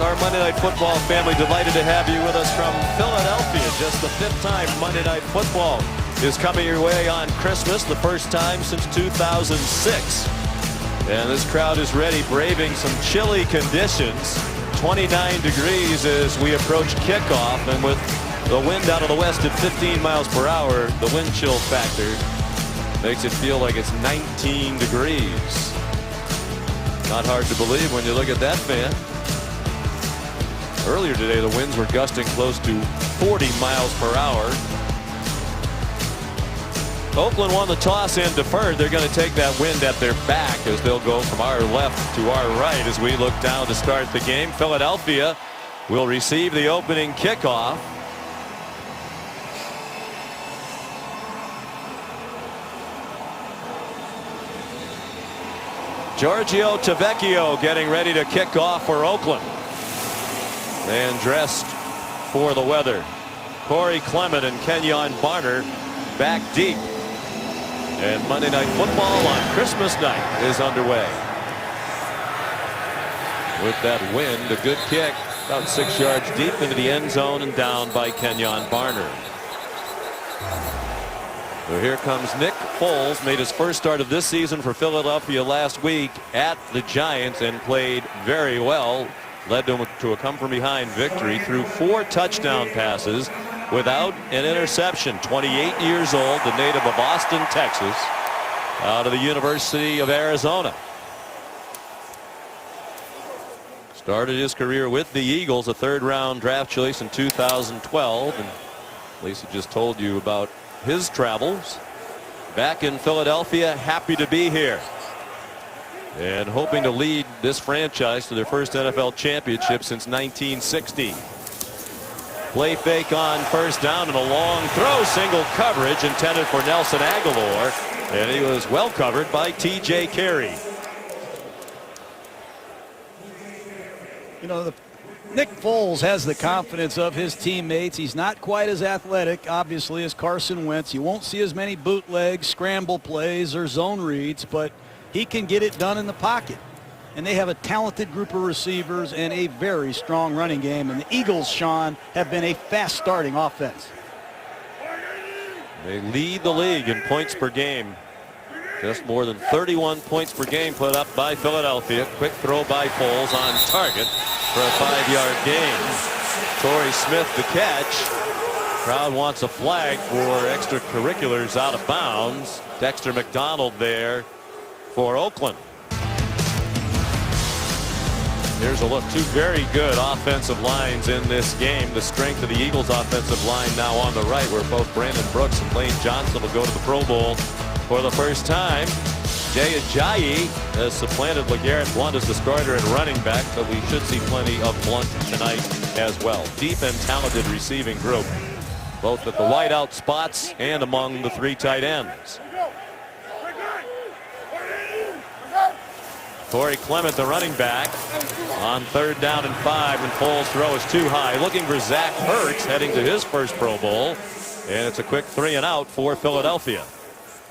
our Monday Night Football family. Delighted to have you with us from Philadelphia. Just the 5th time Monday Night Football is coming your way on Christmas, the first time since 2006. And this crowd is ready, braving some chilly conditions. 29 degrees as we approach kickoff, and with the wind out of the west at 15 miles per hour, the wind chill factor makes it feel like it's 19 degrees. Not hard to believe when you look at that, fan. Earlier today, the winds were gusting close to 40 miles per hour. Oakland won the toss and deferred. They're going to take that wind at their back as they'll go from our left to our right as we look down to start the game. Philadelphia will receive the opening kickoff. Giorgio Tavecchio getting ready to kick off for Oakland. And dressed for the weather. Corey Clement and Kenyon Barner back deep. And Monday Night Football on Christmas night is underway. With that wind, a good kick about 6 yards deep into the end zone and down by Kenyon Barner. So here comes Nick Foles. Made his first start of this season for Philadelphia last week at the Giants and played very well. Led them to a come-from-behind victory through 4 touchdown passes without an interception. 28 years old, the native of Austin, Texas, out of the University of Arizona. Started his career with the Eagles, a 3rd-round draft choice in 2012. And Lisa just told you about his travels. Back in Philadelphia, happy to be here. And hoping to lead this franchise to their first NFL championship since 1960. Play fake on first down and a long throw, single coverage intended for Nelson Aguilar, and he was well covered by T.J. Carey. You know, Nick Foles has the confidence of his teammates. He's not quite as athletic, obviously, as Carson Wentz. You won't see as many bootlegs, scramble plays, or zone reads, but he can get it done in the pocket. And they have a talented group of receivers and a very strong running game. And the Eagles, Sean, have been a fast-starting offense. They lead the league in points per game. Just more than 31 points per game put up by Philadelphia. Quick throw by Foles on target for a 5-yard gain. Torrey Smith the catch. Crowd wants a flag for extracurriculars out of bounds. Dexter McDonald there for Oakland. Here's a look. 2 very good offensive lines in this game. The strength of the Eagles offensive line now on the right, where both Brandon Brooks and Lane Johnson will go to the Pro Bowl for the first time. Jay Ajayi has supplanted LeGarrette Blount as the starter and running back, but we should see plenty of Blount tonight as well. Deep and talented receiving group, both at the wideout spots and among the 3 tight ends. Corey Clement, the running back, on 3rd down and 5, and Foles' throw is too high. Looking for Zach Ertz, heading to his first Pro Bowl, and it's a quick 3 and out for Philadelphia.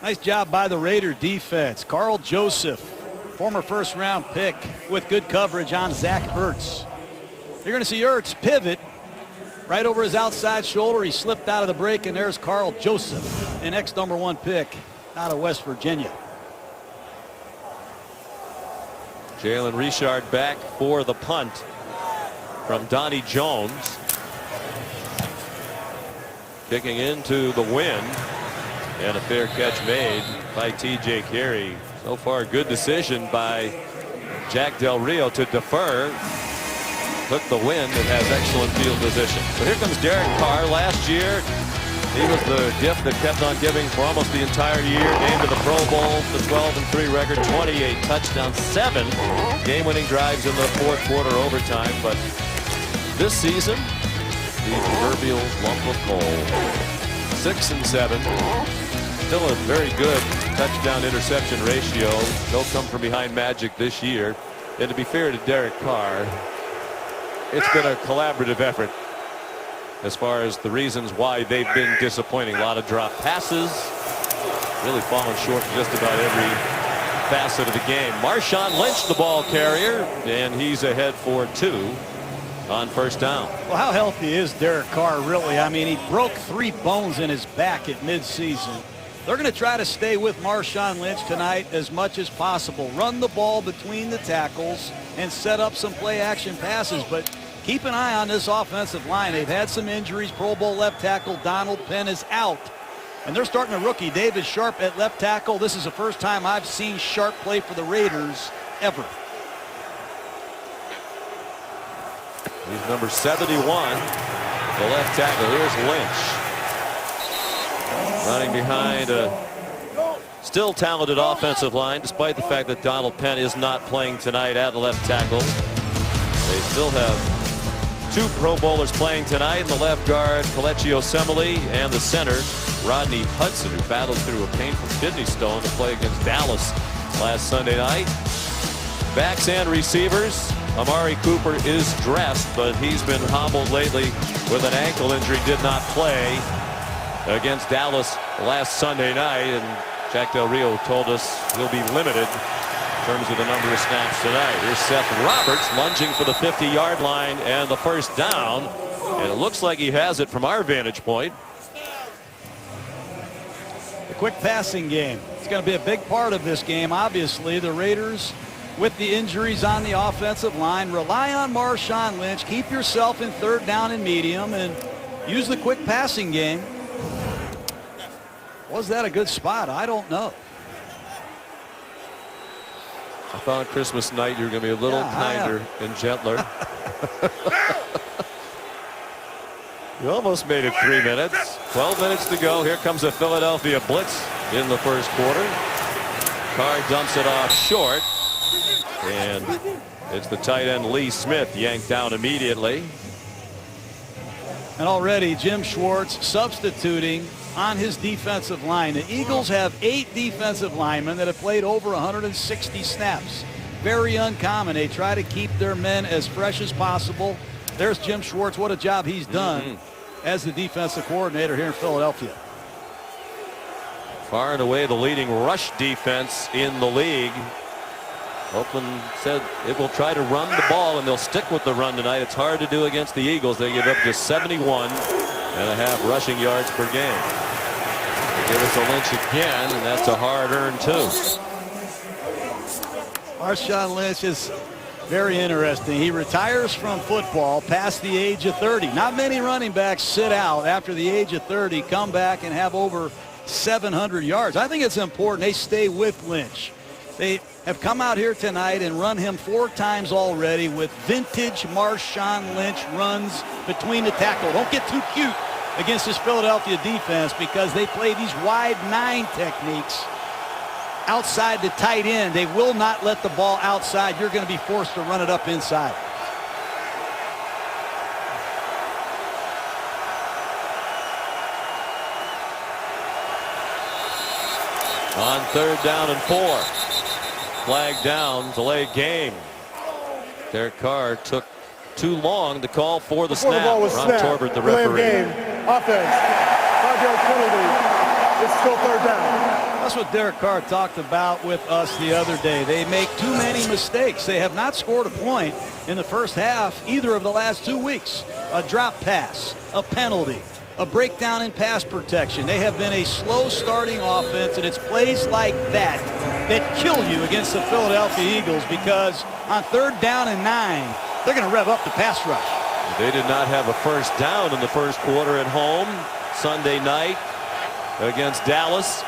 Nice job by the Raider defense. Carl Joseph, former 1st-round pick, with good coverage on Zach Ertz. You're going to see Ertz pivot right over his outside shoulder. He slipped out of the break, and there's Carl Joseph, an ex-number-1 pick out of West Virginia. Jalen Richard back for the punt from Donnie Jones. Kicking into the wind, and a fair catch made by T.J. Carey. So far, good decision by Jack Del Rio to defer. Took the wind and has excellent field position. So here comes Derek Carr. Last year, he was the gift that kept on giving for almost the entire year. Named to the Pro Bowl, the 12-3 record, 28 touchdowns, 7 game-winning drives in the 4th quarter overtime. But this season, the proverbial lump of coal. 6 and 7. Still a very good touchdown-interception ratio. They'll come from behind magic this year. And to be fair to Derek Carr, it's been a collaborative effort as far as the reasons why they've been disappointing. A lot of drop passes, really falling short in just about every facet of the game. Marshawn Lynch, the ball carrier, and he's ahead for 2. on first down. Well, how healthy is Derek Carr, really? I mean, he broke 3 bones in his back at midseason. They're going to try to stay with Marshawn Lynch tonight as much as possible. Run the ball between the tackles and set up some play-action passes. But keep an eye on this offensive line. They've had some injuries. Pro Bowl left tackle Donald Penn is out. And they're starting a rookie, David Sharp, at left tackle. This is the first time I've seen Sharp play for the Raiders ever. He's number 71, the left tackle. Here's Lynch. Running behind a still talented offensive line, despite the fact that Donald Penn is not playing tonight at the left tackle. They still have 2 Pro Bowlers playing tonight, the left guard Kelechi Osemele and the center Rodney Hudson, who battled through a painful kidney stone to play against Dallas last Sunday night. Backs and receivers. Amari Cooper is dressed, but he's been hobbled lately with an ankle injury. Did not play against Dallas last Sunday night, and Jack Del Rio told us he'll be limited in terms of the number of snaps tonight. Here's Seth Roberts lunging for the 50-yard line and the first down, and it looks like he has it from our vantage point. The quick passing game. It's going to be a big part of this game. Obviously, the Raiders, with the injuries on the offensive line, rely on Marshawn Lynch. Keep yourself in third down and medium and use the quick passing game. Was that a good spot? I don't know. I thought on Christmas night you were going to be a little kinder and gentler. You almost made it 3 minutes. 12 minutes to go. Here comes a Philadelphia blitz in the first quarter. Carr dumps it off short. And it's the tight end Lee Smith yanked down immediately. And already Jim Schwartz substituting on his defensive line. The Eagles have 8 defensive linemen that have played over 160 snaps. Very uncommon. They try to keep their men as fresh as possible. There's Jim Schwartz. What a job he's done as the defensive coordinator here in Philadelphia. Far and away the leading rush defense in the league. Oakland said it will try to run the ball, and they'll stick with the run tonight. It's hard to do against the Eagles. They give up just 71.5 rushing yards per game. They give it to Lynch again, and that's a hard-earned 2. Marshawn Lynch is very interesting. He retires from football past the age of 30. Not many running backs sit out after the age of 30, come back and have over 700 yards. I think it's important they stay with Lynch. They have come out here tonight and run him 4 times already with vintage Marshawn Lynch runs between the tackle. Don't get too cute against this Philadelphia defense because they play these wide 9 techniques outside the tight end. They will not let the ball outside. You're going to be forced to run it up inside. On 3rd down and 4. Flag down, delayed game. Derek Carr took too long to call for the snap. Ron Torbert, the referee. Game. Offense. 5-yard penalty. It's still 3rd down. That's what Derek Carr talked about with us the other day. They make too many mistakes. They have not scored a point in the first half either of the last 2 weeks. A drop pass, a penalty, a breakdown in pass protection. They have been a slow starting offense, and it's plays like that that kill you against the Philadelphia Eagles, because on 3rd down and 9, they're going to rev up the pass rush. They did not have a first down in the first quarter at home Sunday night against Dallas.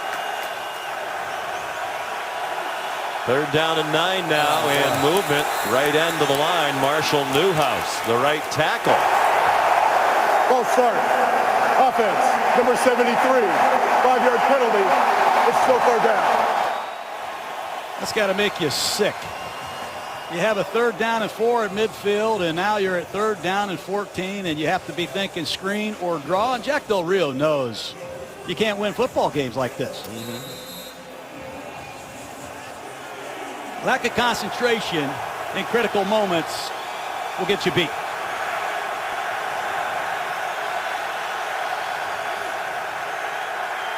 3rd down and 9 now, and movement right end of the line. Marshall Newhouse, the right tackle. Ball start. Offense. Number 73. 5-yard penalty. It's still 3rd down. That's got to make you sick. You have a 3rd down and 4 at midfield, and now you're at 3rd down and 14, and you have to be thinking screen or draw. And Jack Del Rio knows you can't win football games like this. Lack of concentration in critical moments will get you beat.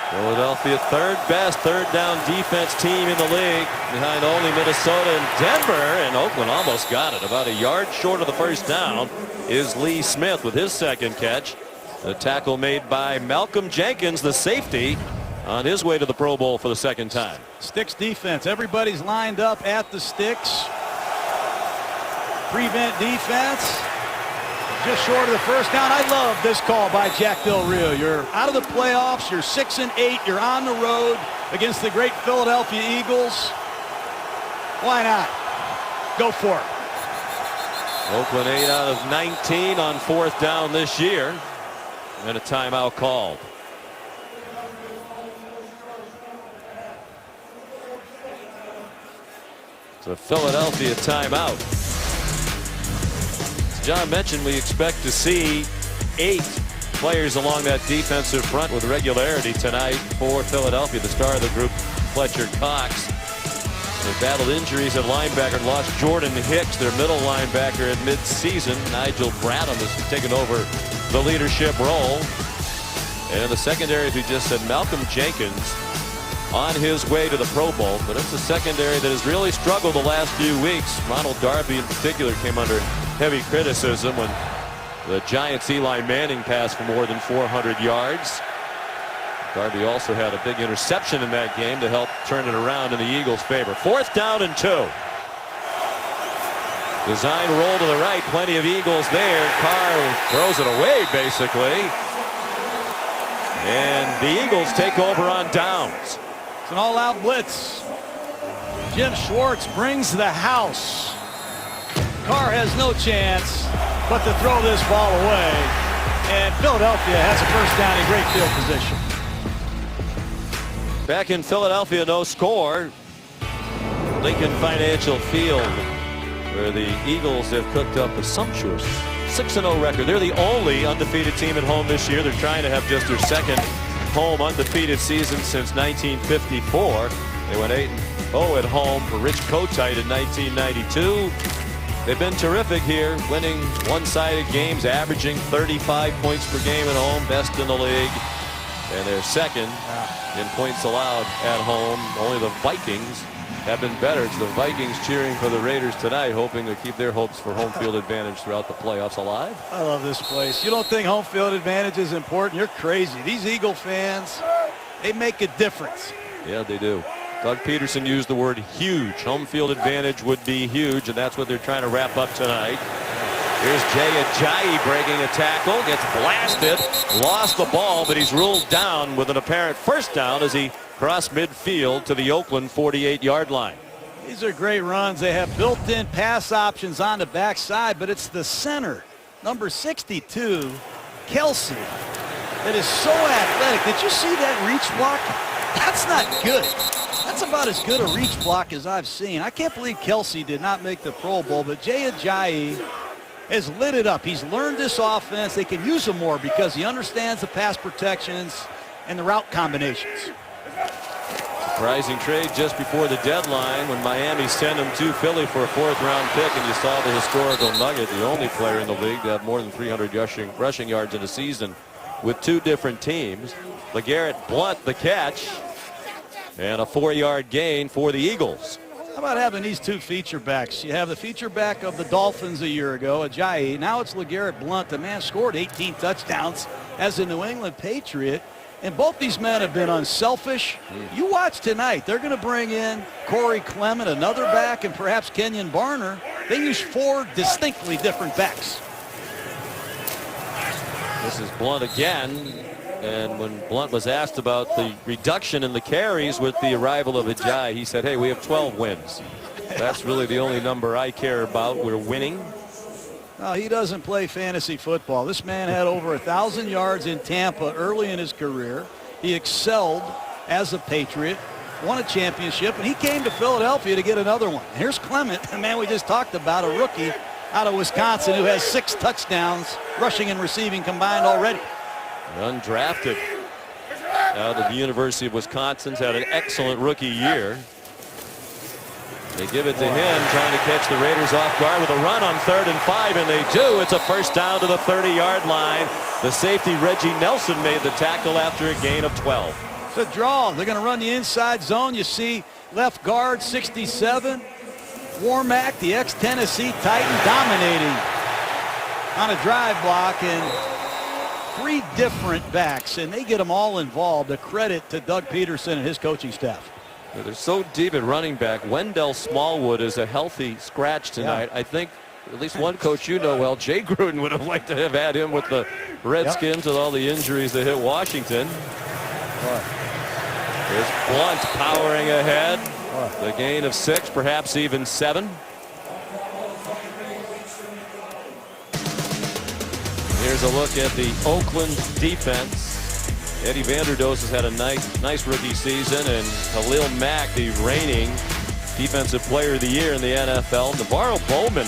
Philadelphia, third best third down defense team in the league, behind only Minnesota and Denver, and Oakland almost got it. About a yard short of the first down is Lee Smith with his second catch. The tackle made by Malcolm Jenkins, the safety, on his way to the Pro Bowl for the second time. Sticks defense. Everybody's lined up at the sticks. Prevent defense. Just short of the first down. I love this call by Jack Del Rio. You're out of the playoffs. You're 6-8. You're on the road against the great Philadelphia Eagles. Why not? Go for it. Oakland 8 out of 19 on fourth down this year. And a timeout called. It's a Philadelphia timeout. As John mentioned, we expect to see 8 players along that defensive front with regularity tonight for Philadelphia. The star of the group, Fletcher Cox. They battled injuries at linebacker and lost Jordan Hicks, their middle linebacker, at midseason. Nigel Bradham has taken over the leadership role. And in the secondary, as we just said, Malcolm Jenkins on his way to the Pro Bowl, but it's a secondary that has really struggled the last few weeks. Ronald Darby in particular came under heavy criticism when the Giants' Eli Manning passed for more than 400 yards. Darby also had a big interception in that game to help turn it around in the Eagles' favor. Fourth down and 2. Design roll to the right, plenty of Eagles there. Carr throws it away basically. And the Eagles take over on downs. It's an all-out blitz. Jim Schwartz brings the house. Carr has no chance but to throw this ball away. And Philadelphia has a first down in great field position. Back in Philadelphia, no score. Lincoln Financial Field, where the Eagles have cooked up a sumptuous 6-0 record. They're the only undefeated team at home this year. They're trying to have just their second home undefeated season since 1954. They went 8-0 at home for Rich Kotite in 1992. They've been terrific here, winning one-sided games, averaging 35 points per game at home, best in the league. And they're second in points allowed at home. Only the Vikings have been better. It's the Vikings cheering for the Raiders tonight, hoping to keep their hopes for home field advantage throughout the playoffs alive. I love this place. You don't think home field advantage is important? You're crazy. These Eagle fans, they make a difference. Yeah, they do. Doug Peterson used the word huge. Home field advantage would be huge, and that's what they're trying to wrap up tonight. Here's Jay Ajayi breaking a tackle, gets blasted, lost the ball, but he's ruled down with an apparent first down as he crossed midfield to the Oakland 48-yard line. These are great runs. They have built-in pass options on the backside, but it's the center, number 62, Kelsey, that is so athletic. Did you see that reach block? That's not good. That's about as good a reach block as I've seen. I can't believe Kelsey did not make the Pro Bowl, but Jay Ajayi has lit it up. He's learned this offense. They can use him more because he understands the pass protections and the route combinations. Surprising trade just before the deadline when Miami sent him to Philly for a 4th-round pick, and you saw the historical nugget, the only player in the league to have more than 300 rushing yards in a season with 2 different teams. LeGarrette Blount the catch, and a 4-yard gain for the Eagles. How about having these 2 feature backs? You have the feature back of the Dolphins a year ago, Ajayi. Now it's LeGarrette Blount. The man scored 18 touchdowns as a New England Patriot. And both these men have been unselfish. You watch tonight. They're going to bring in Corey Clement, another back, and perhaps Kenyon Barner. They use 4 distinctly different backs. This is Blount again. And when Blount was asked about the reduction in the carries with the arrival of Ajayi, he said, hey, we have 12 wins. That's really the only number I care about. We're winning. No, he doesn't play fantasy football. This man had over 1,000 yards in Tampa early in his career. He excelled as a Patriot, won a championship, and he came to Philadelphia to get another one. Here's Clement, the man we just talked about, a rookie out of Wisconsin who has 6 touchdowns, rushing and receiving combined already. Undrafted out of the University of Wisconsin's had an excellent rookie year. They give it to him, trying to catch the Raiders off guard with a run on 3rd and 5, and they do. It's a first down to the 30-yard line. The safety, Reggie Nelson, made the tackle after a gain of 12. The draw. They're going to run the inside zone. You see left guard 67. Warmack, the ex-Tennessee Titan, dominating on a drive block, and 3 different backs, and they get them all involved. A credit to Doug Peterson and his coaching staff. They're so deep at running back. Wendell Smallwood is a healthy scratch tonight. I think at least one coach well, Jay Gruden would have liked to have had him with the Redskins with all the injuries that hit Washington. There's Blunt powering ahead. The gain of 6, perhaps even 7. Here's a look at the Oakland defense. Eddie Vanderdoes has had a nice rookie season, and Khalil Mack, the reigning Defensive Player of the Year in the NFL. NaVorro Bowman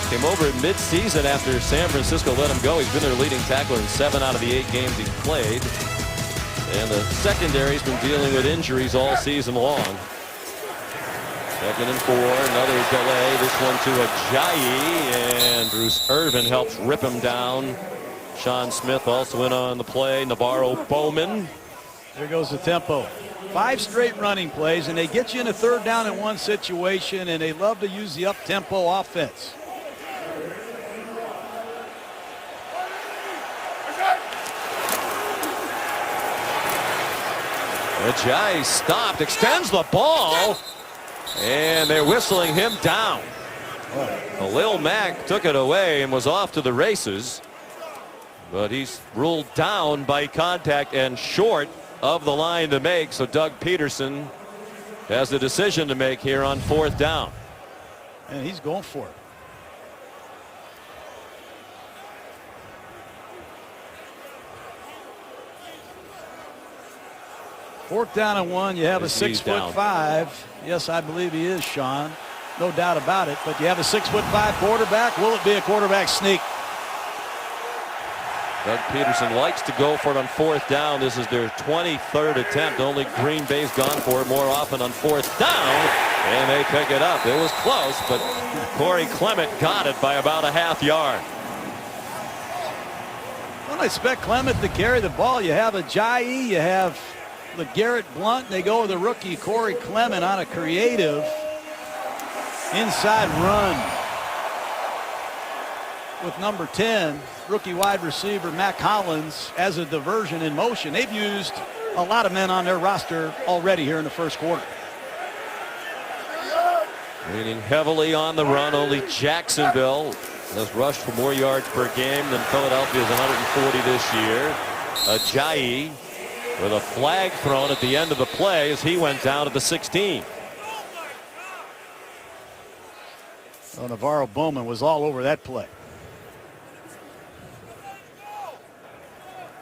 came over at midseason after San Francisco let him go. He's been their leading tackler in 7 out of the 8 games he's played. And the secondary's been dealing with injuries all season long. 2nd and 4, another delay. This one to Ajayi, and Bruce Irvin helps rip him down. Sean Smith also in on the play. NaVorro Bowman. There goes the tempo. 5 straight running plays, and they get you in a 3rd down and 1 situation, and they love to use the up-tempo offense. Ajayi stopped, extends the ball, and they're whistling him down. Khalil Mack took it away and was off to the races, but he's ruled down by contact and short of the line to make. So Doug Peterson has a decision to make here on 4th down. And he's going for it. Fourth down and 1. You have a 6'5". Yes, I believe he is, Sean. No doubt about it. But you have a 6'5" quarterback. Will it be a quarterback sneak? Doug Peterson likes to go for it on 4th down. This is their 23rd attempt. Only Green Bay's gone for it more often on 4th down. And they pick it up. It was close, but Corey Clement got it by about a ½ yard. Well, I expect Clement to carry the ball. You have Ajayi, you have LeGarrette Blunt. They go with the rookie Corey Clement on a creative inside run with number 10, rookie wide receiver Mack Hollins, as a diversion in motion. They've used a lot of men on their roster already here in the 1st quarter. Leaning heavily on the run. Only Jacksonville has rushed for more yards per game than Philadelphia's 140 this year. Ajayi with a flag thrown at the end of the play as he went down at the 16. Well, NaVorro Bowman was all over that play.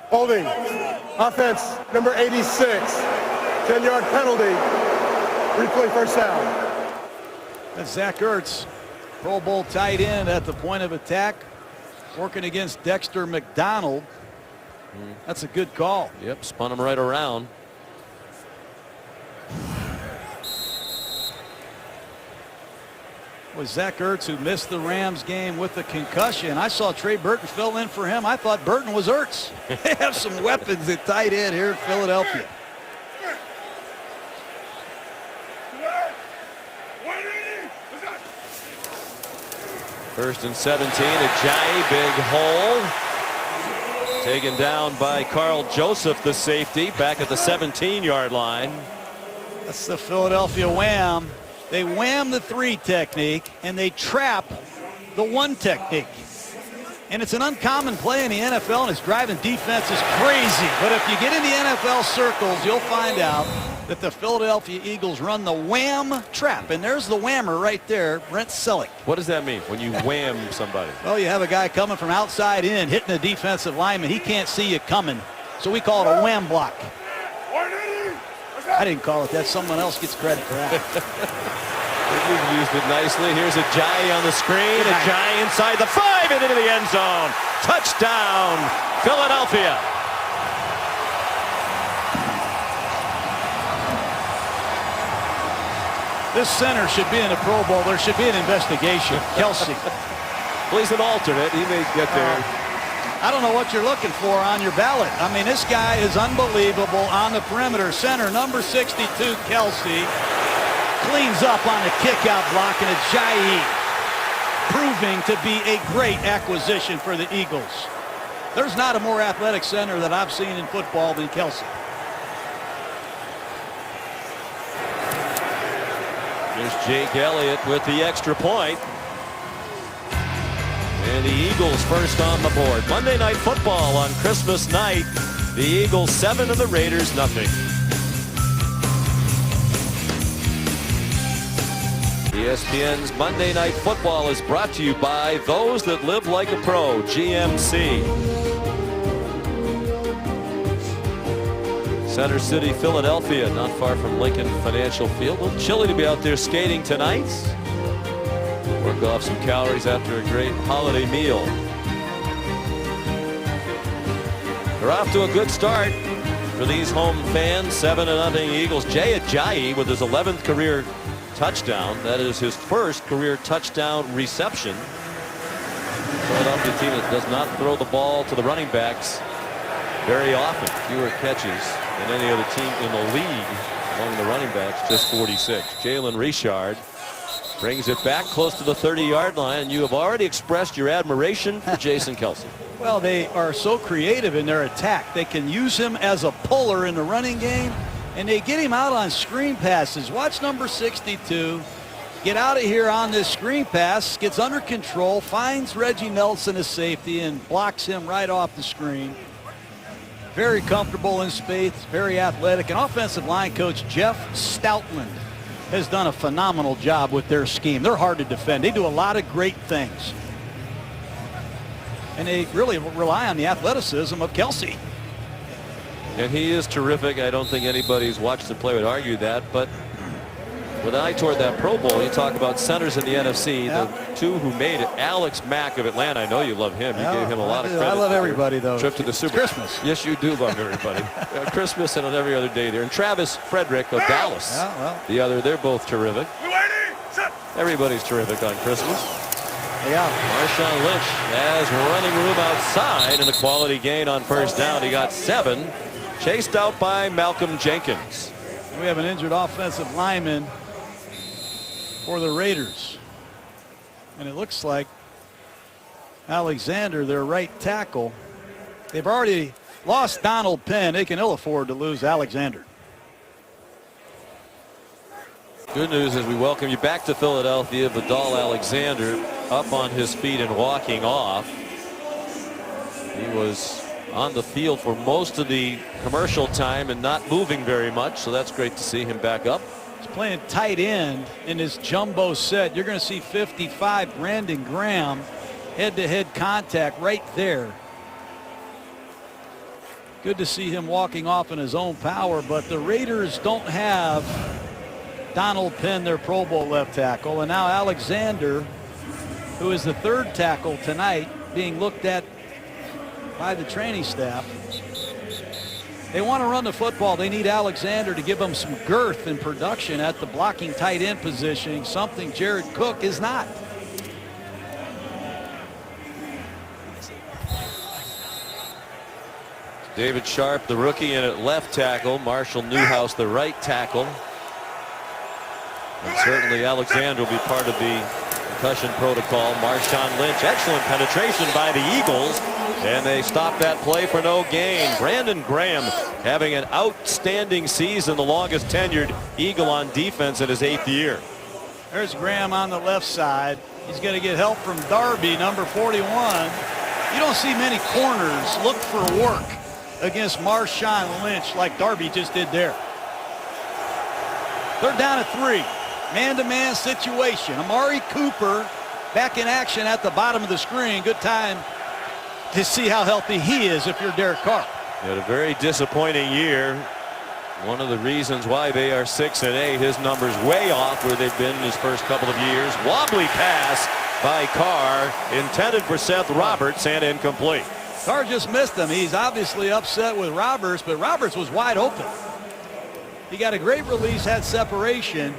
Holding. Offense, number 86. 10-yard penalty. Replay 1st down. That's Zach Ertz, Pro Bowl tight end at the point of attack, working against Dexter McDonald. That's a good call. Yep, spun him right around. Was Zach Ertz, who missed the Rams game with a concussion. I saw Trey Burton fill in for him. I thought Burton was Ertz. They have some weapons at tight end here in Philadelphia. First and 17, Ajayi, big hole. Taken down by Carl Joseph, the safety, back at the 17-yard line. That's the Philadelphia wham. They wham the 3 technique, and they trap the 1 technique. And it's an uncommon play in the NFL, and it's driving defenses crazy. But if you get in the NFL circles, you'll find out that the Philadelphia Eagles run the wham trap. And there's the whammer right there, Brent Selleck. What does that mean when you wham somebody? Well, you have a guy coming from outside in, hitting a defensive lineman. He can't see you coming. So we call it a wham block. I didn't call it that. Someone else gets credit for that. You've used it nicely. Here's Ajayi on the screen. Ajayi inside the 5 and into the end zone. Touchdown, Philadelphia. This center should be in the Pro Bowl. There should be an investigation. Kelsey. Well, he's an alternate. He may get there. I don't know what you're looking for on your ballot. I mean, this guy is unbelievable on the perimeter. Center, number 62, Kelsey, cleans up on a kick-out block, and Ajayi proving to be a great acquisition for the Eagles. There's not a more athletic center that I've seen in football than Kelsey. Here's Jake Elliott with the extra point. And the Eagles first on the board. Monday Night Football on Christmas night. The Eagles 7 and the Raiders nothing. ESPN's Monday Night Football is brought to you by those that live like a pro, GMC. Center City, Philadelphia, not far from Lincoln Financial Field. A little chilly to be out there skating tonight. Work off some calories after a great holiday meal. They're off to a good start for these home fans. 7-0 Eagles. Jay Ajayi with his 11th career touchdown. That is his first career touchdown reception. Philadelphia team that does not throw the ball to the running backs very often. Fewer catches than any other team in the league among the running backs. Just 46. Jalen Richard brings it back close to the 30-yard line. You have already expressed your admiration for Jason Kelsey. Well, they are so creative in their attack. They can use him as a puller in the running game, and they get him out on screen passes. Watch number 62 get out of here on this screen pass, gets under control, finds Reggie Nelson as safety, and blocks him right off the screen. Very comfortable in space, very athletic. And offensive line coach Jeff Stoutland has done a phenomenal job with their scheme. They're hard to defend. They do a lot of great things. And they really rely on the athleticism of Kelsey. And he is terrific. I don't think anybody who's watched the play would argue that. But with an eye toward that Pro Bowl, you talk about centers in the NFC. Yeah. The two who made it, Alex Mack of Atlanta. I know you love him. You gave him a lot of credit. I love everybody, though. Trip to the Super Bowl. Christmas. Yes, you do love everybody. Christmas and on every other day there. And Travis Frederick of Dallas. Yeah, well. The other, they're both terrific. Everybody's terrific on Christmas. Yeah. Marshawn Lynch has running room outside and a quality gain on first down. He got 7, chased out by Malcolm Jenkins. We have an injured offensive lineman for the Raiders. And it looks like Alexander, their right tackle. They've already lost Donald Penn. They can ill afford to lose Alexander. Good news is we welcome you back to Philadelphia. Vidal Alexander up on his feet and walking off. He was on the field for most of the commercial time and not moving very much, so that's great to see him back up. He's playing tight end in his jumbo set. You're going to see 55, Brandon Graham, head-to-head contact right there. Good to see him walking off in his own power, but the Raiders don't have Donald Penn, their Pro Bowl left tackle, and now Alexander, who is the third tackle tonight, being looked at by the training staff. They want to run the football. They need Alexander to give them some girth and production at the blocking tight end position, something Jared Cook is not. David Sharp, the rookie, in at left tackle. Marshall Newhouse, the right tackle. And certainly Alexander will be part of the concussion protocol. Marshawn Lynch, excellent penetration by the Eagles, and they stop that play for no gain. Brandon Graham having an outstanding season, the longest tenured Eagle on defense in his 8th year. There's Graham on the left side. He's going to get help from Darby, number 41. You don't see many corners look for work against Marshawn Lynch like Darby just did there. They're down at 3. Man-to-man situation. Amari Cooper back in action at the bottom of the screen. Good time to see how healthy he is if you're Derek Carr. He had a very disappointing year. One of the reasons why they are 6-8. His numbers way off where they've been in his first couple of years. Wobbly pass by Carr, intended for Seth Roberts, and incomplete. Carr just missed him. He's obviously upset with Roberts, but Roberts was wide open. He got a great release, had separation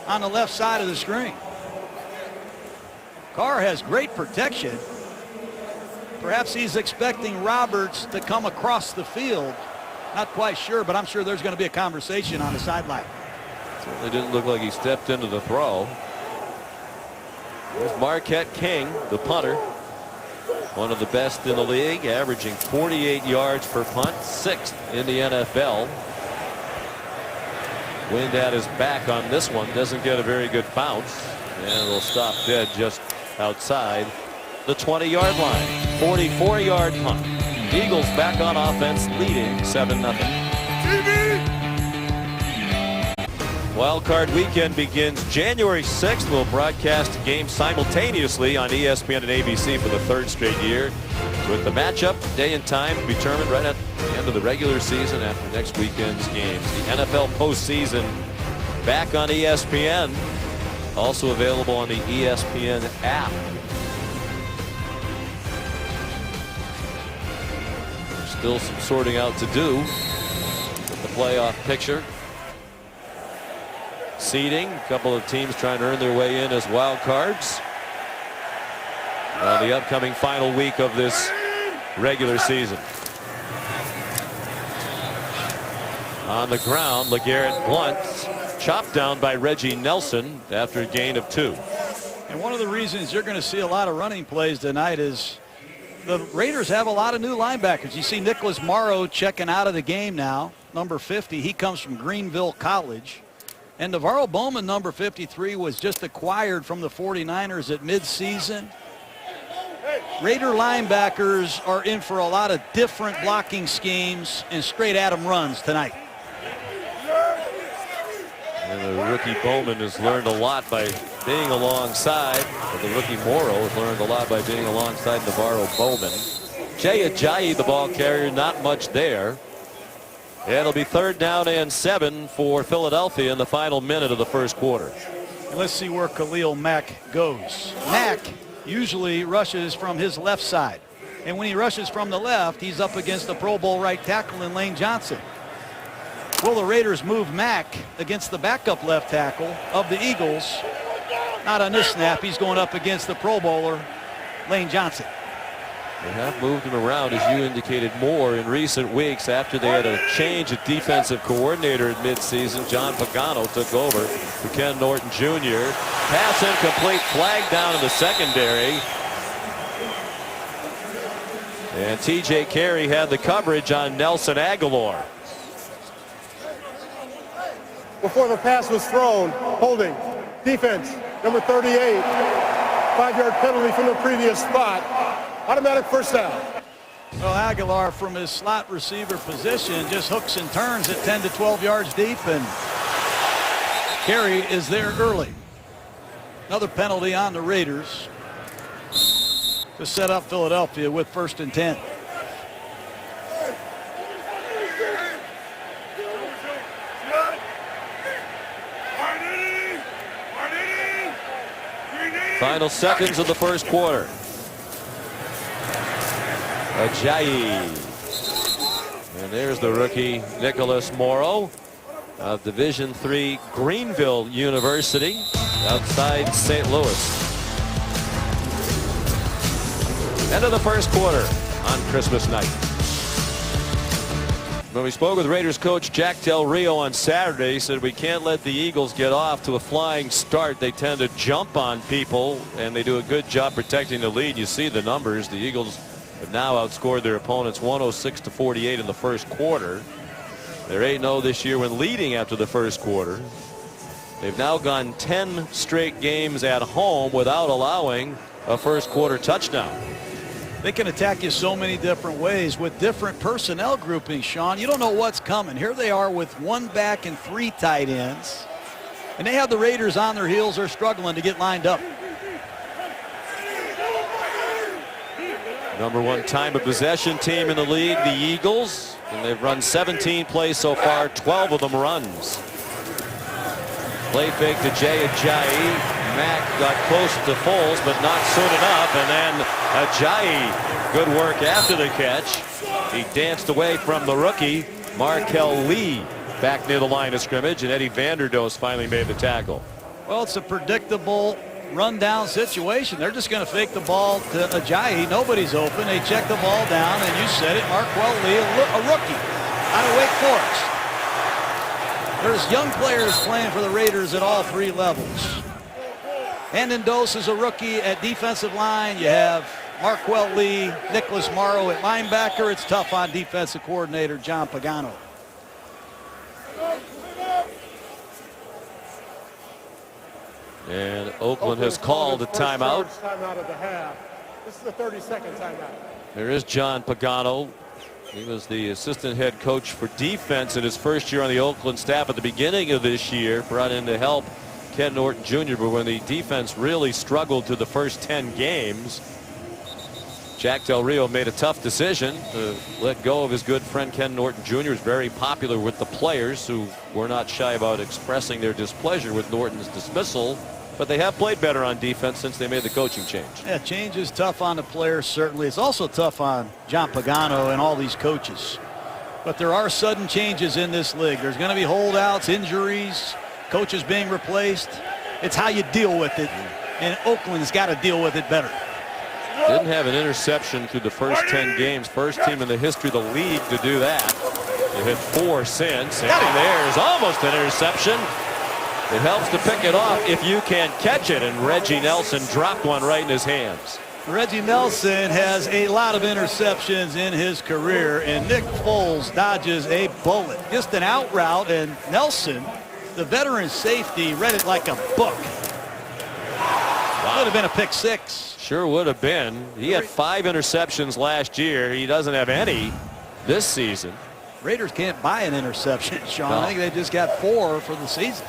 on the left side of the screen. Carr has great protection Perhaps he's expecting Roberts to come across the field. Not quite sure, but I'm sure there's going to be a conversation on the sideline. Certainly didn't look like he stepped into the throw. There's Marquette King, the punter. One of the best in the league, averaging 48 yards per punt, 6th in the NFL. Wind at his back on this one, doesn't get a very good bounce, and will stop dead just outside the 20-yard line. 44-yard punt. Eagles back on offense, leading 7-0. Wild Card Weekend begins January 6th. We'll broadcast a game simultaneously on ESPN and ABC for the 3rd straight year, with the matchup day and time determined right at the end of the regular season after next weekend's games. The NFL postseason back on ESPN, also available on the ESPN app. There's still some sorting out to do with the playoff picture. Seeding, a couple of teams trying to earn their way in as wild cards. The upcoming final week of this regular season. On the ground, LeGarrette Blount chopped down by Reggie Nelson after a gain of 2. And one of the reasons you're going to see a lot of running plays tonight is the Raiders have a lot of new linebackers. You see Nicholas Morrow checking out of the game now, number 50. He comes from Greenville College. And Navarro Bowman, number 53, was just acquired from the 49ers at midseason. Raider linebackers are in for a lot of different blocking schemes and straight at 'em runs tonight. And the rookie Bowman has learned a lot by being alongside. But the rookie Morrow has learned a lot by being alongside Navarro Bowman. Jay Ajayi, the ball carrier, not much there. It'll be 3rd down and 7 for Philadelphia in the final minute of the first quarter. And let's see where Khalil Mack goes. Mack usually rushes from his left side. And when he rushes from the left, he's up against the Pro Bowl right tackle in Lane Johnson. Will the Raiders move Mack against the backup left tackle of the Eagles? Not on this snap. He's going up against the Pro Bowler, Lane Johnson. They have moved him around, as you indicated, more in recent weeks after they had a change at defensive coordinator at midseason. John Pagano took over for Ken Norton Jr. Pass incomplete, flag down in the secondary. And T.J. Carey had the coverage on Nelson Aguilar. Before the pass was thrown, holding. Defense, number 38. 5-yard penalty from the previous spot. Automatic first down. Well, Aguilar from his slot receiver position just hooks and turns at 10 to 12 yards deep, and Carey is there early. Another penalty on the Raiders to set up Philadelphia with 1st and 10. Final seconds of the first quarter. Ajayi. And there's the rookie Nicholas Morrow of Division III Greenville University outside St. Louis. End of the first quarter on Christmas night. When we spoke with Raiders coach Jack Del Rio on Saturday, he said we can't let the Eagles get off to a flying start. They tend to jump on people, and they do a good job protecting the lead. You see the numbers. The Eagles have now outscored their opponents 106 to 48 in the first quarter. They're 8-0 this year when leading after the first quarter. They've now gone 10 straight games at home without allowing a first quarter touchdown. They can attack you so many different ways with different personnel groupings, Sean. You don't know what's coming. Here they are with 1 back and 3 tight ends. And they have the Raiders on their heels. They're struggling to get lined up. Number 1 time of possession team in the league, the Eagles. And they've run 17 plays so far, 12 of them runs. Play fake to Jay Ajayi. Mack got close to Foles, but not soon enough. And then Ajayi, good work after the catch. He danced away from the rookie, Markel Lee, back near the line of scrimmage, and Eddie Vanderdoes finally made the tackle. Well, it's a predictable run-down situation. They're just going to fake the ball to Ajayi. Nobody's open. They check the ball down, and you said it, Marquel Lee, a rookie out of Wake Forest. There's young players playing for the Raiders at all three levels. Andendos is a rookie at defensive line. You have Marquel Lee, Nicholas Morrow at linebacker. It's tough on defensive coordinator John Pagano. And Oakland has called a timeout. Timeout of the half. This is the 32nd timeout. There is John Pagano. He was the assistant head coach for defense in his first year on the Oakland staff at the beginning of this year. Brought in to help Ken Norton Jr. But when the defense really struggled through the first 10 games, Jack Del Rio made a tough decision to let go of his good friend Ken Norton Jr. Is very popular with the players, who were not shy about expressing their displeasure with Norton's dismissal. But they have played better on defense since they made the coaching change. Yeah, change is tough on the players, certainly. It's also tough on John Pagano and all these coaches. But there are sudden changes in this league. There's going to be holdouts, injuries, coaches being replaced. It's how you deal with it. And Oakland's got to deal with it better. Didn't have an interception through the first 10 games. First team in the history of the league to do that. They hit 4 since. And there's almost an interception. It helps to pick it off if you can catch it, and Reggie Nelson dropped one right in his hands. Reggie Nelson has a lot of interceptions in his career, and Nick Foles dodges a bullet. Just an out route, and Nelson, the veteran safety, read it like a book. Wow. Would have been a pick six. Sure would have been. He had 5 interceptions last year. He doesn't have any this season. Raiders can't buy an interception, Sean. No. I think they just got 4 for the season.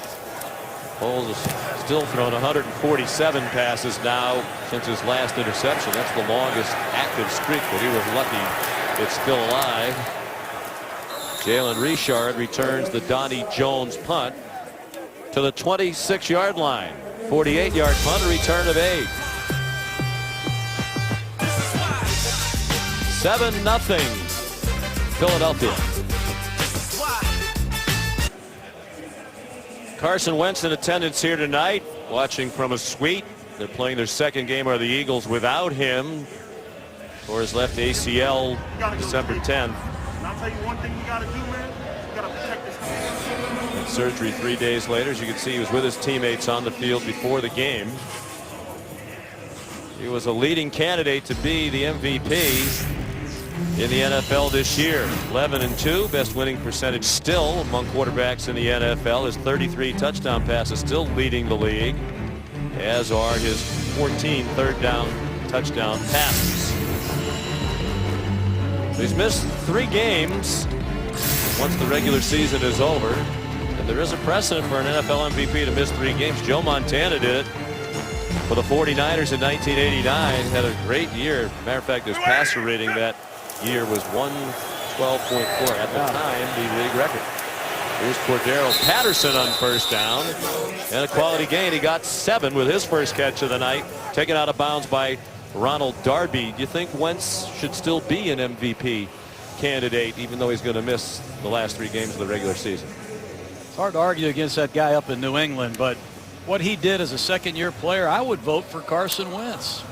Foles has still thrown 147 passes now since his last interception. That's the longest active streak, but he was lucky it's still alive. Jalen Richard returns the Donnie Jones punt to the 26-yard line. 48-yard punt, a return of 8. 7-0 Philadelphia. Carson Wentz in attendance here tonight, watching from a suite. They're playing their second game are the Eagles without him for his left ACL December 10th. I'll tell you one thing you got to do, man. You got to protect this team. Surgery 3 days later. As you can see, he was with his teammates on the field before the game. He was a leading candidate to be the MVP in the NFL this year. 11-2, best winning percentage still among quarterbacks in the NFL. His 33 touchdown passes still leading the league, as are his 14 third down touchdown passes. He's missed 3 games once the regular season is over, and there is a precedent for an NFL MVP to miss 3 games. Joe Montana did it for the 49ers in 1989. Had a great year. Matter of fact, his passer rating that year was 112.4, at the time the league record. Here's Cordero Patterson on first down, and a quality gain. He got 7 with his first catch of the night, taken out of bounds by Ronald Darby. Do you think Wentz should still be an MVP candidate, even though he's going to miss the last 3 games of the regular season? It's hard to argue against that guy up in New England, but what he did as a second-year player, I would vote for Carson Wentz.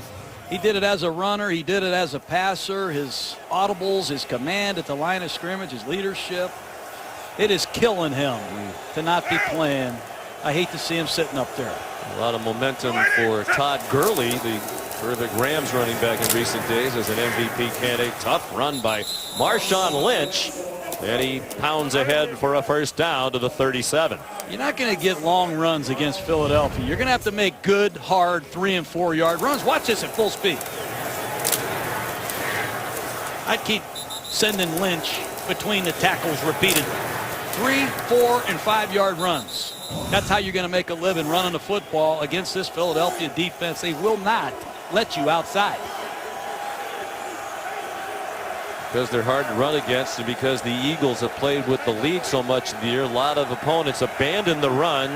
He did it as a runner. He did it as a passer. His audibles, his command at the line of scrimmage, his leadership. It is killing him to not be playing. I hate to see him sitting up there. A lot of momentum for Todd Gurley, the terrific Rams running back in recent days, as an MVP candidate. Tough run by Marshawn Lynch, and he pounds ahead for a first down to the 37. You're not going to get long runs against Philadelphia. You're going to have to make good, hard 3- and 4-yard runs. Watch this at full speed. I'd keep sending Lynch between the tackles repeatedly. 3-, 4-, and 5-yard runs. That's how you're going to make a living running the football against this Philadelphia defense. They will not let you outside. Because they're hard to run against, and because the Eagles have played with the league so much this year, a lot of opponents abandon the run.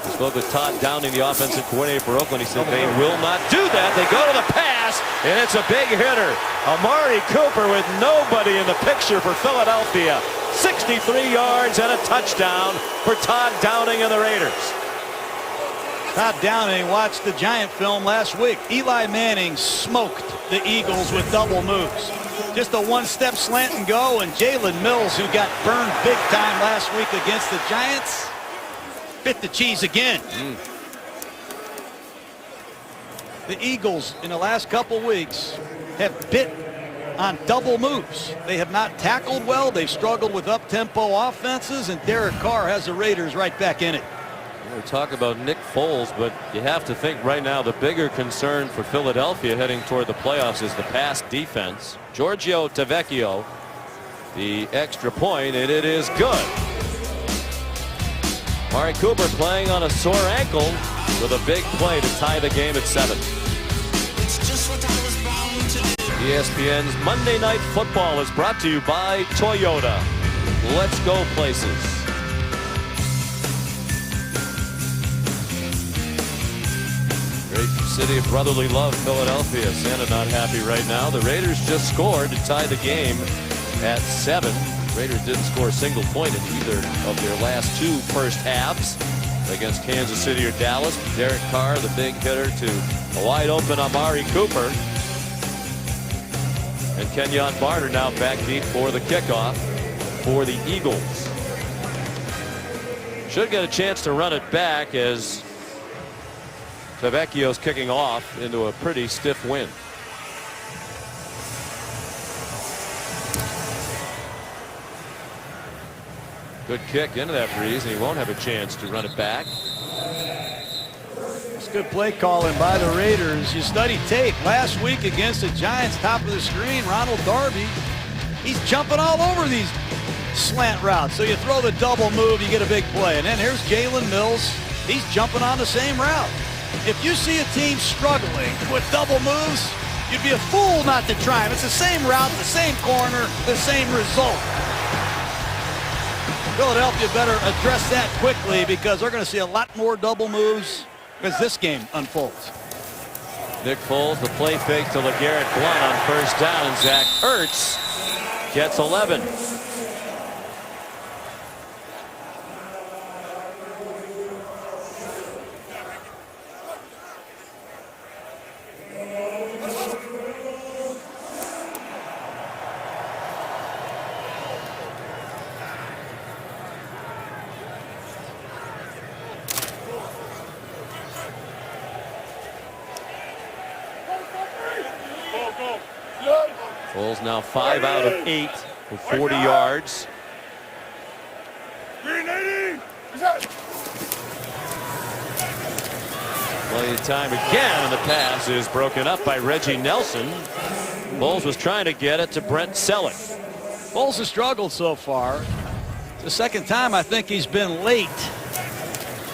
We spoke with Todd Downing, the offensive coordinator for Oakland. He said they will not do that. They go to the pass, and it's a big hitter. Amari Cooper with nobody in the picture for Philadelphia. 63 yards and a touchdown for Todd Downing and the Raiders. Todd Downing watched the Giant film last week. Eli Manning smoked the Eagles with double moves. Just a one-step slant and go, and Jalen Mills, who got burned big time last week against the Giants, bit the cheese again. The Eagles in the last couple weeks have bit on double moves. They have not tackled well. They've struggled with up-tempo offenses, and Derek Carr has the Raiders right back in it. We're talking about Nick Foles, but you have to think right now the bigger concern for Philadelphia heading toward the playoffs is the pass defense. Giorgio Tavecchio, the extra point, and it is good. Amari Cooper playing on a sore ankle with a big play to tie the game at 7. ESPN's Monday Night Football is brought to you by Toyota. Let's go places. Great city of brotherly love, Philadelphia. Santa not happy right now. The Raiders just scored to tie the game at 7. Raiders didn't score a single point in either of their last 2 first halves against Kansas City or Dallas. Derek Carr, the big hitter, to a wide open Amari Cooper. And Kenyon Barner now back deep for the kickoff for the Eagles. Should get a chance to run it back as Tavecchio's kicking off into a pretty stiff wind. Good kick into that breeze, and he won't have a chance to run it back. It's good play calling by the Raiders. You study tape last week against the Giants, top of the screen, Ronald Darby. He's jumping all over these slant routes. So you throw the double move, you get a big play. And then here's Jalen Mills. He's jumping on the same route. If you see a team struggling with double moves, you'd be a fool not to try them. It's the same route, the same corner, the same result. Philadelphia better address that quickly because they're going to see a lot more double moves as this game unfolds. Nick Foles, the play fake to LeGarrette Blount on first down, and Zach Ertz gets 11. Foles now 5 out of 8 for 40 yards. Plenty of time again, and the pass is broken up by Reggie Nelson. Foles was trying to get it to Brent Selleck. Foles has struggled so far. It's the second time I think he's been late.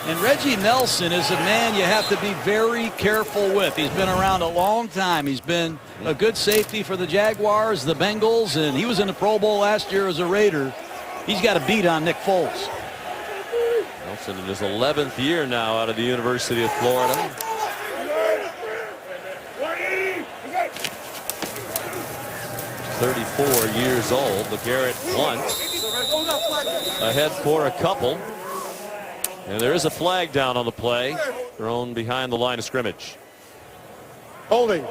And Reggie Nelson is a man you have to be very careful with. He's been around a long time. He's been a good safety for the Jaguars, the Bengals, and he was in the Pro Bowl last year as a Raider. He's got a beat on Nick Foles. Nelson in his 11th year now out of the University of Florida. He's 34 years old. LeGarrette Blount ahead for a couple. And there is a flag down on the play, thrown behind the line of scrimmage. Holding.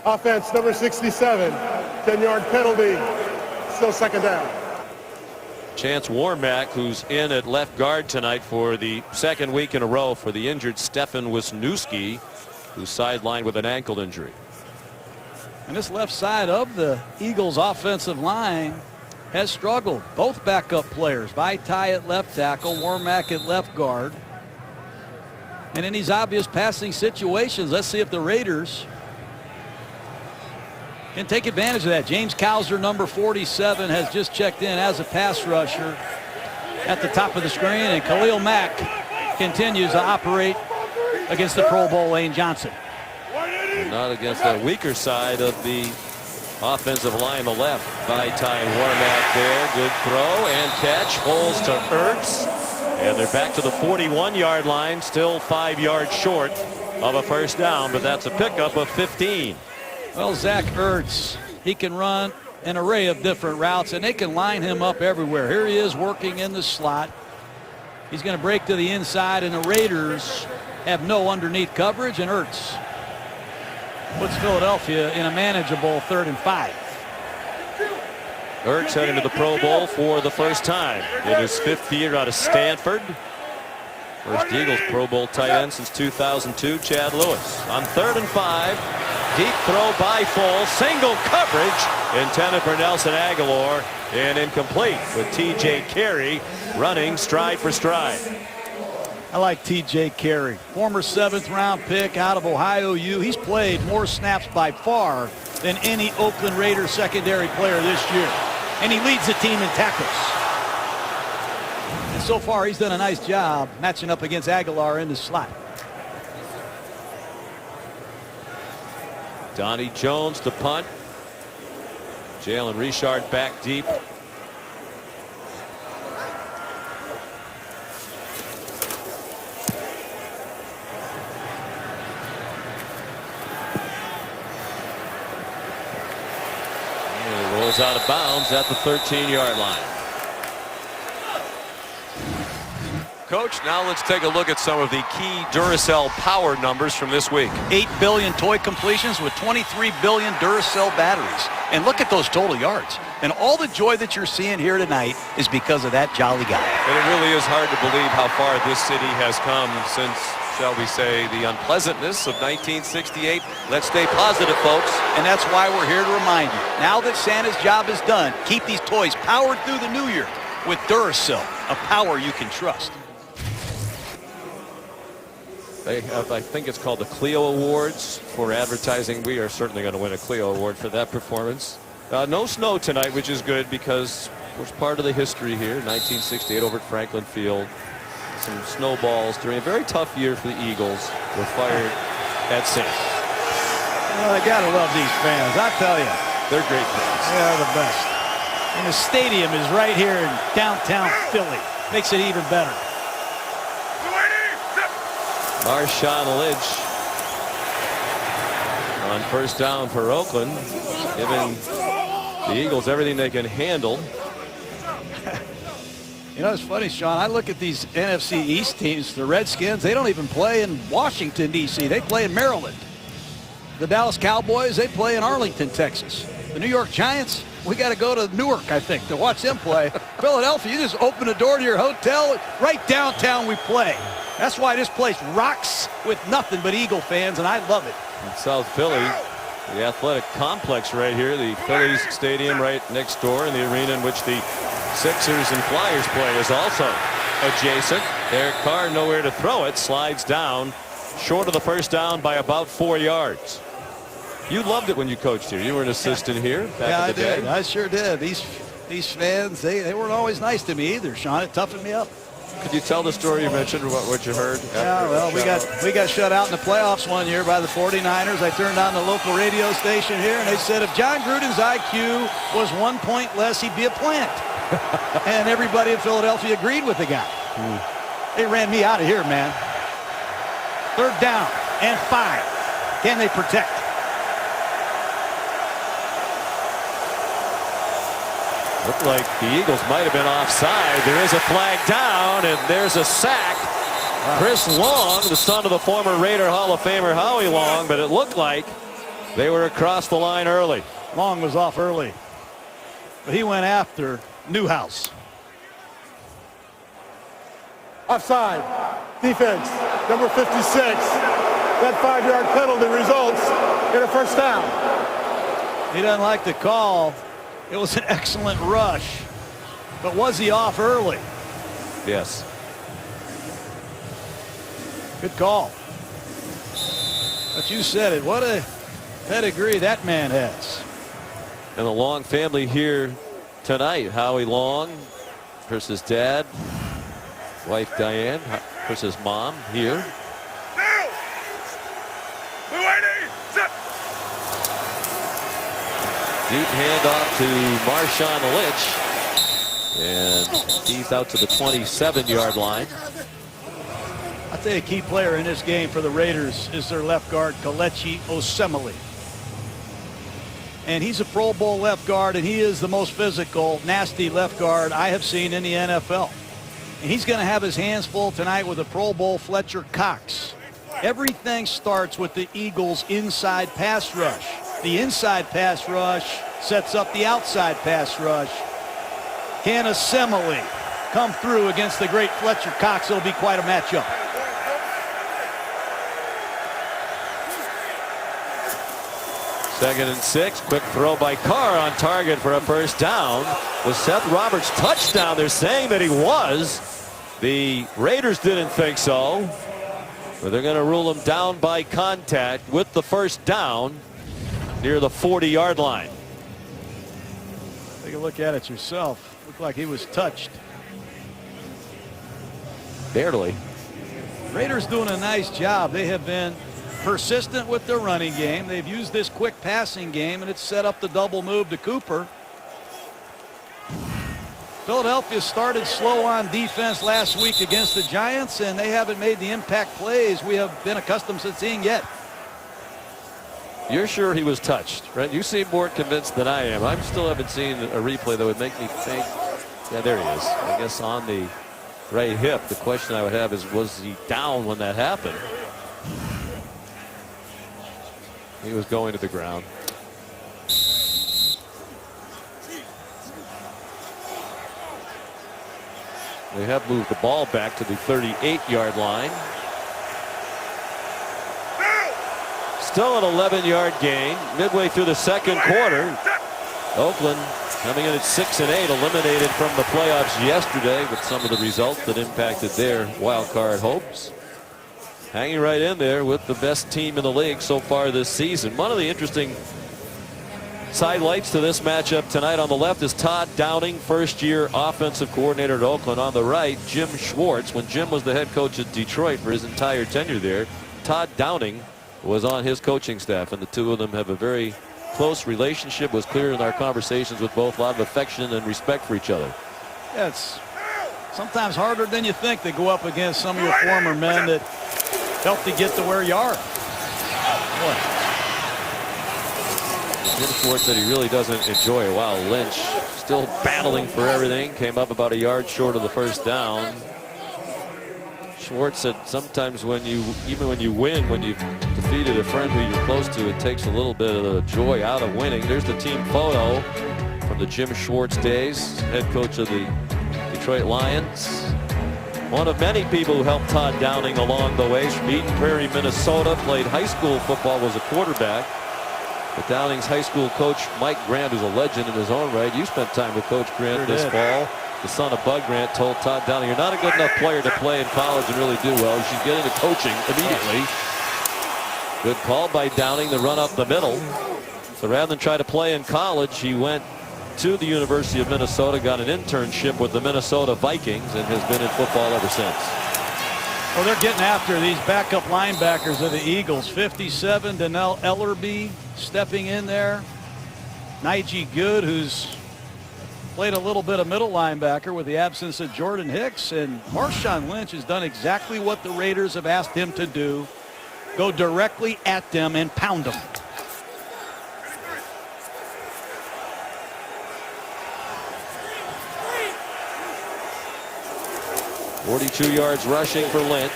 Offense number 67. 10-yard penalty. Still second down. Chance Warmack, who's in at left guard tonight for the second week in a row for the injured Stefan Wisniewski, who's sidelined with an ankle injury. And this left side of the Eagles offensive line has struggled. Both backup players, Vaitai at left tackle, Warmack at left guard. And in these obvious passing situations, let's see if the Raiders can take advantage of that. James Cowser, number 47, has just checked in as a pass rusher at the top of the screen, and Khalil Mack continues to operate against the Pro Bowl Lane Johnson. Not against the weaker side of the offensive line, the left. Vaitai and Warmack there. Good throw and catch. Foles to Ertz. And they're back to the 41-yard line. Still 5 yards short of a first down, but that's a pickup of 15. Well, Zach Ertz, he can run an array of different routes, and they can line him up everywhere. Here he is working in the slot. He's going to break to the inside, and the Raiders have no underneath coverage, and Ertz puts Philadelphia in a manageable 3rd and 5. Ertz heading to the Pro Bowl for the first time in his 5th year out of Stanford. First Eagles Pro Bowl tight end since 2002, Chad Lewis. On 3rd and 5, deep throw by Foles, single coverage intended for Nelson Agholor, and incomplete with T.J. Carey running stride for stride. I like T.J. Carey, former 7th round pick out of Ohio U. He's played more snaps by far than any Oakland Raiders secondary player this year, and he leads the team in tackles. And so far, he's done a nice job matching up against Agholor in the slot. Donnie Jones to punt. Jalen Richard back deep. And it rolls out of bounds at the 13-yard line. Coach, now let's take a look at some of the key Duracell power numbers from this week. 8 billion toy completions with 23 billion Duracell batteries. And look at those total yards. And all the joy that you're seeing here tonight is because of that jolly guy. And it really is hard to believe how far this city has come since, shall we say, the unpleasantness of 1968. Let's stay positive, folks. And that's why we're here to remind you. Now that Santa's job is done, keep these toys powered through the new year with Duracell, a power you can trust. They have, I think it's called the Clio Awards for advertising. We are certainly going to win a Clio Award for that performance. No snow tonight, which is good because it was part of the history here. 1968 over at Franklin Field. Some snowballs during a very tough year for the Eagles were fired at St. Well, I got to love these fans, I tell you. They're great fans. They are the best. And the stadium is right here in downtown Philly. Makes it even better. Marshawn Lynch on first down for Oakland, giving the Eagles everything they can handle. You know, it's funny, Sean. I look at these NFC East teams. The Redskins, they don't even play in Washington, D.C. They play in Maryland. The Dallas Cowboys, they play in Arlington, Texas. The New York Giants, we got to go to Newark, I think, to watch them play. Philadelphia, you just open the door to your hotel. Right downtown we play. That's why this place rocks with nothing but Eagle fans, and I love it. In South Philly, the athletic complex right here, the Phillies stadium right next door, and the arena in which the Sixers and Flyers play is also adjacent. Derek Carr nowhere to throw it, slides down short of the first down by about 4 yards. You loved it when you coached here. You were an assistant here back in the day. Yeah, I did. I sure did. These fans, they weren't always nice to me either, Sean. It toughened me up. Could you tell the story you mentioned, what you heard? Yeah, well, we got shut out in the playoffs one year by the 49ers. I turned on the local radio station here, and they said if John Gruden's IQ was 1 point less, he'd be a plant. And everybody in Philadelphia agreed with the guy. They ran me out of here, man. 3rd down and 5. Can they protect? Looked like the Eagles might have been offside. There is a flag down, and there's a sack. Chris Long, the son of the former Raider Hall of Famer Howie Long, but it looked like they were across the line early. Long was off early, but he went after Newhouse. Offside. Defense. Number 56. That 5-yard penalty results in a first down. He doesn't like the call. It was an excellent rush, but was he off early? Yes. Good call. But you said it. What a pedigree that man has. And the Long family here tonight. Howie Long, Chris's dad, wife Diane, Chris's mom here. Deep handoff to Marshawn Lynch. And he's out to the 27-yard line. I'll tell you, a key player in this game for the Raiders is their left guard, Kelechi Osemele. And he's a Pro Bowl left guard, and he is the most physical, nasty left guard I have seen in the NFL. And he's going to have his hands full tonight with a Pro Bowl Fletcher Cox. Everything starts with the Eagles' inside pass rush. The inside pass rush sets up the outside pass rush. Can Assembly come through against the great Fletcher Cox? It'll be quite a matchup. Second and 6. Quick throw by Carr on target for a first down. Was Seth Roberts touchdown? They're saying that he was. The Raiders didn't think so. But they're going to rule him down by contact with the first down near the 40-yard line. Take a look at it yourself. Looked like he was touched. Barely. Raiders doing a nice job. They have been persistent with their running game. They've used this quick passing game, and it's set up the double move to Cooper. Philadelphia started slow on defense last week against the Giants, and they haven't made the impact plays we have been accustomed to seeing yet. You're sure he was touched, right? You seem more convinced than I am. I still haven't seen a replay that would make me think. Yeah, there he is. I guess on the right hip. The question I would have is, was he down when that happened? He was going to the ground. They have moved the ball back to the 38-yard line. Still an 11-yard gain midway through the second quarter. Oakland coming in at 6-8, eliminated from the playoffs yesterday with some of the results that impacted their wild card hopes. Hanging right in there with the best team in the league so far this season. One of the interesting sidelights to this matchup tonight on the left is Todd Downing, first-year offensive coordinator at Oakland. On the right, Jim Schwartz. When Jim was the head coach at Detroit for his entire tenure there, Todd Downing was on his coaching staff, and the two of them have a very close relationship. It was clear in our conversations with both, a lot of affection and respect for each other. Yeah, it's sometimes harder than you think to go up against some of your former men that helped you get to where you are. Boy. Jim Schwartz said he really doesn't enjoy it. Wow, Lynch still battling for everything. Came up about a yard short of the first down. Schwartz said sometimes even when you win, when you've defeated a friend who you're close to, it takes a little bit of the joy out of winning. There's the team photo from the Jim Schwartz days, head coach of the Detroit Lions. One of many people who helped Todd Downing along the way. From Eden Prairie, Minnesota, played high school football, was a quarterback. But Downing's high school coach, Mike Grant, who's a legend in his own right. You spent time with Coach Grant this fall. The son of Bud Grant told Todd Downing, "You're not a good enough player to play in college and really do well. You should get into coaching immediately." Good call by Downing, the run up the middle. So rather than try to play in college, he went to the University of Minnesota, got an internship with the Minnesota Vikings, and has been in football ever since. Well, they're getting after these backup linebackers of the Eagles. 57, Donnell Ellerbe stepping in there. Nige Good, who's played a little bit of middle linebacker with the absence of Jordan Hicks. And Marshawn Lynch has done exactly what the Raiders have asked him to do. Go directly at them and pound them. .42 yards rushing for Lynch.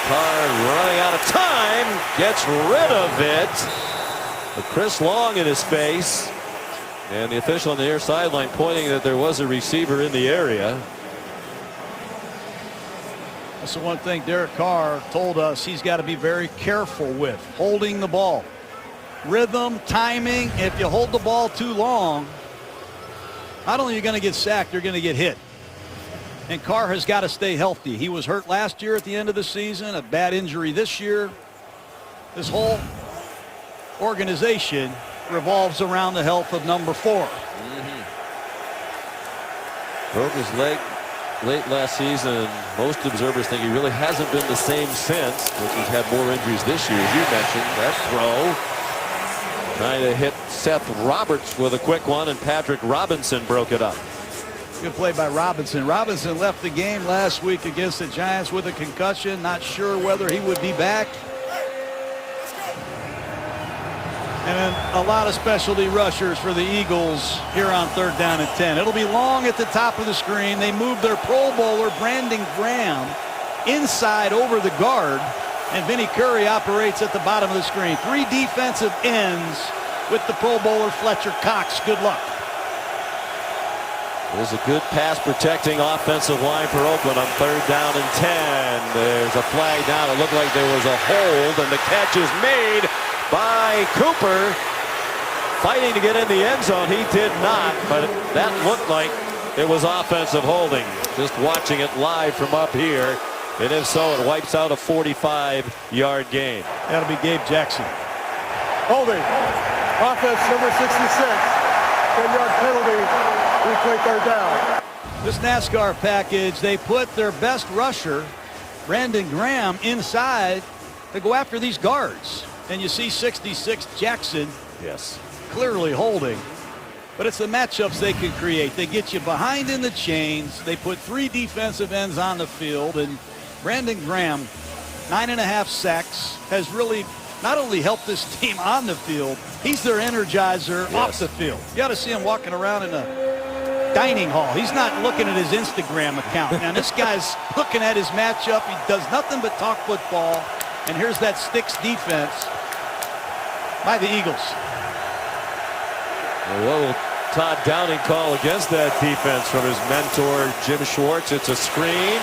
Carr running out of time, gets rid of it. But Chris Long in his face, and the official on the near sideline pointing that there was a receiver in the area. That's the one thing Derek Carr told us he's got to be very careful with, holding the ball. Rhythm, timing. If you hold the ball too long, not only are you going to get sacked, you're going to get hit. And Carr has got to stay healthy. He was hurt last year at the end of the season, a bad injury this year. This whole organization revolves around the health of number 4. Broke his leg late last season, and most observers think he really hasn't been the same since, which he's had more injuries this year, as you mentioned. That throw trying to hit Seth Roberts with a quick one, and Patrick Robinson broke it up. Good play by Robinson. Robinson left the game last week against the Giants with a concussion. Not sure whether he would be back. And then a lot of specialty rushers for the Eagles here on 3rd down and 10. It'll be long at the top of the screen. They moved their Pro Bowler, Brandon Graham, inside over the guard. And Vinny Curry operates at the bottom of the screen. 3 defensive ends with the Pro Bowler Fletcher Cox. Good luck. There's a good pass protecting offensive line for Oakland on 3rd down and 10. There's a flag down. It looked like there was a hold, and the catch is made by Cooper. Fighting to get in the end zone. He did not, but that looked like it was offensive holding. Just watching it live from up here. And if so, it wipes out a 45-yard gain. That'll be Gabe Jackson. Holding. Offense number 66. 10-yard penalty. Replay 3rd down. This NASCAR package, they put their best rusher, Brandon Graham, inside to go after these guards. And you see 66 Jackson Yes. clearly holding. But it's the matchups they can create. They get you behind in the chains. They put 3 defensive ends on the field. And Brandon Graham, 9.5 sacks, has really not only helped this team on the field, he's their energizer off the field. You got to see him walking around in a dining hall. He's not looking at his Instagram account. Now, this guy's looking at his matchup. He does nothing but talk football. And here's that sticks defense by the Eagles. What will Todd Downing call against that defense from his mentor, Jim Schwartz? It's a screen.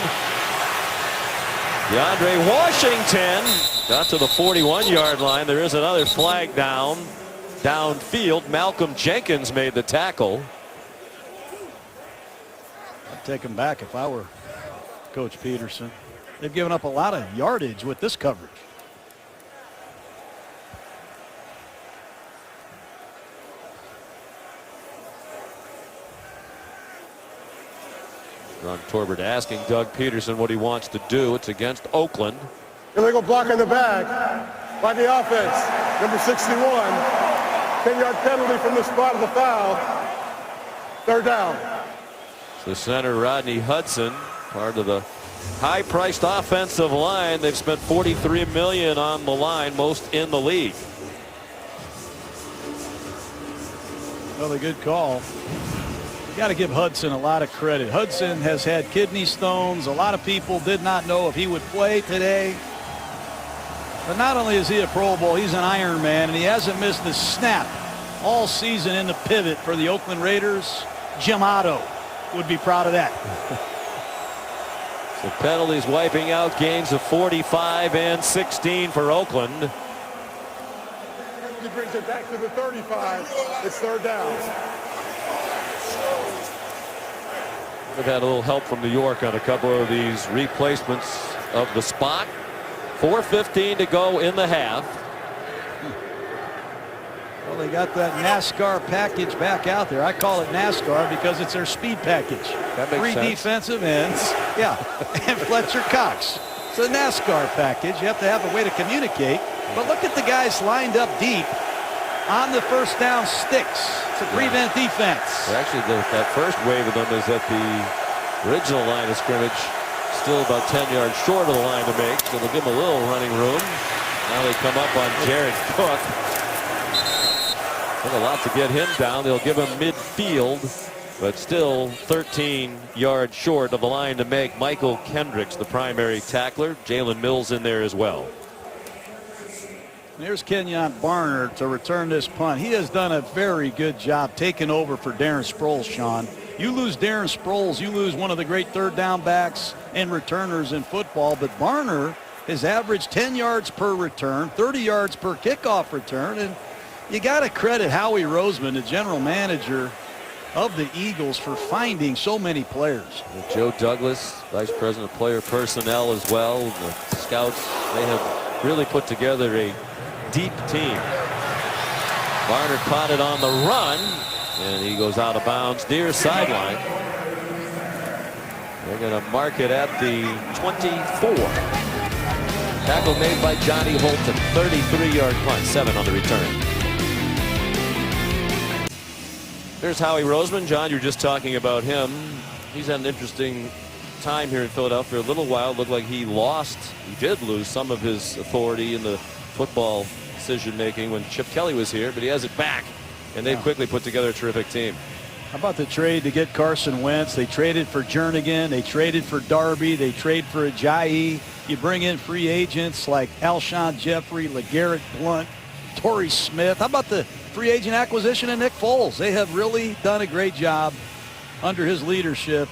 DeAndre Washington got to the 41-yard line. There is another flag downfield. Malcolm Jenkins made the tackle. I'd take him back if I were Coach Peterson. They've given up a lot of yardage with this coverage. Ron Torbert asking Doug Peterson what he wants to do. It's against Oakland. Illegal block in the back by the offense. Number 61. 10-yard penalty from the spot of the foul. 3rd down. The center, Rodney Hudson, part of the high-priced offensive line. They've spent $43 million on the line, most in the league. Another good call. You got to give Hudson a lot of credit. Hudson has had kidney stones. A lot of people did not know if he would play today. But not only is he a Pro Bowl, he's an Iron Man, and he hasn't missed a snap all season in the pivot for the Oakland Raiders. Jim Otto would be proud of that. The penalties wiping out gains of 45 and 16 for Oakland. He brings it back to the 35. It's 3rd down. They've had a little help from New York on a couple of these replacements of the spot. 4:15 to go in the half. Well, they got that NASCAR package back out there. I call it NASCAR because it's their speed package. That makes 3 sense. defensive ends. Yeah. And Fletcher Cox. It's a NASCAR package. You have to have a way to communicate. But look at the guys lined up deep on the first down sticks to prevent defense. Well, actually, that first wave of them is at the original line of scrimmage. Still about 10 yards short of the line to make. So they'll give him a little running room. Now they come up on Jared Cook. Took a lot to get him down. They'll give him midfield, but still 13 yards short of the line to make. Michael Kendricks, the primary tackler. Jalen Mills in there as well. There's Kenyon Barner to return this punt. He has done a very good job taking over for Darren Sproles, Sean. You lose Darren Sproles, you lose one of the great 3rd down backs and returners in football. But Barner has averaged 10 yards per return, 30 yards per kickoff return. And you got to credit Howie Roseman, the general manager of the Eagles, for finding so many players. Joe Douglas, vice president of player personnel as well. The scouts, they have really put together a deep team. Barner caught it on the run, and he goes out of bounds near sideline. They're going to mark it at the 24. Tackle made by Johnny Holton. 33-yard punt, 7 on the return. There's Howie Roseman. John, you're just talking about him. He's had an interesting time here in Philadelphia. For a little while, it looked like he did lose some of his authority in the football decision making when Chip Kelly was here, but he has it back, and they've quickly put together a terrific team. How about the trade to get Carson Wentz? They traded for Jernigan. They traded for Darby. They trade for Ajayi. You bring in free agents like Alshon Jeffrey, LeGarrette Blount, Torrey Smith. How about the free agent acquisition of Nick Foles? They have really done a great job under his leadership.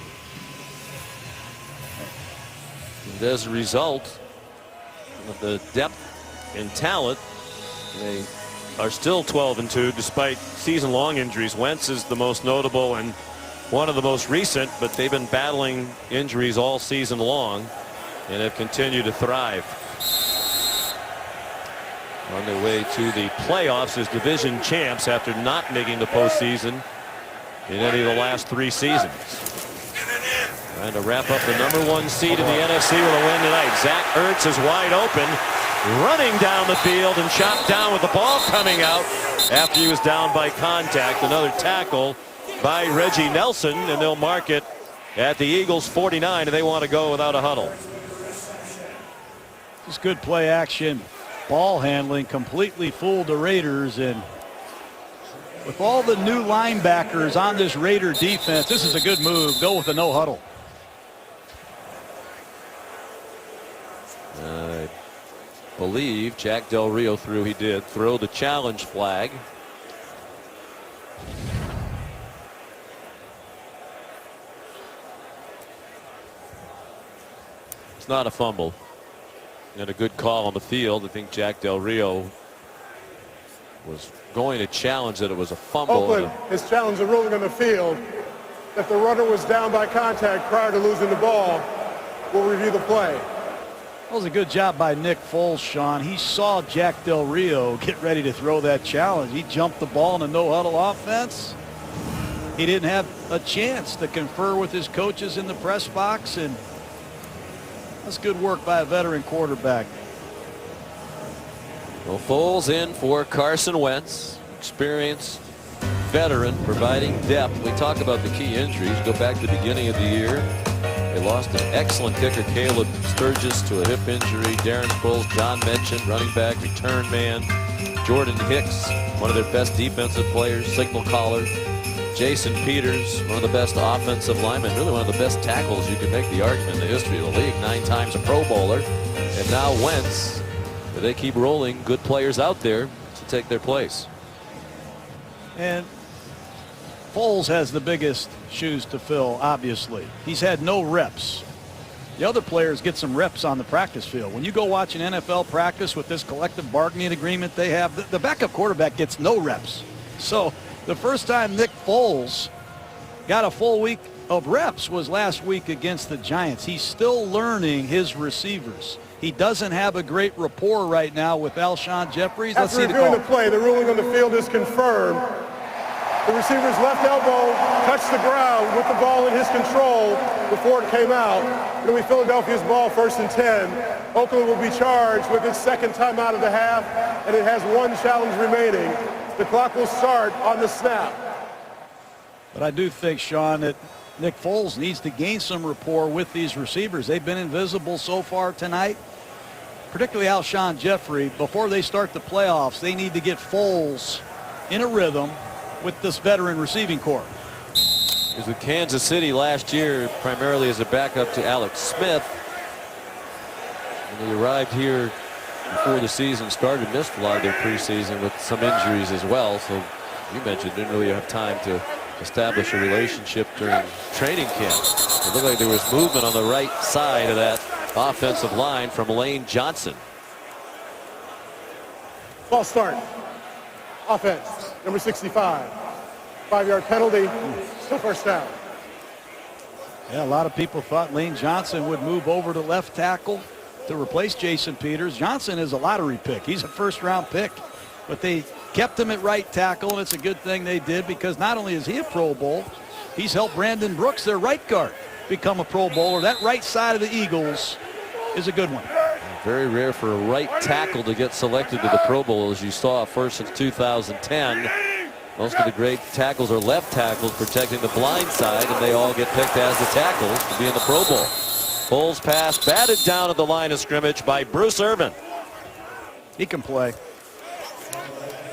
And as a result of the depth and talent, they are still 12-2 despite season-long injuries. Wentz is the most notable and one of the most recent, but they've been battling injuries all season long and have continued to thrive. On their way to the playoffs as division champs after not making the postseason in any of the last 3 seasons. Trying to wrap up the #1 seed in the NFC with a win tonight. Zach Ertz is wide open, running down the field and chopped down with the ball coming out after he was down by contact. Another tackle by Reggie Nelson, and they'll mark it at the Eagles 49, and they want to go without a huddle. Just good play action. Ball handling completely fooled the Raiders, and with all the new linebackers on this Raider defense, this is a good move. Go with the no huddle. I believe Jack Del Rio threw. He did throw the challenge flag. It's not a fumble. And a good call on the field. I think Jack Del Rio was going to challenge that it was a fumble. Oakland is challenging the ruling on the field. If the runner was down by contact prior to losing the ball, we'll review the play. That was a good job by Nick Foles, Sean. He saw Jack Del Rio get ready to throw that challenge. He jumped the ball in a no-huddle offense. He didn't have a chance to confer with his coaches in the press box, and that's good work by a veteran quarterback. Well, Foles in for Carson Wentz, experienced veteran, providing depth. We talk about the key injuries. Go back to the beginning of the year. They lost an excellent kicker, Caleb Sturgis, to a hip injury. Darren Sproles, John mentioned, running back, return man. Jordan Hicks, one of their best defensive players, signal caller. Jason Peters, one of the best offensive linemen, really one of the best tackles. You can make the argument in the history of the league. 9 times a Pro Bowler. And now Wentz. But they keep rolling good players out there to take their place. And Foles has the biggest shoes to fill, obviously. He's had no reps. The other players get some reps on the practice field. When you go watch an NFL practice with this collective bargaining agreement they have, the backup quarterback gets no reps. So the first time Nick Foles got a full week of reps was last week against the Giants. He's still learning his receivers. He doesn't have a great rapport right now with Alshon Jeffries. Let's see the call. After reviewing the play, the ruling on the field is confirmed. The receiver's left elbow touched the ground with the ball in his control before it came out. It'll be Philadelphia's ball, 1st and 10. Oakland will be charged with its second timeout of the half, and it has 1 challenge remaining. The clock will start on the snap. But I do think, Sean, that Nick Foles needs to gain some rapport with these receivers. They've been invisible so far tonight, particularly Alshon Jeffrey. Before they start the playoffs, they need to get Foles in a rhythm with this veteran receiving corps. He was with Kansas City last year, primarily as a backup to Alex Smith. And he arrived here before the season started, missed a lot of their preseason with some injuries as well. So you mentioned didn't really have time to establish a relationship during training camp. It looked like there was movement on the right side of that offensive line from Lane Johnson. Ball start. Offense, number 65. 5-yard penalty, still first down. Yeah, a lot of people thought Lane Johnson would move over to left tackle to replace Jason Peters. Johnson is a lottery pick. He's a first-round pick. But they kept him at right tackle, and it's a good thing they did, because not only is he a Pro Bowl, he's helped Brandon Brooks, their right guard, become a Pro Bowler. That right side of the Eagles is a good one. Very rare for a right tackle to get selected to the Pro Bowl, as you saw first since 2010. Most of the great tackles are left tackles protecting the blind side, and they all get picked as the tackles to be in the Pro Bowl. Foles pass batted down at the line of scrimmage by Bruce Irvin. He can play.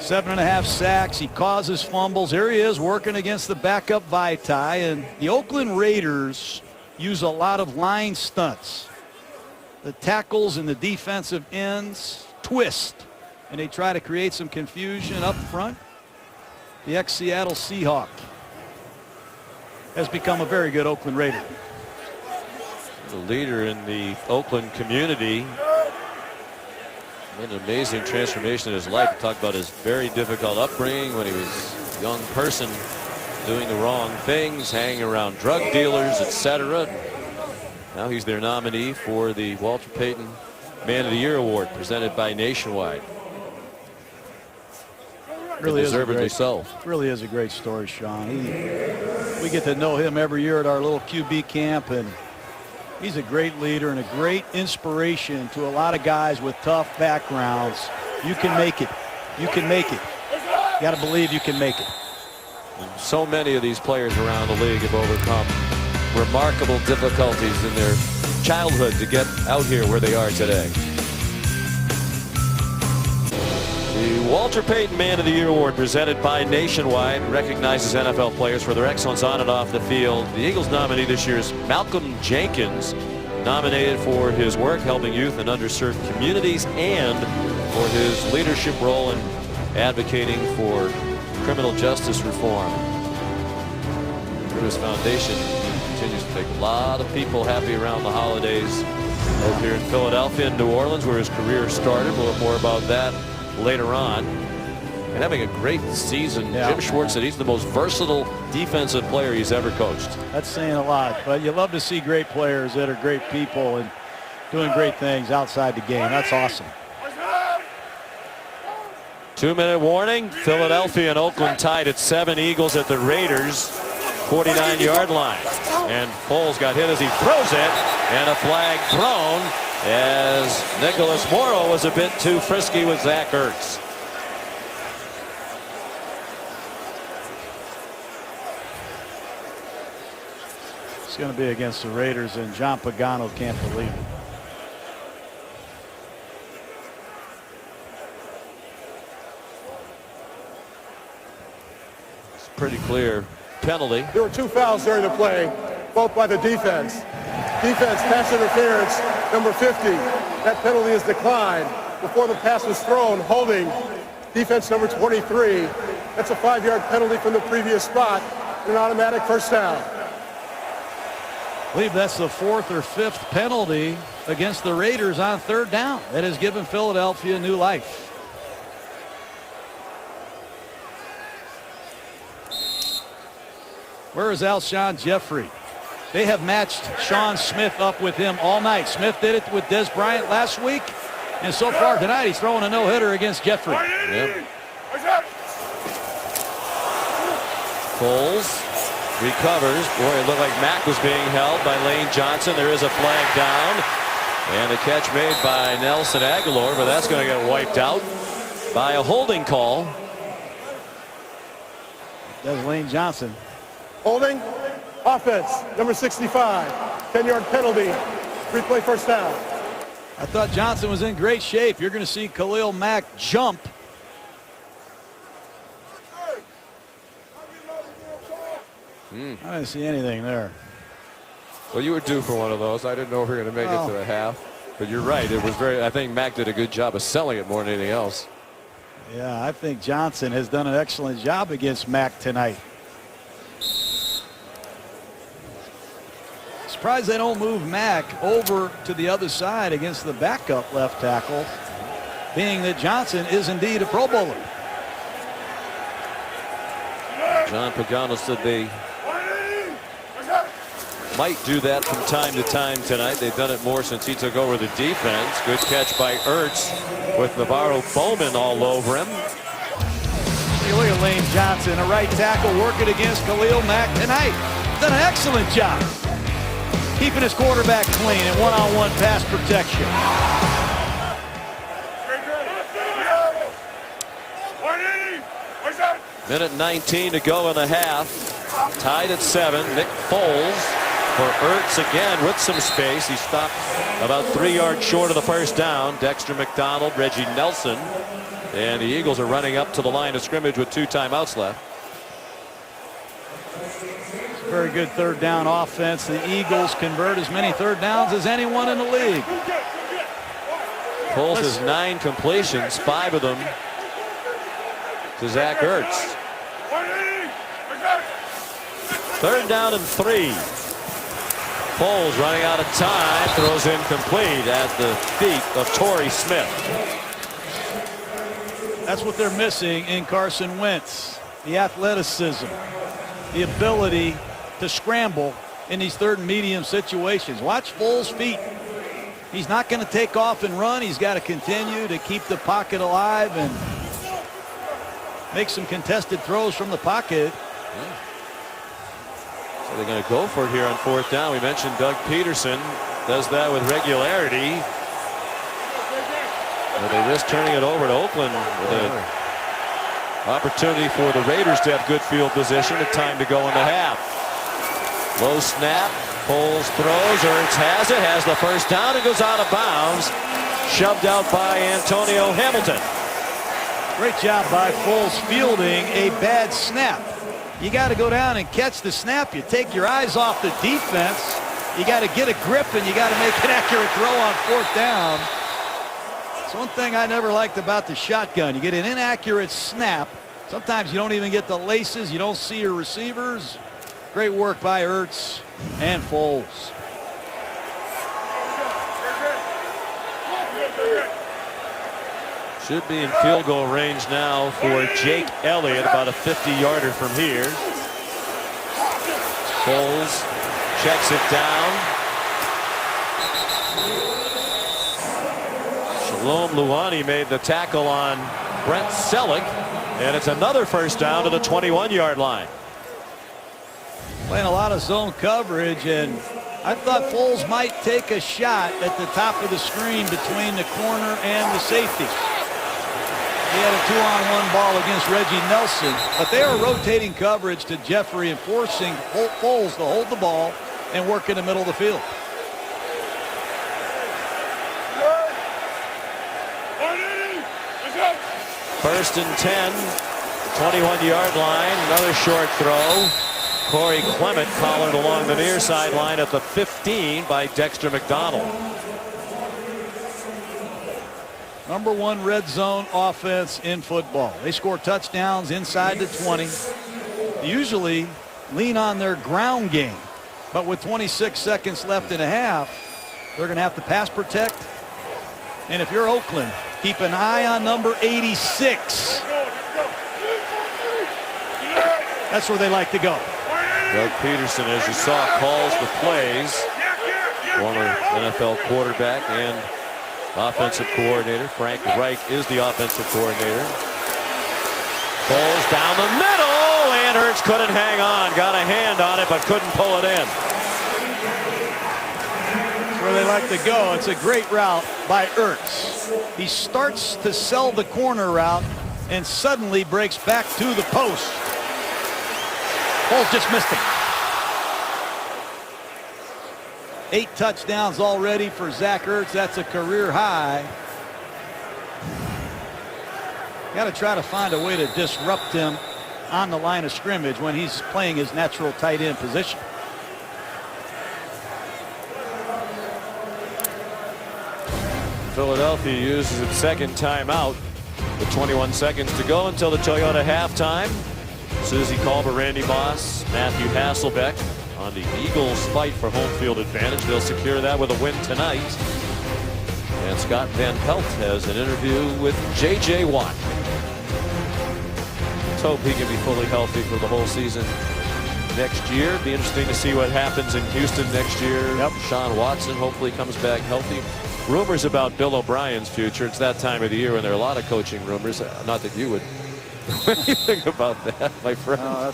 7.5 sacks. He causes fumbles. Here he is working against the backup Vaitai. And the Oakland Raiders use a lot of line stunts. The tackles and the defensive ends twist, and they try to create some confusion up front. The ex-Seattle Seahawk has become a very good Oakland Raider. The leader in the Oakland community. An amazing transformation in his life. Talk about his very difficult upbringing when he was a young person doing the wrong things, hanging around drug dealers, etc. Now he's their nominee for the Walter Payton Man of the Year Award presented by Nationwide. Really deservedly so. Really is a great story, Sean. We get to know him every year at our little QB camp, and he's a great leader and a great inspiration to a lot of guys with tough backgrounds. You can make it. You can make it. You got to believe you can make it. And so many of these players around the league have overcome remarkable difficulties in their childhood to get out here where they are today. The Walter Payton Man of the Year Award presented by Nationwide recognizes NFL players for their excellence on and off the field. The Eagles nominee this year is Malcolm Jenkins, nominated for his work helping youth in underserved communities and for his leadership role in advocating for criminal justice reform. Through his foundation, he continues to make a lot of people happy around the holidays. Both here in Philadelphia and New Orleans, where his career started. We'll have more about that later on. And having a great season. Yeah. Jim Schwartz said he's the most versatile defensive player he's ever coached. That's saying a lot, but you love to see great players that are great people and doing great things outside the game. That's awesome. 2-minute warning. Philadelphia and Oakland tied at 7. Eagles at the Raiders 49-yard line. And Foles got hit as he throws it, and a flag thrown as Nicholas Morrow was a bit too frisky with Zach Ertz. It's going to be against the Raiders, and John Pagano can't believe it. It's pretty clear penalty. There were 2 fouls during the play, both by the defense. Defense, pass interference, number 50. That penalty is declined before the pass was thrown, holding defense number 23. That's a 5-yard penalty from the previous spot, and an automatic first down. I believe that's the 4th or 5th penalty against the Raiders on 3rd down. That has given Philadelphia new life. Where is Alshon Jeffrey? They have matched Sean Smith up with him all night. Smith did it with Des Bryant last week, and so far tonight he's throwing a no-hitter against Jeffrey. Yep. Foles recovers. Boy, it looked like Mack was being held by Lane Johnson. There is a flag down, and a catch made by Nelson Aguilar, but that's going to get wiped out by a holding call. That's Lane Johnson. Holding, offense, number 65, 10-yard penalty, replay first down. I thought Johnson was in great shape. You're going to see Khalil Mack jump. I didn't see anything there. Well, you were due for one of those. I didn't know if we were going to make it to the half. But you're right. It was very. I think Mack did a good job of selling it more than anything else. Yeah, I think Johnson has done an excellent job against Mack tonight. Surprised they don't move Mack over to the other side against the backup left tackle, being that Johnson is indeed a Pro Bowler. John Pagano said they might do that from time to time tonight. They've done it more since he took over the defense. Good catch by Ertz with Navarro Bowman all over him. Look at Lane Johnson, a right tackle working against Khalil Mack tonight. Done an excellent job keeping his quarterback clean and one-on-one pass protection. Minute 19 to go in the half. Tied at 7. Nick Foles for Ertz again with some space. He stopped about 3 yards short of the first down. Dexter McDonald, Reggie Nelson, and the Eagles are running up to the line of scrimmage with 2 timeouts left. Very good third down offense. The Eagles convert as many third downs as anyone in the league. Foles has 9 completions, 5 of them to Zach Ertz. 3rd down and 3. Foles running out of time, throws incomplete at the feet of Torrey Smith. That's what they're missing in Carson Wentz. The athleticism, the ability to scramble in these third and medium situations. Watch Foles' feet. He's not going to take off and run. He's got to continue to keep the pocket alive and make some contested throws from the pocket. So they're going to go for it here on 4th down. We mentioned Doug Peterson does that with regularity. But they risk turning it over to Oakland with an opportunity for the Raiders to have good field position at time to go in the half. Low snap. Foles throws. Ertz has it. Has the first down and goes out of bounds. Shoved out by Antonio Hamilton. Great job by Foles fielding a bad snap. You got to go down and catch the snap. You take your eyes off the defense. You got to get a grip and you got to make an accurate throw on 4th down. It's one thing I never liked about the shotgun. You get an inaccurate snap. Sometimes you don't even get the laces. You don't see your receivers. Great work by Ertz and Foles. Should be in field goal range now for Jake Elliott, about a 50-yarder from here. Foles checks it down. Shalom Luani made the tackle on Brent Selleck, and it's another first down to the 21-yard line. Playing a lot of zone coverage, and I thought Foles might take a shot at the top of the screen between the corner and the safety. He had a 2-on-1 ball against Reggie Nelson, but they are rotating coverage to Jeffrey and forcing Foles to hold the ball and work in the middle of the field. First and 10, 21-yard line, another short throw. Corey Clement collared along the near sideline at the 15 by Dexter McDonald. #1 red zone offense in football. They score touchdowns inside the 20. They usually lean on their ground game, but with 26 seconds left in a half, they're going to have to pass protect. And if you're Oakland, keep an eye on number 86. That's where they like to go. Doug Peterson, as you saw, calls the plays. Former NFL quarterback and offensive coordinator. Frank Reich is the offensive coordinator. Foles down the middle, and Ertz couldn't hang on. Got a hand on it, but couldn't pull it in. That's where they like to go. It's a great route by Ertz. He starts to sell the corner route and suddenly breaks back to the post. Foles just missed him. 8 touchdowns already for Zach Ertz. That's a career high. Got to try to find a way to disrupt him on the line of scrimmage when he's playing his natural tight end position. Philadelphia uses its second timeout with 21 seconds to go until the Toyota halftime. Susie Colbert, Randy Moss, Matthew Hasselbeck on the Eagles' fight for home field advantage. They'll secure that with a win tonight. And Scott Van Pelt has an interview with J.J. Watt. Let's hope he can be fully healthy for the whole season next year. Be interesting to see what happens in Houston next year. Yep. Sean Watson hopefully comes back healthy. Rumors about Bill O'Brien's future. It's that time of the year when there are a lot of coaching rumors. Not that you would anything about that, my friend. No,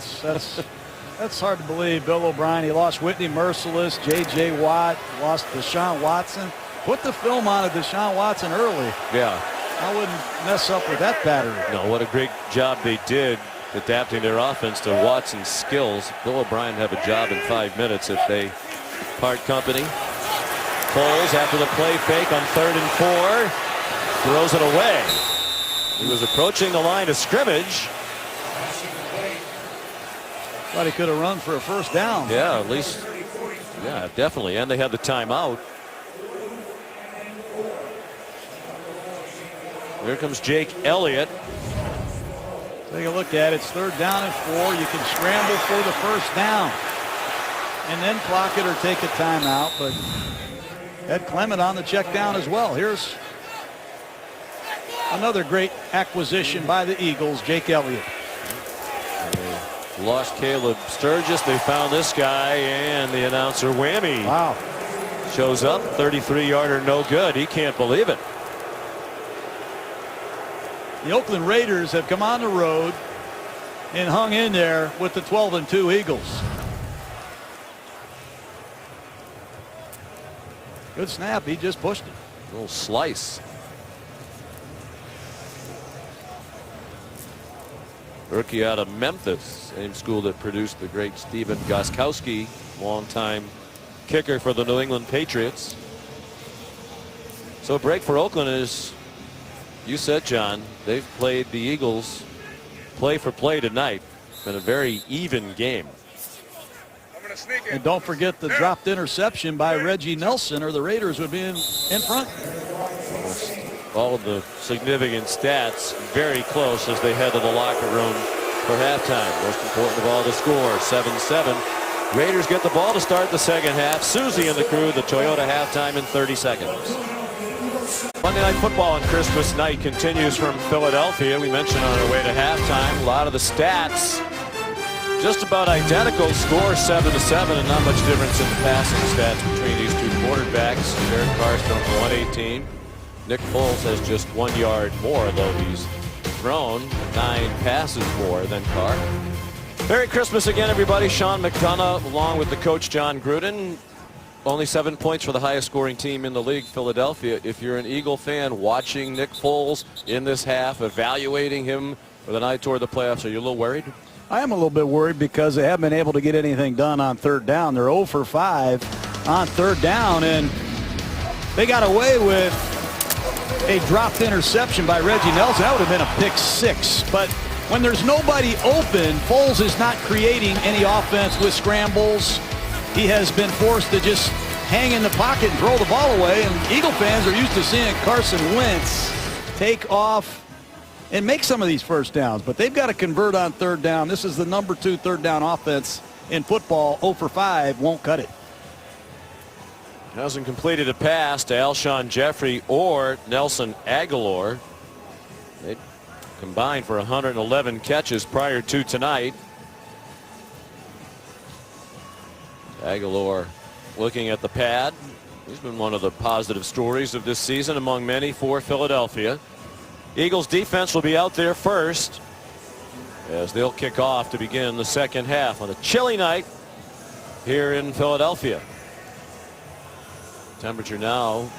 that's hard to believe. Bill O'Brien, he lost Whitney Merciless, J.J. Watt, lost Deshaun Watson. Put the film on of Deshaun Watson early. Yeah. I wouldn't mess up with that battery. No, what a great job they did adapting their offense to Watson's skills. Bill O'Brien have a job in 5 minutes if they Part Company. Foles after the play fake on 3rd and 4. Throws it away. He was approaching the line of scrimmage. Thought he could have run for a first down. Yeah, at least. Yeah, definitely. And they had the timeout. Here comes Jake Elliott. Take a look at it. It's 3rd down and 4. You can scramble for the first down and then clock it or take a timeout. But Ed Clement on the check down as well. Here's another great acquisition by the Eagles, Jake Elliott. Lost Caleb Sturgis. They found this guy, and the announcer whammy. Wow. Shows up. 33-yarder, no good. He can't believe it. The Oakland Raiders have come on the road and hung in there with the 12-2 Eagles. Good snap. He just pushed it. A little slice. Rookie out of Memphis, same school that produced the great Stephen Gostkowski, longtime kicker for the New England Patriots. So a break for Oakland is, you said, John, they've played the Eagles play for play tonight. It's been a very even game. And don't forget the dropped interception by Reggie Nelson, or the Raiders would be in front. All of the significant stats very close as they head to the locker room for halftime. Most important of all, the score, 7-7. Raiders get the ball to start the second half. Susie and the crew, the Toyota halftime in 30 seconds. Monday Night Football on Christmas night continues from Philadelphia. We mentioned on our way to halftime, a lot of the stats just about identical. Score 7-7, and not much difference in the passing stats between these two quarterbacks. Derek Carr's thrown for 118. Nick Foles has just 1 yard more, though he's thrown 9 passes more than Carr. Merry Christmas again, everybody. Sean McDonough along with the coach John Gruden. Only 7 points for the highest scoring team in the league, Philadelphia. If you're an Eagle fan watching Nick Foles in this half, evaluating him with an eye toward the playoffs, are you a little worried? I am a little bit worried because they haven't been able to get anything done on 3rd down. They're 0 for 5 on 3rd down, and they got away with a dropped interception by Reggie Nelson. That would have been a pick 6. But when there's nobody open, Foles is not creating any offense with scrambles. He has been forced to just hang in the pocket and throw the ball away. And Eagle fans are used to seeing Carson Wentz take off and make some of these first downs. But they've got to convert on 3rd down. This is the number 2 3rd down offense in football. 0 for 5 won't cut it. Hasn't completed a pass to Alshon Jeffrey or Nelson Aguilar. They combined for 111 catches prior to tonight. Aguilar looking at the pad. He's been one of the positive stories of this season among many for Philadelphia. Eagles defense will be out there first as they'll kick off to begin the second half on a chilly night here in Philadelphia. Temperature now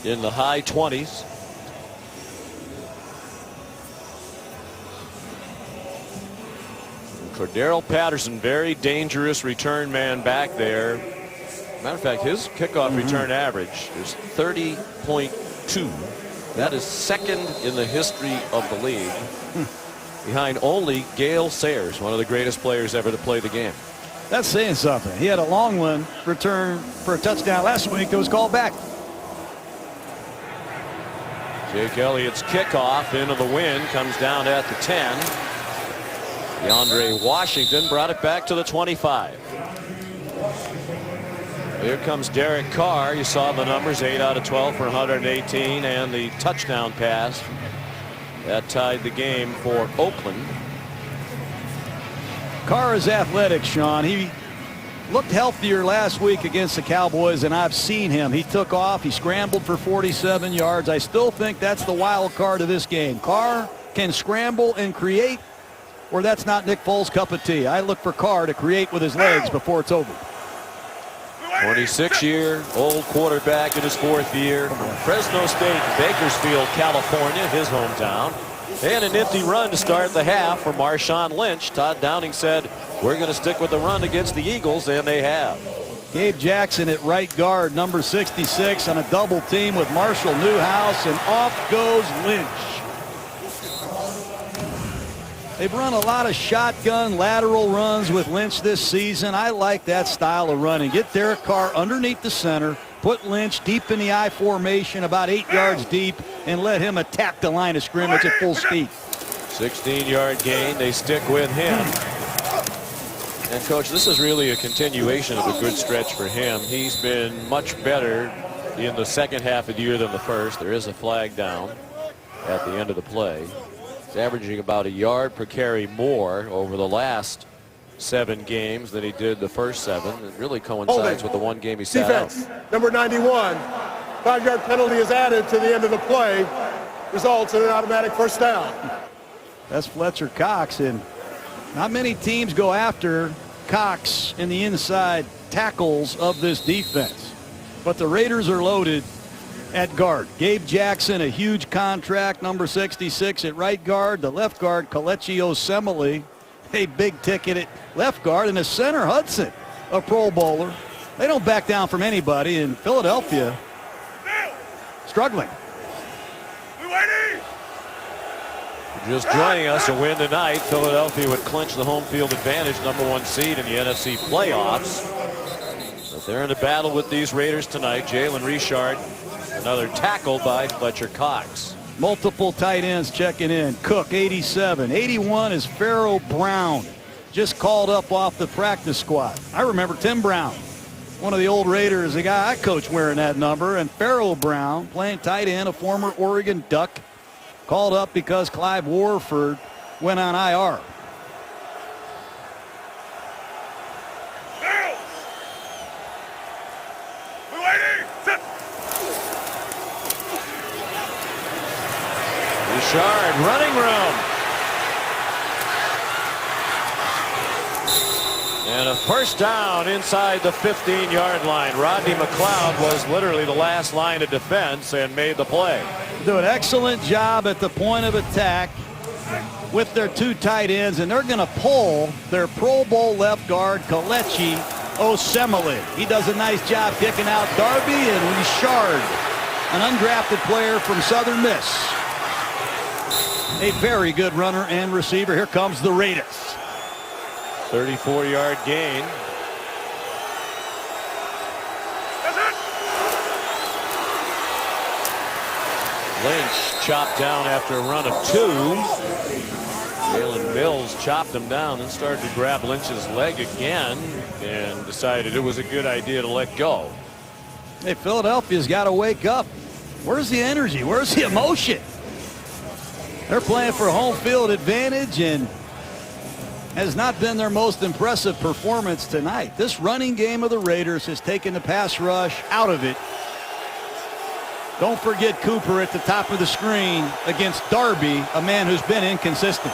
in the high 20s. Cordero Patterson, very dangerous return man back there. Matter of fact, his kickoff return average is 30.2. That is second in the history of the league, behind only Gale Sayers, one of the greatest players ever to play the game. That's saying something. He had a long one return for a touchdown last week that was called back. Jake Elliott's kickoff into the wind comes down at the 10. DeAndre Washington brought it back to the 25. Here comes Derek Carr. You saw the numbers, 8 out of 12 for 118, and the touchdown pass that tied the game for Oakland. Carr is athletic, Sean. He looked healthier last week against the Cowboys, and I've seen him. He took off. He scrambled for 47 yards. I still think that's the wild card of this game. Carr can scramble and create, or that's not Nick Foles' cup of tea. I look for Carr to create with his legs before it's over. 26-year-old quarterback in his 4th year from Fresno State, Bakersfield, California, his hometown. And a nifty run to start the half for Marshawn Lynch. Todd Downing said, we're going to stick with the run against the Eagles, and they have. Gabe Jackson at right guard, number 66, on a double team with Marshall Newhouse, and off goes Lynch. They've run a lot of shotgun lateral runs with Lynch this season. I like that style of running. Get Derek Carr underneath the center, put Lynch deep in the I formation, about 8 yards deep, and let him attack the line of scrimmage at full speed. 16-yard gain. They stick with him. And, Coach, this is really a continuation of a good stretch for him. He's been much better in the second half of the year than the first. There is a flag down at the end of the play. He's averaging about a yard per carry more over the last 7 games than he did the first 7. It really coincides with the one game he sat Defense, out. number 91. 5-yard penalty is added to the end of the play. Results in an automatic first down. That's Fletcher Cox, and not many teams go after Cox in the inside tackles of this defense. But the Raiders are loaded at guard. Gabe Jackson, a huge contract, number 66 at right guard. The left guard, Kelechi Osemele, a big ticket at left guard. And the center, Hudson, a Pro Bowler. They don't back down from anybody, and Philadelphia struggling. Just joining us, a win tonight. Philadelphia would clinch the home field advantage, number 1 seed in the NFC playoffs. But they're in a battle with these Raiders tonight. Jalen Richard, another tackle by Fletcher Cox. Multiple tight ends checking in. Cook, 87. 81 is Pharaoh Brown, just called up off the practice squad. I remember Tim Brown, one of the old Raiders, the guy I coached wearing that number. And Pharaoh Brown, playing tight end, a former Oregon Duck, called up because Clive Warford went on IR. Richard, running room. And a first down inside the 15-yard line. Rodney McLeod was literally the last line of defense and made the play. Do an excellent job at the point of attack with their 2 tight ends, and they're going to pull their Pro Bowl left guard, Kelechi Osemele. He does a nice job kicking out Darby and Richard, an undrafted player from Southern Miss. A very good runner and receiver. Here comes the Raiders. 34-yard gain. Lynch chopped down after a run of 2. Jalen Mills chopped him down and started to grab Lynch's leg again and decided it was a good idea to let go. Hey, Philadelphia's got to wake up. Where's the energy? Where's the emotion? They're playing for home field advantage, and has not been their most impressive performance tonight. This running game of the Raiders has taken the pass rush out of it. Don't forget Cooper at the top of the screen against Darby, a man who's been inconsistent.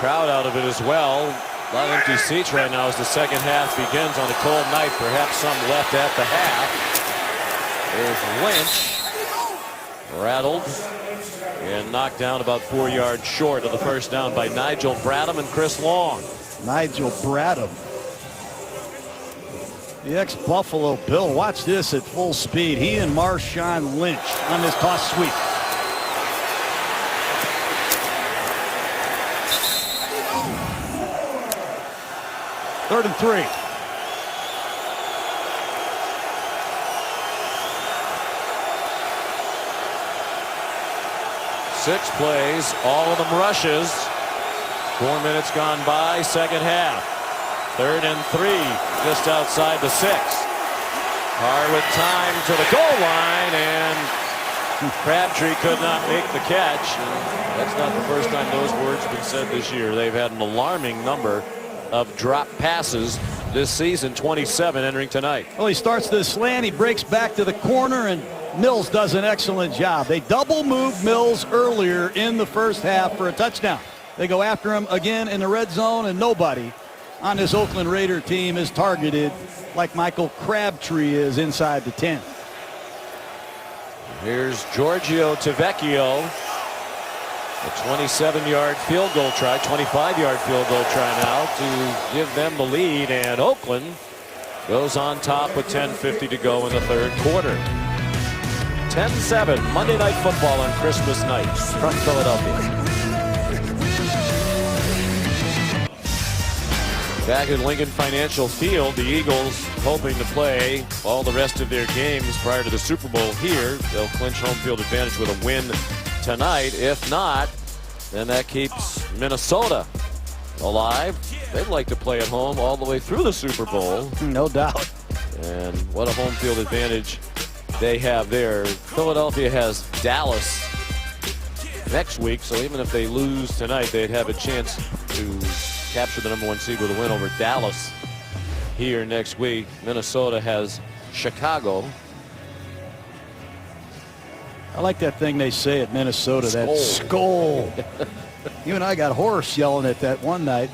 Crowd out of it as well. A lot of empty seats right now as the second half begins on a cold night. Perhaps some left at the half. There's Lynch, rattled and knocked down about 4 yards short of the first down by Nigel Bradham and Chris Long. Nigel Bradham, the ex-Buffalo Bill. Watch this at full speed. He and Marshawn Lynch on this toss sweep. Third and 3. Six plays, all of them rushes. 4 minutes gone by, second half. 3rd and 3, just outside the 6. Carr with time to the goal line, and Crabtree could not make the catch. And that's not the first time those words have been said this year. They've had an alarming number of drop passes this season, 27 entering tonight. Well, he starts this slant, he breaks back to the corner, and Mills does an excellent job. They double moved Mills earlier in the first half for a touchdown. They go after him again in the red zone, and nobody on this Oakland Raider team is targeted like Michael Crabtree is inside the 10. Here's Giorgio Tavecchio. A 27-yard field goal try, 25-yard field goal try now to give them the lead, and Oakland goes on top with 10:50 to go in the third quarter. 10-7 Monday Night Football on Christmas night from Philadelphia. Back at Lincoln Financial Field, the Eagles hoping to play all the rest of their games prior to the Super Bowl here. They'll clinch home field advantage with a win tonight. If not, then that keeps Minnesota alive. They'd like to play at home all the way through the Super Bowl. No doubt. And what a home field advantage they have there. Philadelphia has Dallas next week, so even if they lose tonight, they'd have a chance to capture the #1 seed with a win over Dallas here next week. Minnesota has Chicago. I like that thing they say at Minnesota, that skull. You and I got hoarse yelling at that one night.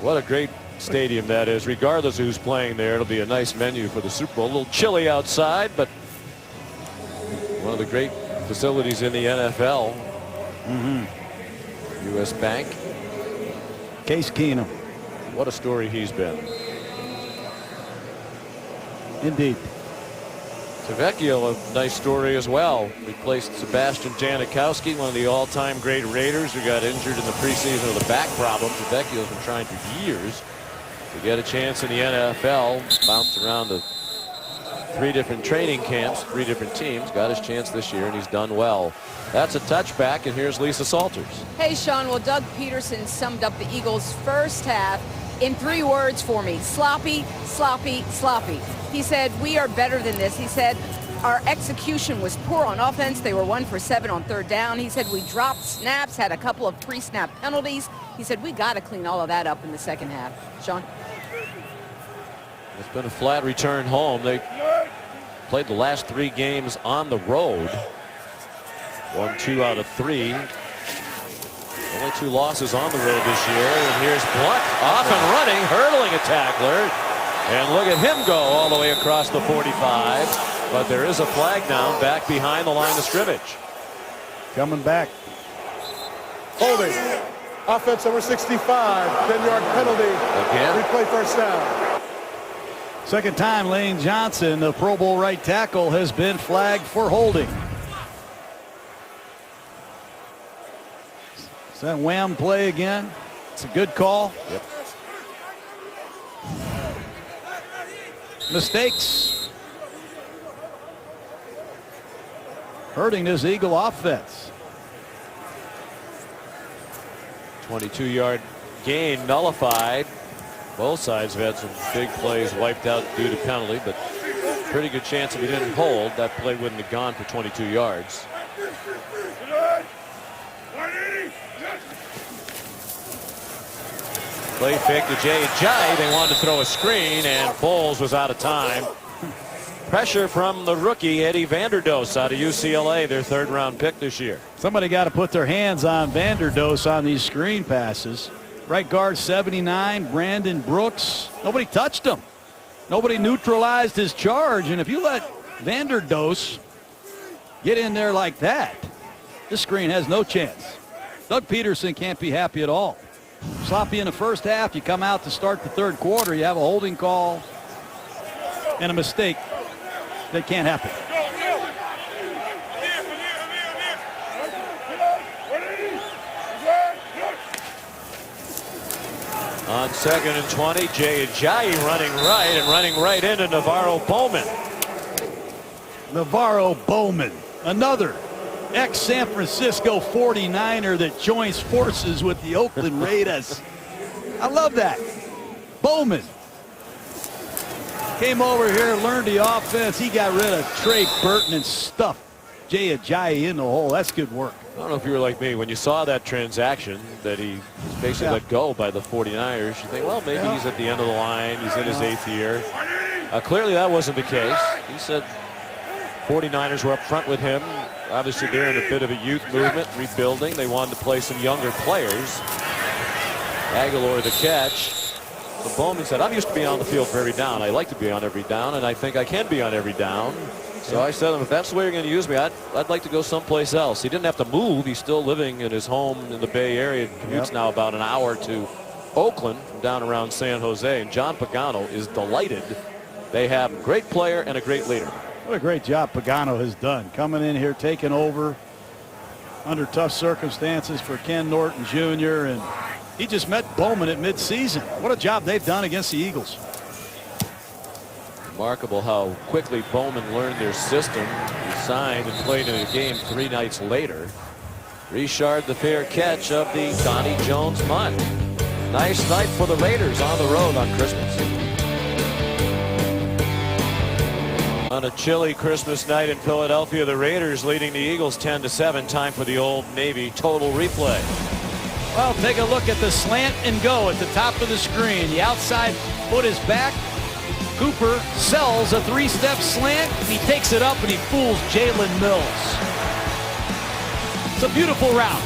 What a great stadium that is. Regardless of who's playing there, it'll be a nice venue for the Super Bowl. A little chilly outside, but one of the great facilities in the NFL. U.S. Bank. Case Keenum. What a story he's been. Indeed. Tavecchio, a nice story as well. Replaced Sebastian Janikowski, one of the all-time great Raiders who got injured in the preseason with a back problem. Tavecchio's been trying for years to get a chance in the NFL. Bounced around to 3 different training camps, 3 different teams. Got his chance this year, and he's done well. That's a touchback, and here's Lisa Salters. Hey, Sean. Well, Doug Peterson summed up the Eagles' first half in 3 words for me: sloppy, sloppy, sloppy. He said, we are better than this. He said, our execution was poor on offense. They were 1 for 7 on third down. He said, we dropped snaps, had a couple of pre-snap penalties. He said, we got to clean all of that up in the second half. Sean? It's been a flat return home. They played the last 3 games on the road. Won 2 out of 3. Only 2 losses on the road this year. And here's Blunt off and running, hurdling a tackler. And look at him go all the way across the 45. But there is a flag down back behind the line of scrimmage. Coming back. Holding. Offense number 65. 10-yard penalty. Again. Replay first down. Second time Lane Johnson, the Pro Bowl right tackle, has been flagged for holding. Is that wham play again? It's a good call. Yep. Mistakes hurting this Eagle offense. 22-yard gain nullified. Both sides have had some big plays wiped out due to penalty, but pretty good chance if he didn't hold, that play wouldn't have gone for 22 yards. Play fake to Jay Ajayi. They wanted to throw a screen, and Foles was out of time. Pressure from the rookie Eddie Vanderdoes out of UCLA, their 3rd-round pick this year. Somebody got to put their hands on Vanderdoes on these screen passes. Right guard 79, Brandon Brooks. Nobody touched him. Nobody neutralized his charge. And if you let Vanderdoes get in there like that, this screen has no chance. Doug Peterson can't be happy at all. Sloppy in the first half. You come out to start the third quarter. You have a holding call and a mistake that can't happen. On 2nd and 20, Jay Ajayi running right into Navarro Bowman. Navarro Bowman, another ex-San Francisco 49er that joins forces with the Oakland Raiders. I love that. Bowman came over here, learned the offense. He got rid of Trey Burton and stuffed Jay Ajayi in the hole. That's good work. I don't know if you were like me. When you saw that transaction that he was basically let go by the 49ers, you think, well, maybe he's at the end of the line. He's in his 8th year. Clearly that wasn't the case. He said 49ers were up front with him. Obviously they're in a bit of a youth movement, rebuilding. They wanted to play some younger players. Aguilar the catch. But Bowman said, I'm used to being on the field for every down. I like to be on every down, and I think I can be on every down. So I said, if that's the way you're going to use me, I'd like to go someplace else. He didn't have to move. He's still living in his home in the Bay Area. Commutes now about an hour to Oakland from down around San Jose. And John Pagano is delighted they have a great player and a great leader. What a great job Pagano has done coming in here, taking over under tough circumstances for Ken Norton Jr. And he just met Bowman at midseason. What a job they've done against the Eagles. Remarkable how quickly Bowman learned their system. He signed and played in a game 3 nights later. Richard, the fair catch of the Donnie Jones munt. Nice night for the Raiders on the road on Christmas. On a chilly Christmas night in Philadelphia, the Raiders leading the Eagles 10-7. Time for the Old Navy total replay. Well, take a look at the slant and go at the top of the screen. The outside foot is back. Cooper sells a 3-step slant. He takes it up and he fools Jalen Mills. It's a beautiful route.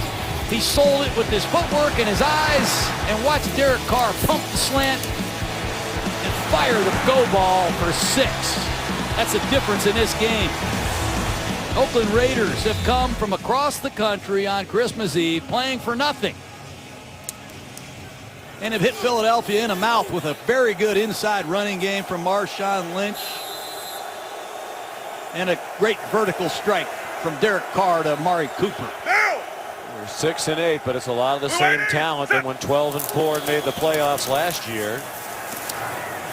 He sold it with his footwork and his eyes, and watch Derek Carr pump the slant and fire the go ball for 6. That's the difference in this game. Oakland Raiders have come from across the country on Christmas Eve playing for nothing, and have hit Philadelphia in the mouth with a very good inside running game from Marshawn Lynch and a great vertical strike from Derek Carr to Amari Cooper. We're 6-8, but it's a lot of the same talent that went 12-4 and made the playoffs last year.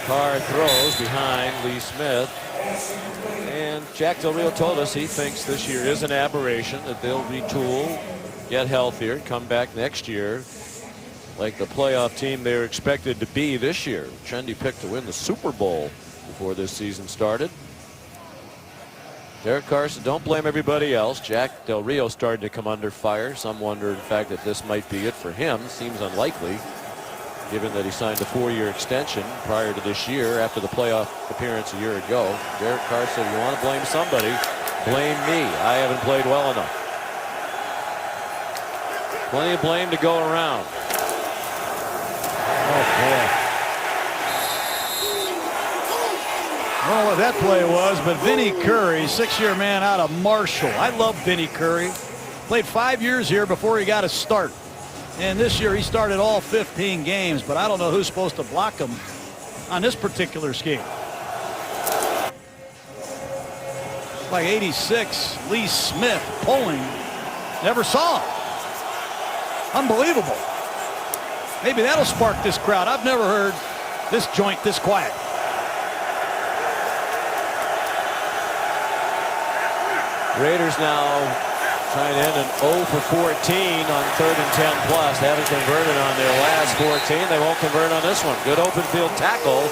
Carr throws behind Lee Smith. And Jack Del Rio told us he thinks this year is an aberration, that they'll retool, get healthier, come back next year like the playoff team they were expected to be this year. Trendy picked to win the Super Bowl before this season started. Derek Carr said, don't blame everybody else. Jack Del Rio started to come under fire. Some wonder, in fact, that this might be it for him. Seems unlikely, given that he signed a 4-year extension prior to this year after the playoff appearance a year ago. Derek Carr said, you want to blame somebody, blame me. I haven't played well enough. Plenty of blame to go around. Oh, boy. I don't know what that play was, but Vinny Curry, 6-year man out of Marshall. I love Vinny Curry. Played 5 years here before he got a start. And this year he started all 15 games, but I don't know who's supposed to block him on this particular scheme. Like 86, Lee Smith pulling. Never saw him. Unbelievable. Maybe that'll spark this crowd. I've never heard this joint this quiet. Raiders now trying to end an 0 for 14 on 3rd and 10 plus. They haven't converted on their last 14. They won't convert on this one. Good open field tackle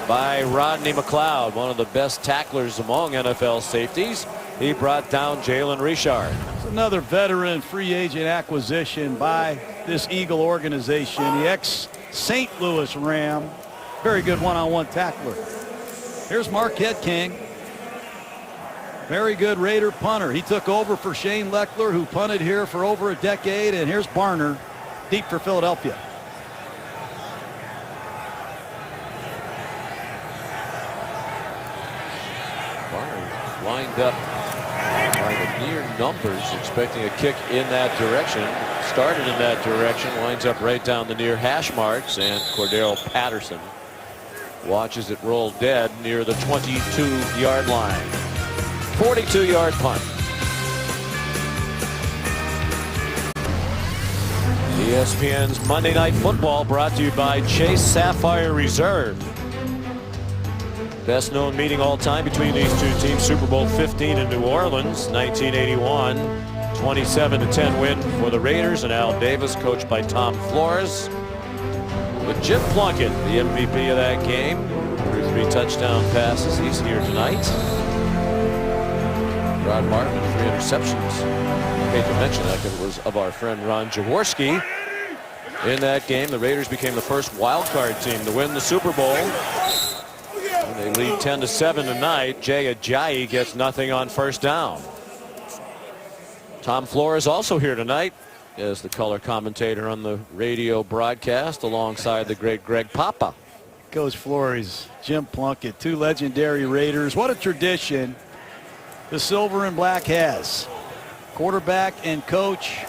by Rodney McLeod, one of the best tacklers among NFL safeties. He brought down Jalen Richard. It's another veteran free agent acquisition by this Eagle organization. The ex-St. Louis Ram. Very good one-on-one tackler. Here's Marquette King. Very good Raider punter. He took over for Shane Leckler, who punted here for over a decade. And here's Barner, deep for Philadelphia. Barner lined up by the near numbers, expecting a kick in that direction. Started in that direction, winds up right down the near hash marks, and Cordero Patterson watches it roll dead near the 22-yard line. 42-yard punt. ESPN's Monday Night Football brought to you by Chase Sapphire Reserve. Best known meeting all time between these two teams, Super Bowl 15 in New Orleans, 1981. 27-10 win for the Raiders, and Al Davis, coached by Tom Flores. With Jim Plunkett, the MVP of that game, threw 3 touchdown passes. He's here tonight. Rod Martin, 3 interceptions. I hate to mention that because it was of our friend Ron Jaworski. In that game, the Raiders became the first wild card team to win the Super Bowl. And they lead 10-7 tonight. Jay Ajayi gets nothing on first down. Tom Flores also here tonight as the color commentator on the radio broadcast alongside the great Greg Papa. Coach Flores, Jim Plunkett, 2 legendary Raiders. What a tradition the silver and black has. Quarterback and coach,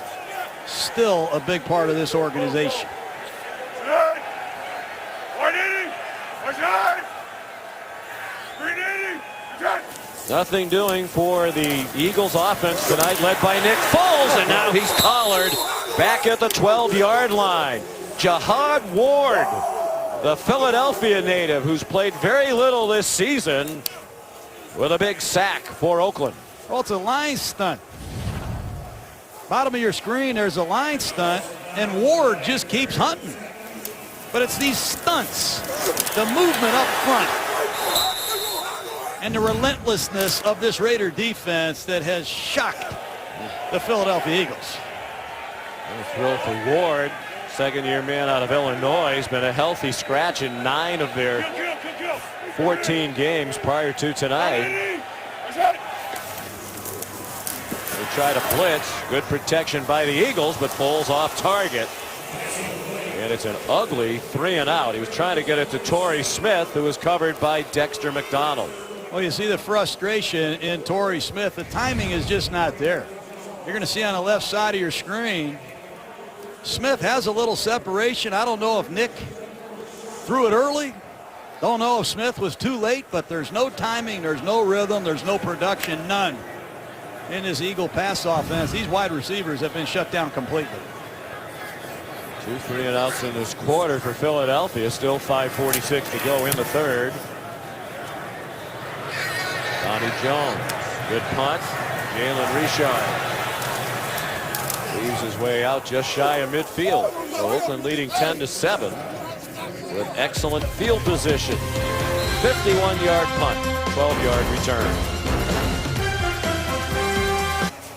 still a big part of this organization. Nothing doing for the Eagles offense tonight, led by Nick Foles, and now he's collared back at the 12-yard line. Jihad Ward, the Philadelphia native who's played very little this season, with a big sack for Oakland. Well, it's a line stunt. Bottom of your screen, there's a line stunt, and Ward just keeps hunting. But it's these stunts, the movement up front, and the relentlessness of this Raider defense that has shocked the Philadelphia Eagles. A thrill for Ward, second-year man out of Illinois. He's been a healthy scratch in 9 of their 14 games prior to tonight. They try to blitz. Good protection by the Eagles, but Foles off target. And it's an ugly 3 and out. He was trying to get it to Torrey Smith, who was covered by Dexter McDonald. Well, you see the frustration in Torrey Smith. The timing is just not there. You're going to see on the left side of your screen, Smith has a little separation. I don't know if Nick threw it early. Don't know if Smith was too late, but there's no timing, there's no rhythm, there's no production, none in this Eagle pass offense. These wide receivers have been shut down completely. 2 3 and outs in this quarter for Philadelphia. Still 5:46 to go in the third. Donnie Jones, good punt. Jalen Richard weaves his way out just shy of midfield. So Oakland leading 10-7 with excellent field position. 51-yard punt, 12-yard return.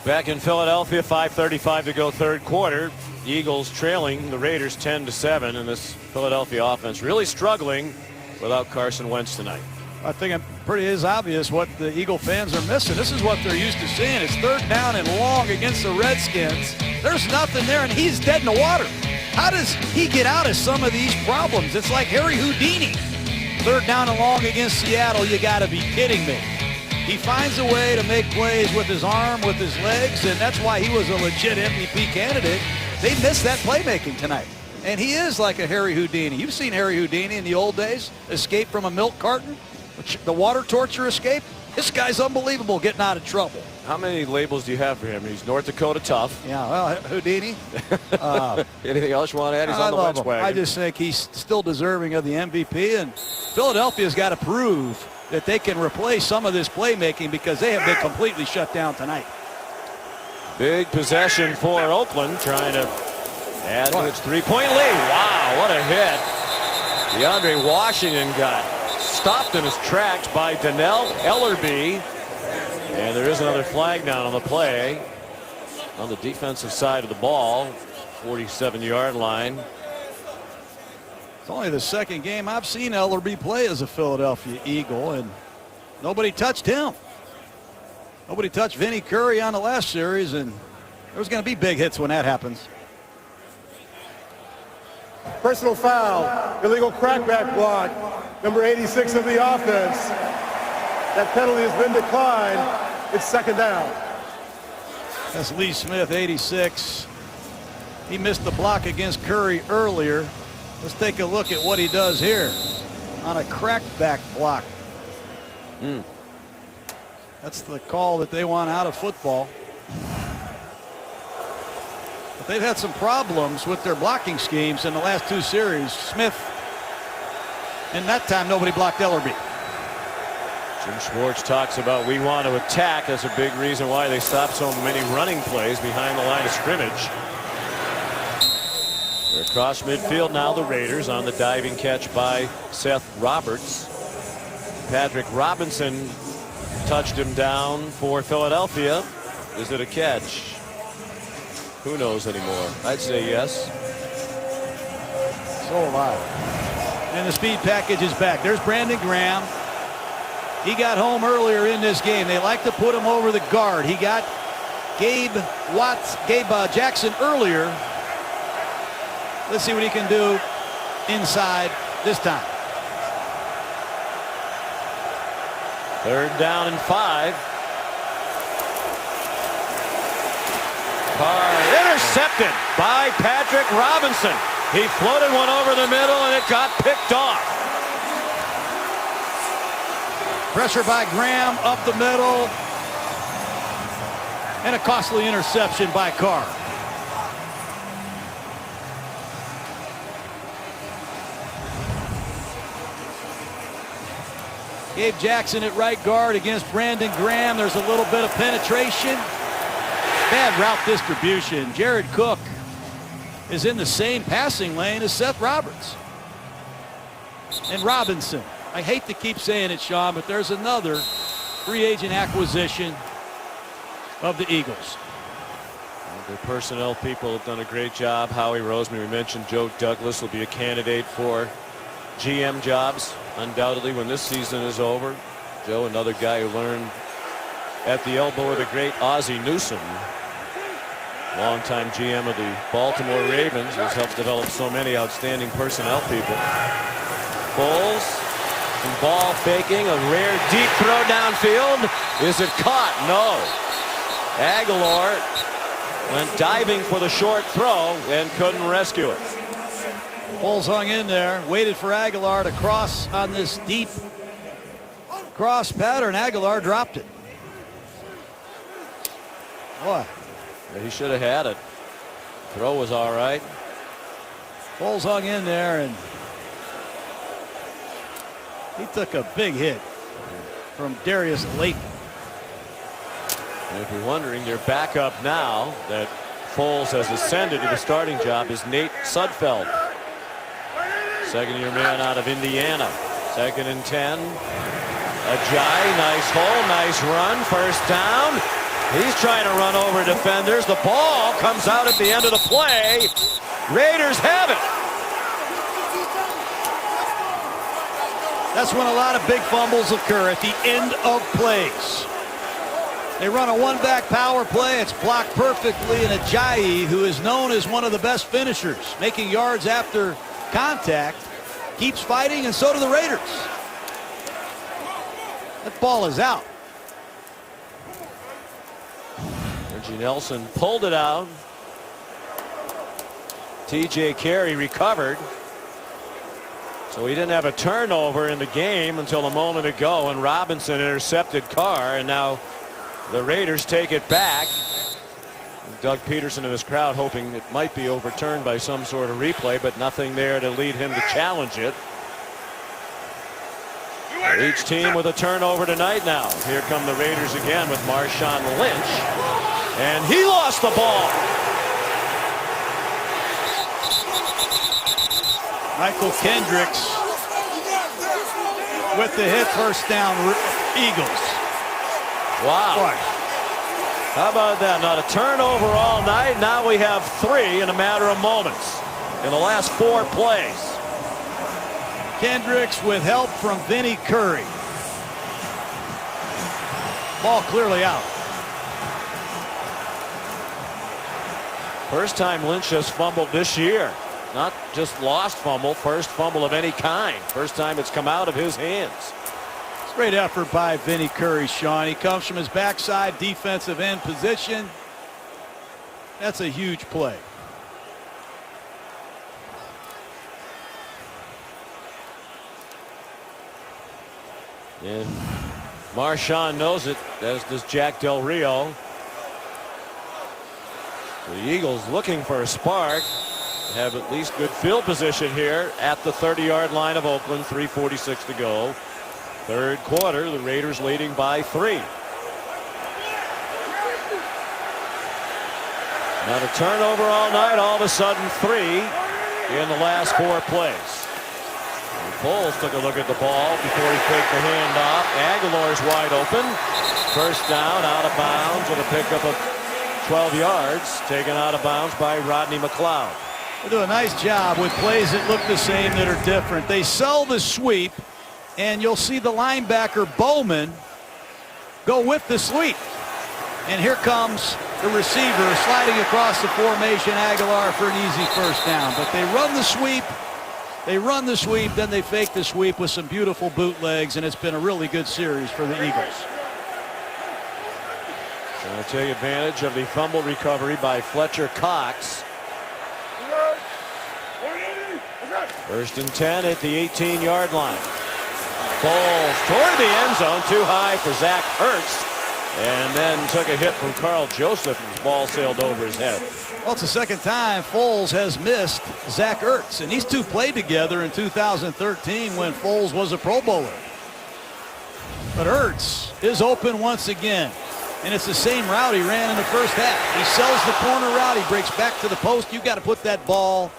Back in Philadelphia, 5:35 to go third quarter. Eagles trailing the Raiders 10-7, and this Philadelphia offense really struggling without Carson Wentz tonight. I think it pretty is obvious what the Eagle fans are missing. This is what they're used to seeing. It's third down and long against the Redskins. There's nothing there, and he's dead in the water. How does he get out of some of these problems? It's like Harry Houdini. Third down and long against Seattle. You got to be kidding me. He finds a way to make plays with his arm, with his legs, and that's why he was a legit MVP candidate. They missed that playmaking tonight. And he is like a Harry Houdini. You've seen Harry Houdini in the old days, escape from a milk carton, the water torture escape. This guy's unbelievable getting out of trouble. How many labels do you have for him? He's North Dakota tough. Yeah, well, Houdini. Anything else you want to add? He's on the Wentz wagon. I just think he's still deserving of the MVP, and Philadelphia's got to prove that they can replace some of this playmaking because they have been completely shut down tonight. Big possession for Oakland, trying to add to its 3-point lead. Wow, what a hit. DeAndre Washington got stopped in his tracks by Dannell Ellerbe. And there is another flag down on the play on the defensive side of the ball, 47-yard line. It's only the second game I've seen Ellerbe play as a Philadelphia Eagle, and nobody touched him. Nobody touched Vinny Curry on the last series, and there's going to be big hits when that happens. Personal foul, illegal crackback block, number 86 of the offense. That penalty has been declined. It's second down. That's Lee Smith, 86. He missed the block against Curry earlier. Let's take a look at what he does here on a crackback block. That's the call that they want out of football. But they've had some problems with their blocking schemes in the last 2 series. Smith, and that time nobody blocked Ellerbe. Jim Schwartz talks about we want to attack as a big reason why they stopped so many running plays behind the line of scrimmage. They're across midfield now, the Raiders, on the diving catch by Seth Roberts. Patrick Robinson touched him down for Philadelphia. Is it a catch? Who knows anymore? I'd say yes. So alive. And the speed package is back. There's Brandon Graham. He got home earlier in this game. They like to put him over the guard. He got Gabe Jackson earlier. Let's see what he can do inside this time. Third down and 5. Carr intercepted by Patrick Robinson. He floated one over the middle and it got picked off. Pressure by Graham up the middle. And a costly interception by Carr. Gabe Jackson at right guard against Brandon Graham. There's a little bit of penetration. Bad route distribution. Jared Cook is in the same passing lane as Seth Roberts. And Robinson. I hate to keep saying it, Sean, but there's another free agent acquisition of the Eagles. The personnel people have done a great job. Howie Roseman, we mentioned Joe Douglas will be a candidate for GM jobs undoubtedly when this season is over. Joe, another guy who learned at the elbow of the great Ozzie Newsome, longtime GM of the Baltimore Ravens, who's helped develop so many outstanding personnel people. Foles, some ball faking, a rare deep throw downfield. Is it caught? No. Aguilar went diving for the short throw and couldn't rescue it. Foles hung in there, waited for Aguilar to cross on this deep cross pattern. Aguilar dropped it. Boy. Yeah, he should have had it. Throw was all right. Foles hung in there, and he took a big hit from Darius Layton. And if you're wondering, their backup now that Foles has ascended to the starting job is Nate Sudfeld. Second-year man out of Indiana. 2nd and 10. Ajayi, nice hole, nice run, first down. He's trying to run over defenders. The ball comes out at the end of the play. Raiders have it. That's when a lot of big fumbles occur, at the end of plays. They run a one-back power play. It's blocked perfectly, and Ajayi, who is known as one of the best finishers, making yards after contact, keeps fighting, and so do the Raiders. That ball is out. Reggie Nelson pulled it out. TJ Carey recovered. So he didn't have a turnover in the game until a moment ago, and Robinson intercepted Carr, and now the Raiders take it back. Doug Peterson and his crowd hoping it might be overturned by some sort of replay, but nothing there to lead him to challenge it. Each team with a turnover tonight now. Here come the Raiders again with Marshawn Lynch. And he lost the ball. Michael Kendricks with the hit, first down, Eagles. Wow. Boy. How about that? Not a turnover all night. Now we have 3 in a matter of moments in the last 4 plays. Kendricks with help from Vinny Curry. Ball clearly out. First time Lynch has fumbled this year. Not just lost fumble, first fumble of any kind. First time it's come out of his hands. Great effort by Vinny Curry, Sean. He comes from his backside defensive end position. That's a huge play. And Marshawn knows it, as does Jack Del Rio. The Eagles looking for a spark. Have at least good field position here at the 30-yard line of Oakland. 3:46 to go. Third quarter, the Raiders leading by 3. Not a turnover all night. All of a sudden 3 in the last 4 plays. And Foles took a look at the ball before he faked the handoff. Aguilar's wide open. First down, out of bounds with a pickup of 12 yards. Taken out of bounds by Rodney McLeod. They do a nice job with plays that look the same that are different. They sell the sweep, and you'll see the linebacker Bowman go with the sweep. And here comes the receiver sliding across the formation, Aguilar, for an easy first down. But they run the sweep, then they fake the sweep with some beautiful bootlegs, and it's been a really good series for the Eagles. Trying to take advantage of the fumble recovery by Fletcher Cox. First and 10 at the 18-yard line. Foles toward the end zone, too high for Zach Ertz, and then took a hit from Carl Joseph as the ball sailed over his head. Well, it's the second time Foles has missed Zach Ertz, and these two played together in 2013 when Foles was a Pro Bowler. But Ertz is open once again, and it's the same route he ran in the first half. He sells the corner route, he breaks back to the post. You've got to put that ball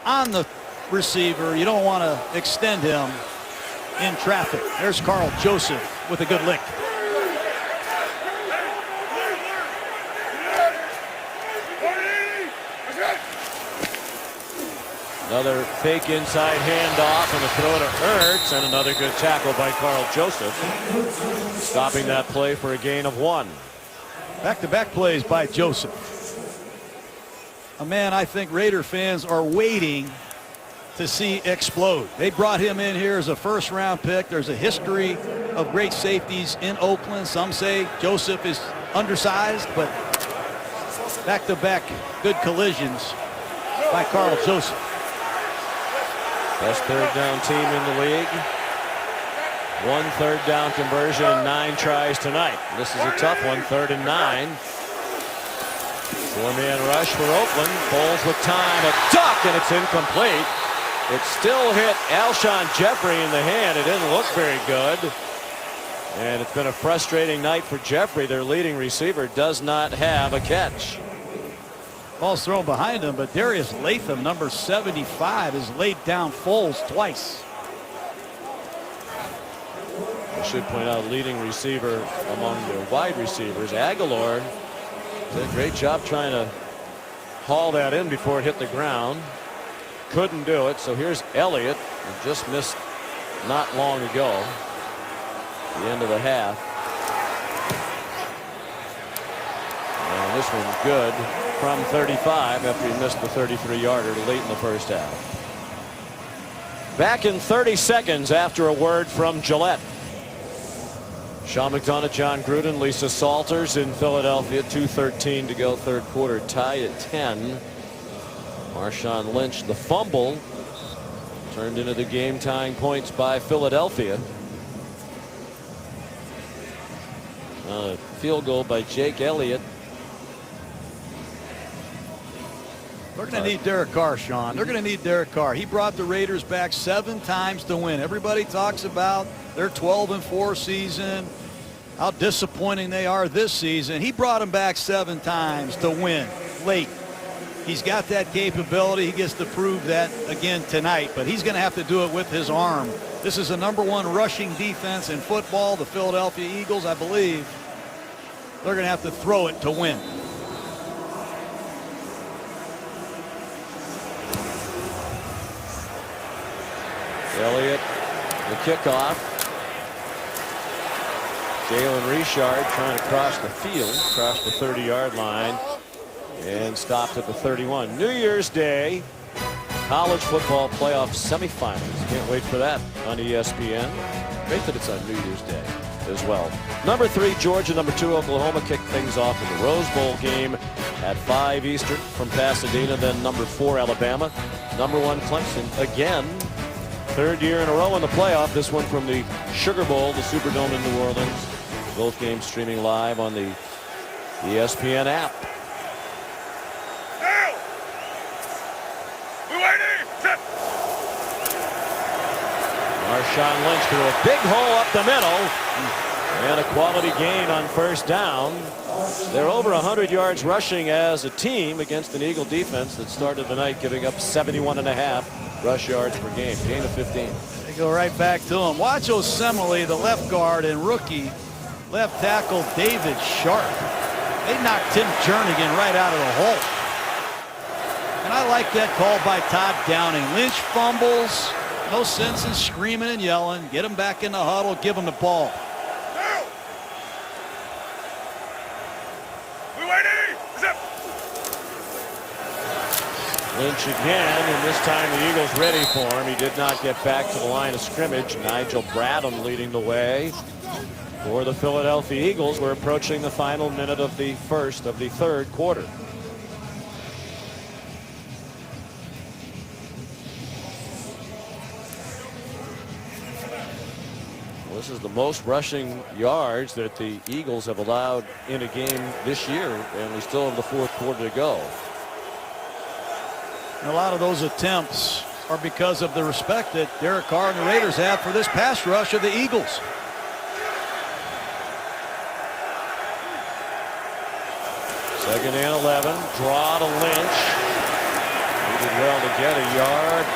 on the receiver. You don't want to extend him in traffic. There's Carl Joseph with a good lick. Another fake inside handoff and a throw to Ertz, and another good tackle by Carl Joseph, stopping that play for a gain of 1. Back-to-back plays by Joseph. A man I think Raider fans are waiting to see explode. They brought him in here as a first-round pick. There's a history of great safeties in Oakland. Some say Joseph is undersized, but back-to-back good collisions by Carl Joseph. Best third down team in the league. 1 third down conversion in 9 tries tonight. This is a tough one, 3rd and 9. 4-man rush for Oakland. Foles with time, a duck, and it's incomplete. It still hit Alshon Jeffrey in the hand. It didn't look very good. And it's been a frustrating night for Jeffrey. Their leading receiver does not have a catch. Ball's thrown behind him, but Darius Latham, number 75, has laid down Foles twice. I should point out, leading receiver among the wide receivers, Aguilar, did a great job trying to haul that in before it hit the ground. Couldn't do it. So here's Elliott, who just missed not long ago, the end of the half. And this one's good from 35 after he missed the 33-yarder late in the first half. Back in 30 seconds after a word from Gillette. Sean McDonough, John Gruden, Lisa Salters in Philadelphia. 2:13 to go, third quarter, tied at 10. Marshawn Lynch, the fumble, turned into the game-tying points by Philadelphia. A field goal by Jake Elliott. They're going to need Derek Carr, Sean. They're going to need Derek Carr. He brought the Raiders back 7 times to win. Everybody talks about their 12-4 season, how disappointing they are this season. He brought them back 7 times to win late. He's got that capability. He gets to prove that again tonight, but he's going to have to do it with his arm. This is the #1 rushing defense in football. The Philadelphia Eagles, I believe, they're going to have to throw it to win. Elliott, the kickoff. Jalen Richard trying to cross the field, cross the 30-yard line, and stopped at the 31. New Year's Day, college football playoff semifinals. Can't wait for that on ESPN. Great that it's on New Year's Day as well. Number 3, Georgia. Number 2, Oklahoma kick things off in the Rose Bowl game at 5 Eastern from Pasadena. Then number 4, Alabama. Number 1, Clemson again. 3rd year in a row in the playoff. This one from the Sugar Bowl, the Superdome in New Orleans. Both games streaming live on the ESPN app. Marshawn Lynch threw a big hole up the middle, and a quality gain on first down. They're over 100 yards rushing as a team against an Eagle defense that started the night giving up 71.5 rush yards per game. Gain of 15. They go right back to him. Watch Osemele, the left guard, and rookie left tackle David Sharp. They knocked Tim Jernigan right out of the hole. And I like that call by Todd Downing. Lynch fumbles. No sense in screaming and yelling. Get him back in the huddle. Give him the ball. Lynch again, and this time the Eagles ready for him. He did not get back to the line of scrimmage. Nigel Bradham leading the way for the Philadelphia Eagles. We're approaching the final minute of the first of the third quarter. This is the most rushing yards that the Eagles have allowed in a game this year, and we still have the fourth quarter to go. And a lot of those attempts are because of the respect that Derek Carr and the Raiders have for this pass rush of the Eagles. Second and 11. Draw to Lynch. He did well to get a yard.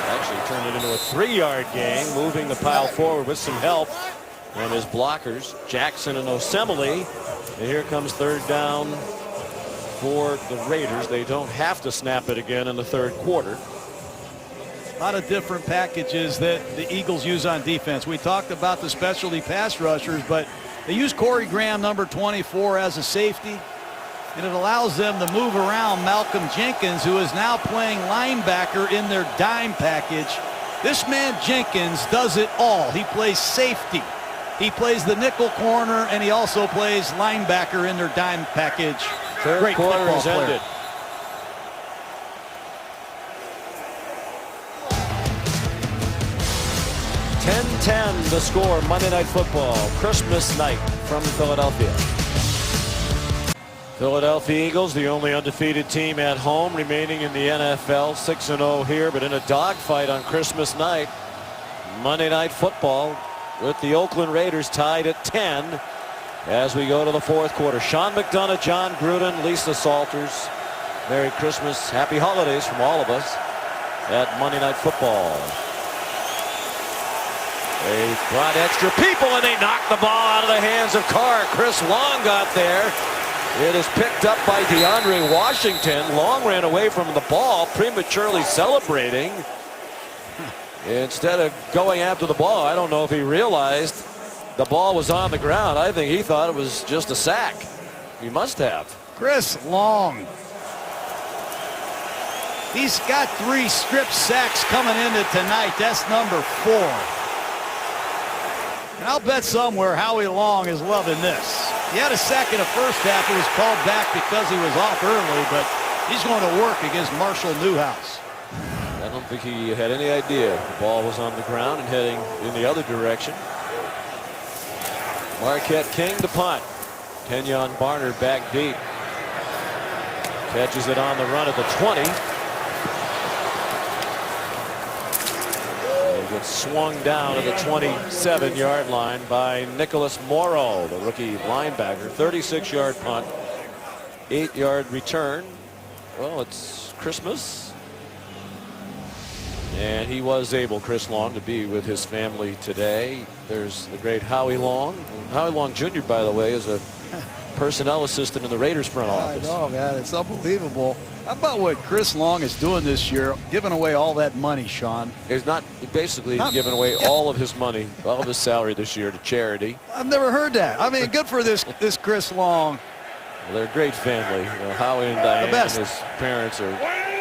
Actually turned it into a 3-yard gain, moving the pile forward with some help from his blockers, Jackson and Osemele. And here comes third down for the Raiders. They don't have to snap it again in the third quarter. A lot of different packages that the Eagles use on defense. We talked about the specialty pass rushers, but they use Corey Graham, number 24, as a safety. And it allows them to move around Malcolm Jenkins, who is now playing linebacker in their dime package. This man Jenkins does it all. He plays safety. He plays the nickel corner, and he also plays linebacker in their dime package. Third Great quarter football has player. ended. .10 the score. Monday Night Football, Christmas night from Philadelphia. Philadelphia Eagles, the only undefeated team at home remaining in the NFL, 6-0 here, but in a dogfight on Christmas night. Monday Night Football with the Oakland Raiders tied at 10 as we go to the fourth quarter. Sean McDonough, John Gruden, Lisa Salters. Merry Christmas, happy holidays from all of us at Monday Night Football. They brought extra people and they knocked the ball out of the hands of Carr. Chris Long got there. It is picked up by DeAndre Washington. Long ran away from the ball, prematurely celebrating. Instead of going after the ball, I don't know if he realized the ball was on the ground. I think he thought it was just a sack. He must have. Chris Long. He's got 3 strip sacks coming into tonight. That's number 4. And I'll bet somewhere Howie Long is loving this. He had a sack in the first half. It was called back because he was off early, but he's going to work against Marshall Newhouse. I don't think he had any idea the ball was on the ground and heading in the other direction. Marquette King to punt. Kenyon Barner back deep. Catches it on the run at the 20. He gets swung down at the 27-yard line by Nicholas Morrow, the rookie linebacker. 36-yard punt. 8-yard return. Well, it's Christmas. And he was able, Chris Long, to be with his family today. There's the great Howie Long. Howie Long Jr., by the way, is a personnel assistant in the Raiders front office. I know, man. It's unbelievable. How about what Chris Long is doing this year, giving away all that money, Sean? He's basically giving away all of his money, all of his salary this year to charity. I've never heard that. I mean, good for this Chris Long. Well, they're a great family. You know, Howie and Diane and his parents are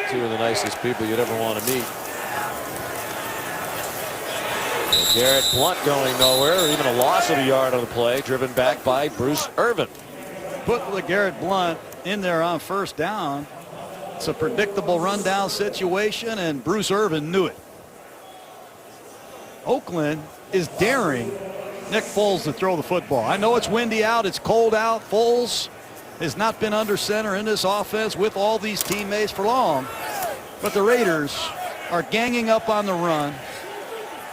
2 of the nicest people you'd ever want to meet. Garrett Blunt going nowhere, or even a loss of a yard on the play, driven back by Bruce Irvin. Put LeGarrette Blunt in there on first down. It's a predictable rundown situation, and Bruce Irvin knew it. Oakland is daring Nick Foles to throw the football. I know it's windy out, it's cold out. Foles has not been under center in this offense with all these teammates for long, but the Raiders are ganging up on the run.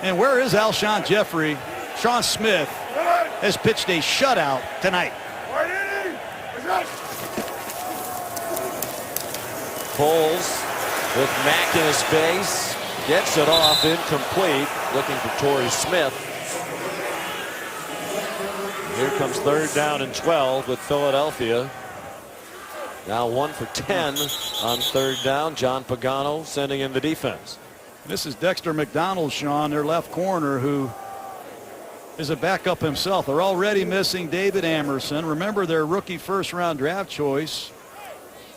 And where is Alshon Jeffrey? Sean Smith has pitched a shutout tonight. Foles with Mack in his face, gets it off incomplete, looking for Torrey Smith. Here comes third down and 12 with Philadelphia. Now 1 for 10 on third down. John Pagano sending in the defense. This is Dexter McDonald, Sean, their left corner, who is a backup himself. They're already missing David Amerson. Remember, their rookie first-round draft choice.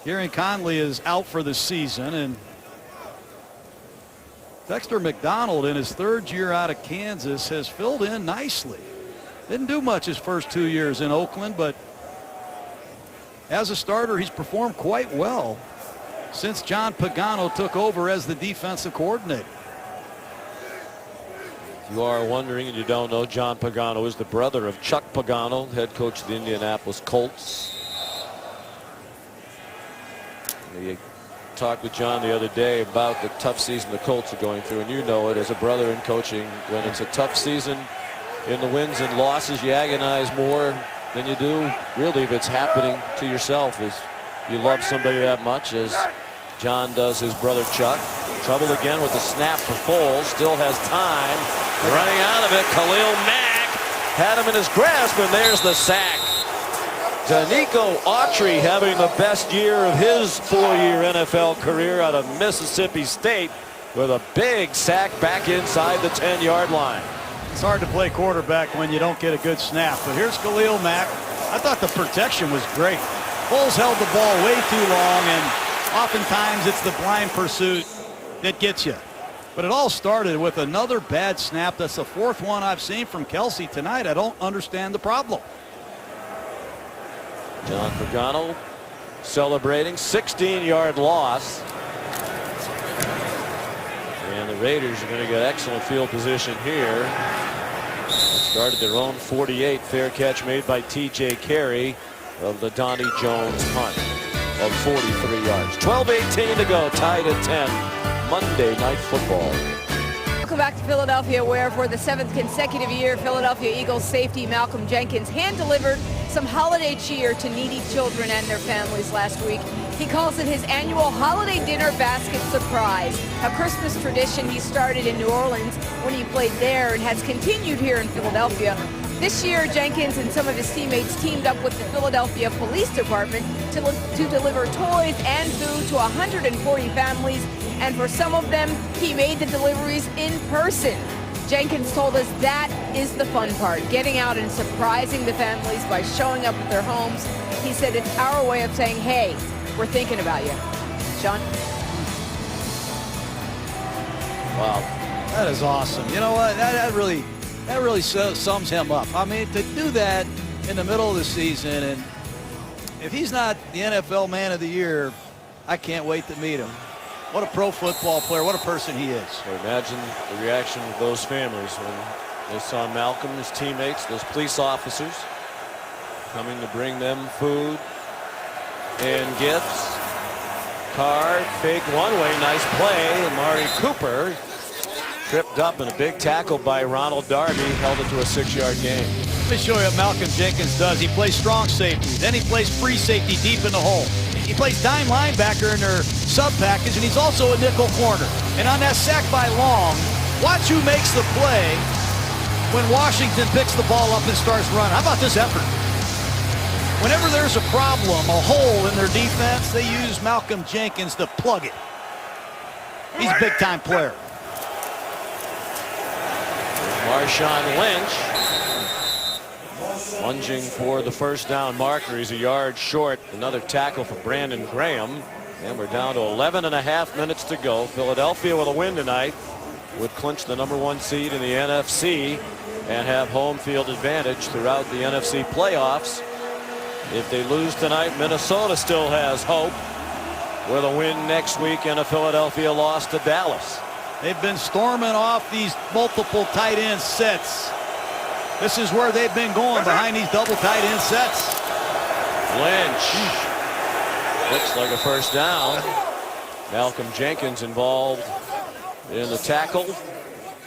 Gary Conley is out for the season, and Dexter McDonald, in his 3rd year out of Kansas, has filled in nicely. Didn't do much his first 2 years in Oakland, but as a starter, he's performed quite well since John Pagano took over as the defensive coordinator. You are wondering and you don't know, John Pagano is the brother of Chuck Pagano, head coach of the Indianapolis Colts. We talked with John the other day about the tough season the Colts are going through, and you know it as a brother in coaching. When it's a tough season, in the wins and losses, you agonize more than you do really if it's happening to yourself, as you love somebody that much as John does his brother Chuck. Trouble again with the snap for Foles. Still has time. Running out of it, Khalil Mack had him in his grasp, and there's the sack. Danico Autry having the best year of his 4-year NFL career out of Mississippi State with a big sack back inside the 10-yard line. It's hard to play quarterback when you don't get a good snap. But here's Khalil Mack. I thought the protection was great. Foles held the ball way too long, and oftentimes it's the blind pursuit that gets you. But it all started with another bad snap. That's the 4th one I've seen from Kelsey tonight. I don't understand the problem. John Pagano celebrating 16-yard loss. And the Raiders are going to get excellent field position here. Started their own 48. Fair catch made by T.J. Carey of the Donnie Jones punt of 43 yards. 12:18 to go, tied at 10. Monday Night Football. Welcome back to Philadelphia, where for the 7th consecutive year, Philadelphia Eagles safety Malcolm Jenkins hand-delivered some holiday cheer to needy children and their families last week. He calls it his annual holiday dinner basket surprise, a Christmas tradition he started in New Orleans when he played there and has continued here in Philadelphia. This year, Jenkins and some of his teammates teamed up with the Philadelphia Police Department to deliver toys and food to 140 families, and for some of them, he made the deliveries in person. Jenkins told us that is the fun part, getting out and surprising the families by showing up at their homes. He said it's our way of saying, hey, we're thinking about you. Sean? Wow, that is awesome. You know what? That really sums him up. I mean, to do that in the middle of the season, and if he's not the NFL Man of the Year, I can't wait to meet him. What a pro football player. What a person he is. So imagine the reaction of those families when they saw Malcolm, his teammates, those police officers coming to bring them food and gifts. Card, fake one-way, nice play. Amari Cooper tripped up, and a big tackle by Ronald Darby held it to a 6-yard gain. Let me show you what Malcolm Jenkins does. He plays strong safety. Then he plays free safety deep in the hole. He plays dime linebacker in their sub package, and he's also a nickel corner. And on that sack by Long, watch who makes the play when Washington picks the ball up and starts running. How about this effort? Whenever there's a problem, a hole in their defense, they use Malcolm Jenkins to plug it. He's a big-time player. Marshawn Lynch lunging for the first down marker. He's a yard short. Another tackle for Brandon Graham. And we're down to 11.5 minutes to go. Philadelphia with a win tonight would clinch the #1 seed in the NFC and have home field advantage throughout the NFC playoffs. If they lose tonight, Minnesota still has hope with a win next week and a Philadelphia loss to Dallas. They've been storming off these multiple tight end sets. This is where they've been going, behind these double tight end sets. Lynch looks like a first down. Malcolm Jenkins involved in the tackle.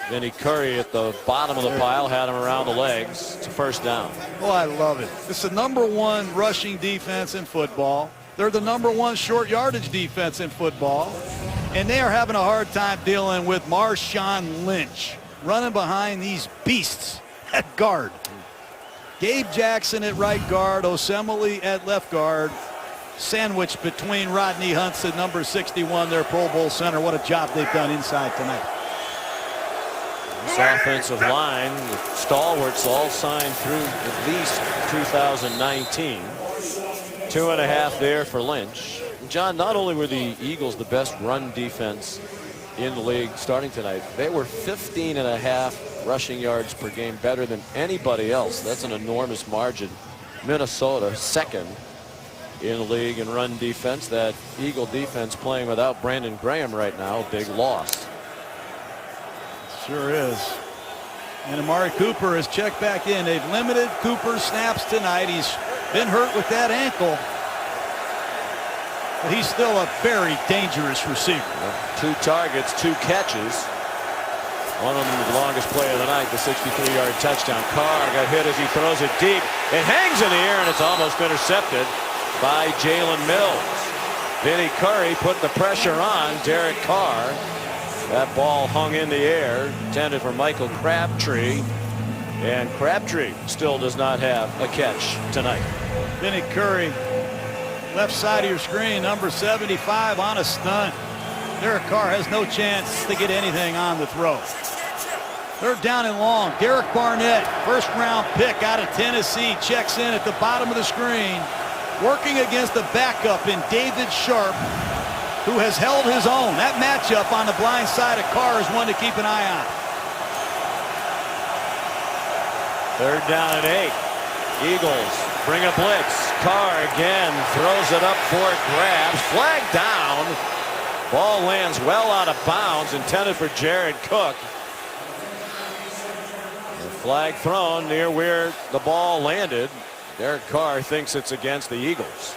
Vinny Curry at the bottom of the pile had him around the legs. It's a first down. Oh, I love it. It's the #1 rushing defense in football. They're the #1 short yardage defense in football. And they are having a hard time dealing with Marshawn Lynch running behind these beasts at guard. Gabe Jackson at right guard, Osemele at left guard, sandwiched between Rodney Hudson, number 61, their Pro Bowl center. What a job they've done inside tonight. This offensive line, the stalwarts all signed through at least 2019. 2.5 there for Lynch. John, not only were the Eagles the best run defense in the league starting tonight, they were 15.5 rushing yards per game, better than anybody else. That's an enormous margin. Minnesota second in the league in run defense. That Eagle defense playing without Brandon Graham right now, big loss. Sure is. And Amari Cooper is checked back in. They've limited Cooper's snaps tonight. He's been hurt with that ankle. But he's still a very dangerous receiver. 2 targets, 2 catches. One of them the longest play of the night, the 63-yard touchdown. Carr got hit as he throws it deep. It hangs in the air, and it's almost intercepted by Jalen Mills. Vinny Curry put the pressure on Derek Carr. That ball hung in the air, intended for Michael Crabtree. And Crabtree still does not have a catch tonight. Vinny Curry, left side of your screen, number 75 on a stunt. Derek Carr has no chance to get anything on the throw. 3rd down and long. Derek Barnett, first-round pick out of Tennessee, checks in at the bottom of the screen, working against the backup in David Sharp, who has held his own. That matchup on the blind side of Carr is one to keep an eye on. 3rd down and 8. Eagles bring a blitz. Carr again throws it up for grabs. Flag down. Ball lands well out of bounds, intended for Jared Cook. The flag thrown near where the ball landed. Derek Carr thinks it's against the Eagles.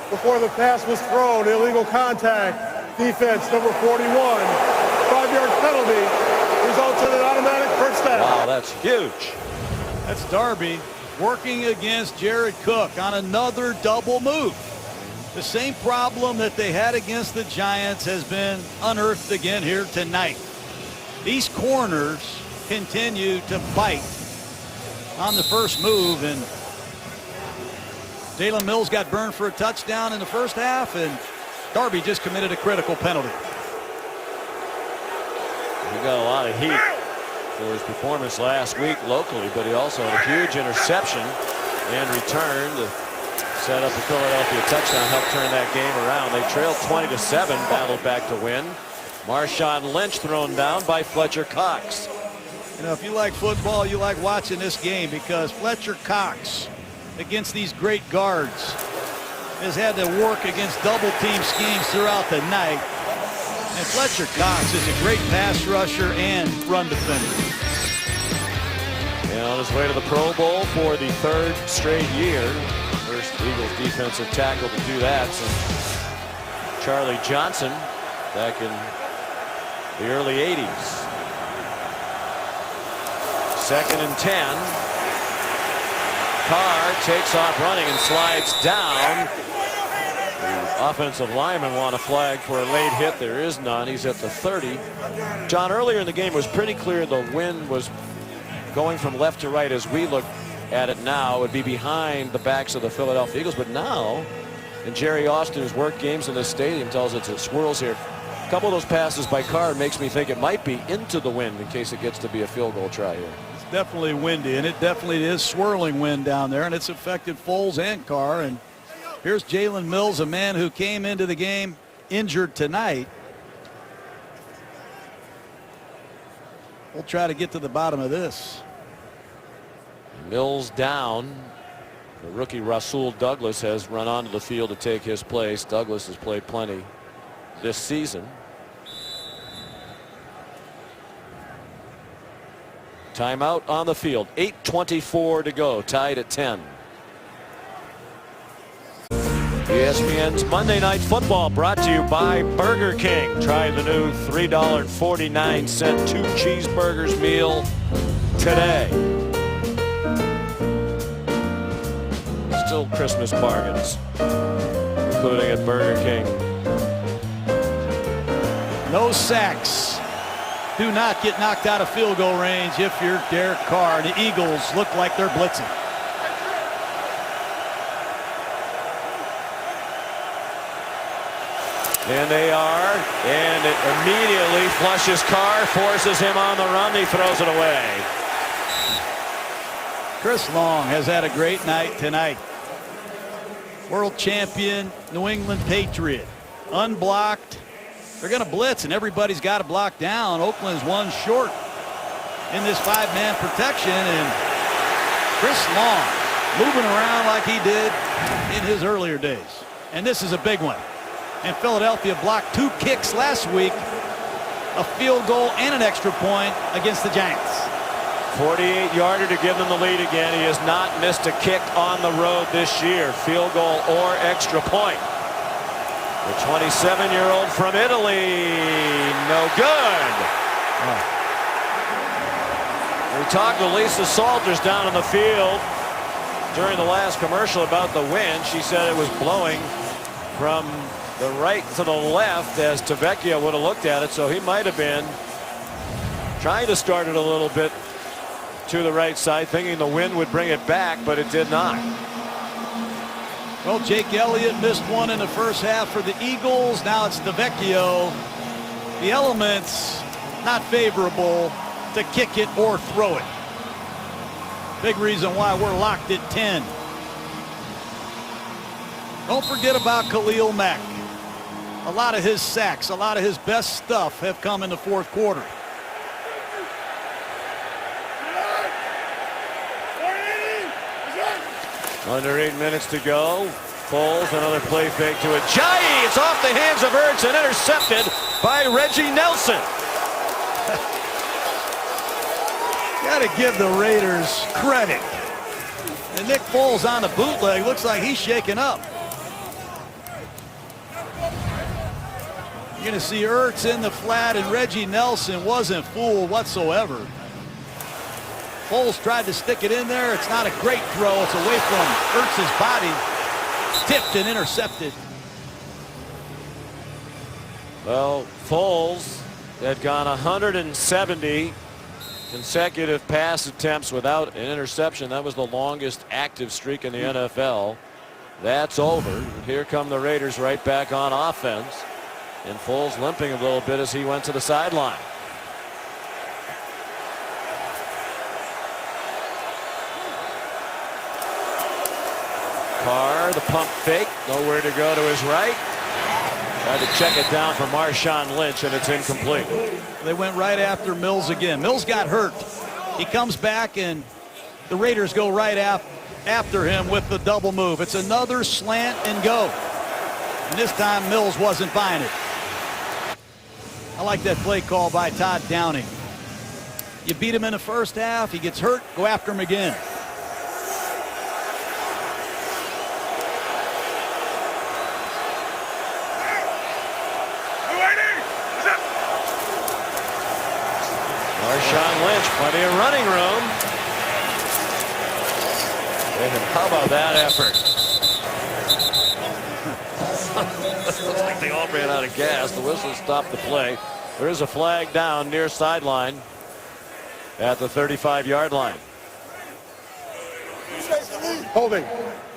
Before the pass was thrown, illegal contact. Defense, number 41. 5-yard penalty results in an automatic first down. Wow, that's huge. That's Darby working against Jared Cook on another double move. The same problem that they had against the Giants has been unearthed again here tonight. These corners continue to bite on the first move, and Jalen Mills got burned for a touchdown in the first half, and Darby just committed a critical penalty. He got a lot of heat for his performance last week locally, but he also had a huge interception and return to set up the Philadelphia touchdown, helped turn that game around. They trailed 20-7, battled back to win. Marshawn Lynch thrown down by Fletcher Cox. You know, if you like football, you like watching this game, because Fletcher Cox, against these great guards, has had to work against double team schemes throughout the night. And Fletcher Cox is a great pass rusher and run defender. And on his way to the Pro Bowl for the 3rd straight year. First Eagles defensive tackle to do that since Charlie Johnson back in the early 80s. 2nd and 10. Carr takes off running and slides down. The offensive linemen want a flag for a late hit. There is none. He's at the 30. John, earlier in the game it was pretty clear the wind was going from left to right. As we look at it now, it would be behind the backs of the Philadelphia Eagles. But now, and Jerry Austin, who's worked games in this stadium, tells us it swirls here. A couple of those passes by Carr makes me think it might be into the wind in case it gets to be a field goal try here. It's definitely windy, and it definitely is swirling wind down there, and it's affected Foles and Carr. And here's Jalen Mills, a man who came into the game injured tonight. We'll try to get to the bottom of this. Mills down. The rookie Rasul Douglas has run onto the field to take his place. Douglas has played plenty this season. Timeout on the field. 8:24 to go. Tied at 10. ESPN's Monday Night Football brought to you by Burger King. Try the new $3.49 2 cheeseburgers meal today. Still Christmas bargains, including at Burger King. No sacks. Do not get knocked out of field goal range if you're Derek Carr. The Eagles look like they're blitzing. And they are, and it immediately flushes Carr, forces him on the run. He throws it away. Chris Long has had a great night tonight. World champion New England Patriot. Unblocked. They're going to blitz, and everybody's got to block down. Oakland's one short in this 5-man protection, and Chris Long moving around like he did in his earlier days. And this is a big one. And Philadelphia blocked 2 kicks last week, a field goal and an extra point against the Giants. 48-yarder to give them the lead again. He has not missed a kick on the road this year, field goal or extra point. The 27-year-old from Italy, no good. We talked to Lisa Salters down in the field during the last commercial about the wind. She said it was blowing from the right to the left as Tavecchio would have looked at it, so he might have been trying to start it a little bit to the right side, thinking the wind would bring it back, but it did not. Well, Jake Elliott missed one in the first half for the Eagles. Now it's Tavecchio. The elements not favorable to kick it or throw it. Big reason why we're locked at 10. Don't forget about Khalil Mack. A lot of his sacks, a lot of his best stuff have come in the fourth quarter. Under 8 minutes to go. Foles, another play fake to Ajayi. It's off the hands of Ertz and intercepted by Reggie Nelson. Got to give the Raiders credit. And Nick Foles on the bootleg looks like he's shaking up. You're going to see Ertz in the flat, and Reggie Nelson wasn't fooled whatsoever. Foles tried to stick it in there. It's not a great throw. It's away from Ertz's body. Tipped and intercepted. Well, Foles had gone 170 consecutive pass attempts without an interception. That was the longest active streak in the NFL. That's over. Here come the Raiders right back on offense. And Foles limping a little bit as he went to the sideline. Carr, the pump fake, nowhere to go to his right. Tried to check it down for Marshawn Lynch, and it's incomplete. They went right after Mills again. Mills got hurt. He comes back, and the Raiders go right after him with the double move. It's another slant and go. And this time Mills wasn't buying it. I like that play call by Todd Downing. You beat him in the first half, he gets hurt, go after him again. Marshawn Lynch, plenty of running room. And how about that effort? Looks like they all ran out of gas. The whistle stopped the play. There is a flag down near sideline at the 35-yard line. Holding.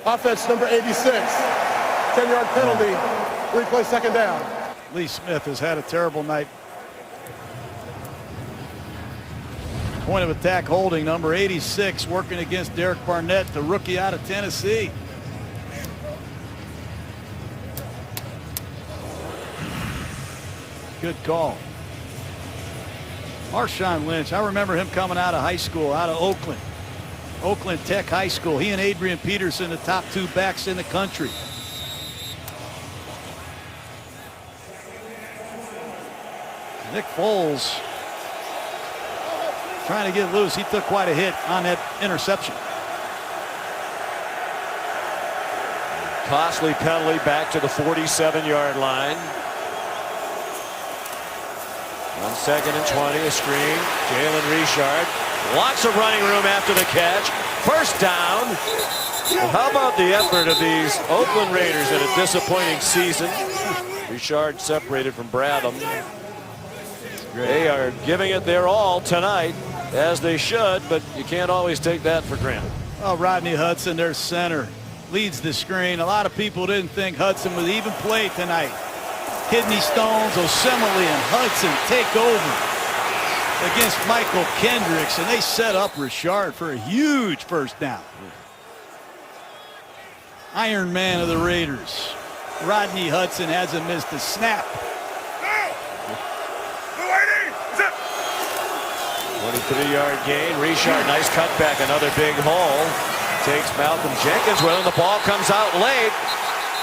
Offense number 86. 10-yard penalty. Replay second down. Lee Smith has had a terrible night. Point of attack holding, number 86, working against Derek Barnett, the rookie out of Tennessee. Good call. Marshawn Lynch, I remember him coming out of high school, out of Oakland Tech High School. He and Adrian Peterson, the top two backs in the country. Nick Foles trying to get loose. He took quite a hit on that interception. Costly penalty back to the 47-yard line. On 2nd and 20, a screen. Jalen Richard. Lots of running room after the catch. First down. Well, how about the effort of these Oakland Raiders in a disappointing season? Richard separated from Bradham. They are giving it their all tonight, as they should, but you can't always take that for granted. Oh, Rodney Hudson, their center, leads the screen. A lot of people didn't think Hudson would even play tonight. Kidney Stones, Osemele, and Hudson take over against Michael Kendricks, and they set up Richard for a huge first down. Iron Man of the Raiders. Rodney Hudson hasn't missed a snap. 23-yard gain. Richard, nice cutback, another big hole. Takes Malcolm Jenkins with him. The ball comes out late.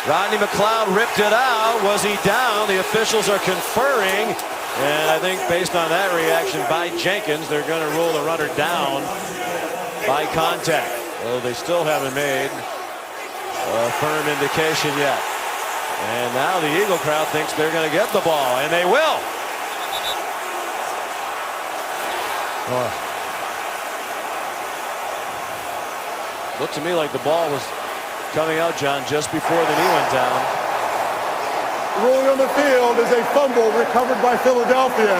Rodney McLeod ripped it out. Was he down? The officials are conferring, And I think based on that reaction by Jenkins, they're going to rule the runner down by contact. Well, they still haven't made a firm indication yet. And now the Eagle crowd thinks they're going to get the ball, and they will. Looked to me like the ball was coming out, John, just before the knee went down. The ruling on the field is a fumble recovered by Philadelphia.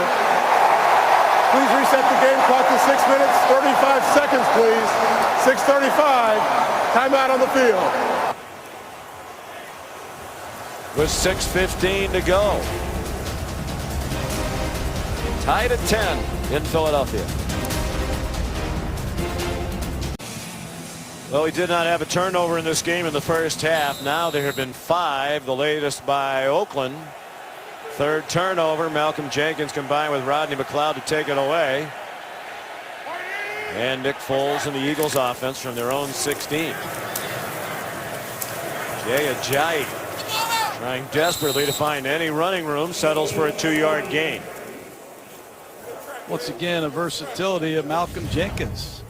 Please reset the game clock to 6 minutes, 35 seconds, please. 6:35, timeout on the field. With 6:15 to go. Tied at 10 in Philadelphia. Well, we did not have a turnover in this game in the first half. Now there have been 5, the latest by Oakland. Third turnover. Malcolm Jenkins combined with Rodney McLeod to take it away. And Nick Foles and the Eagles offense from their own 16. Jay Ajayi trying desperately to find any running room, settles for a 2-yard gain. Once again, a versatility of Malcolm Jenkins.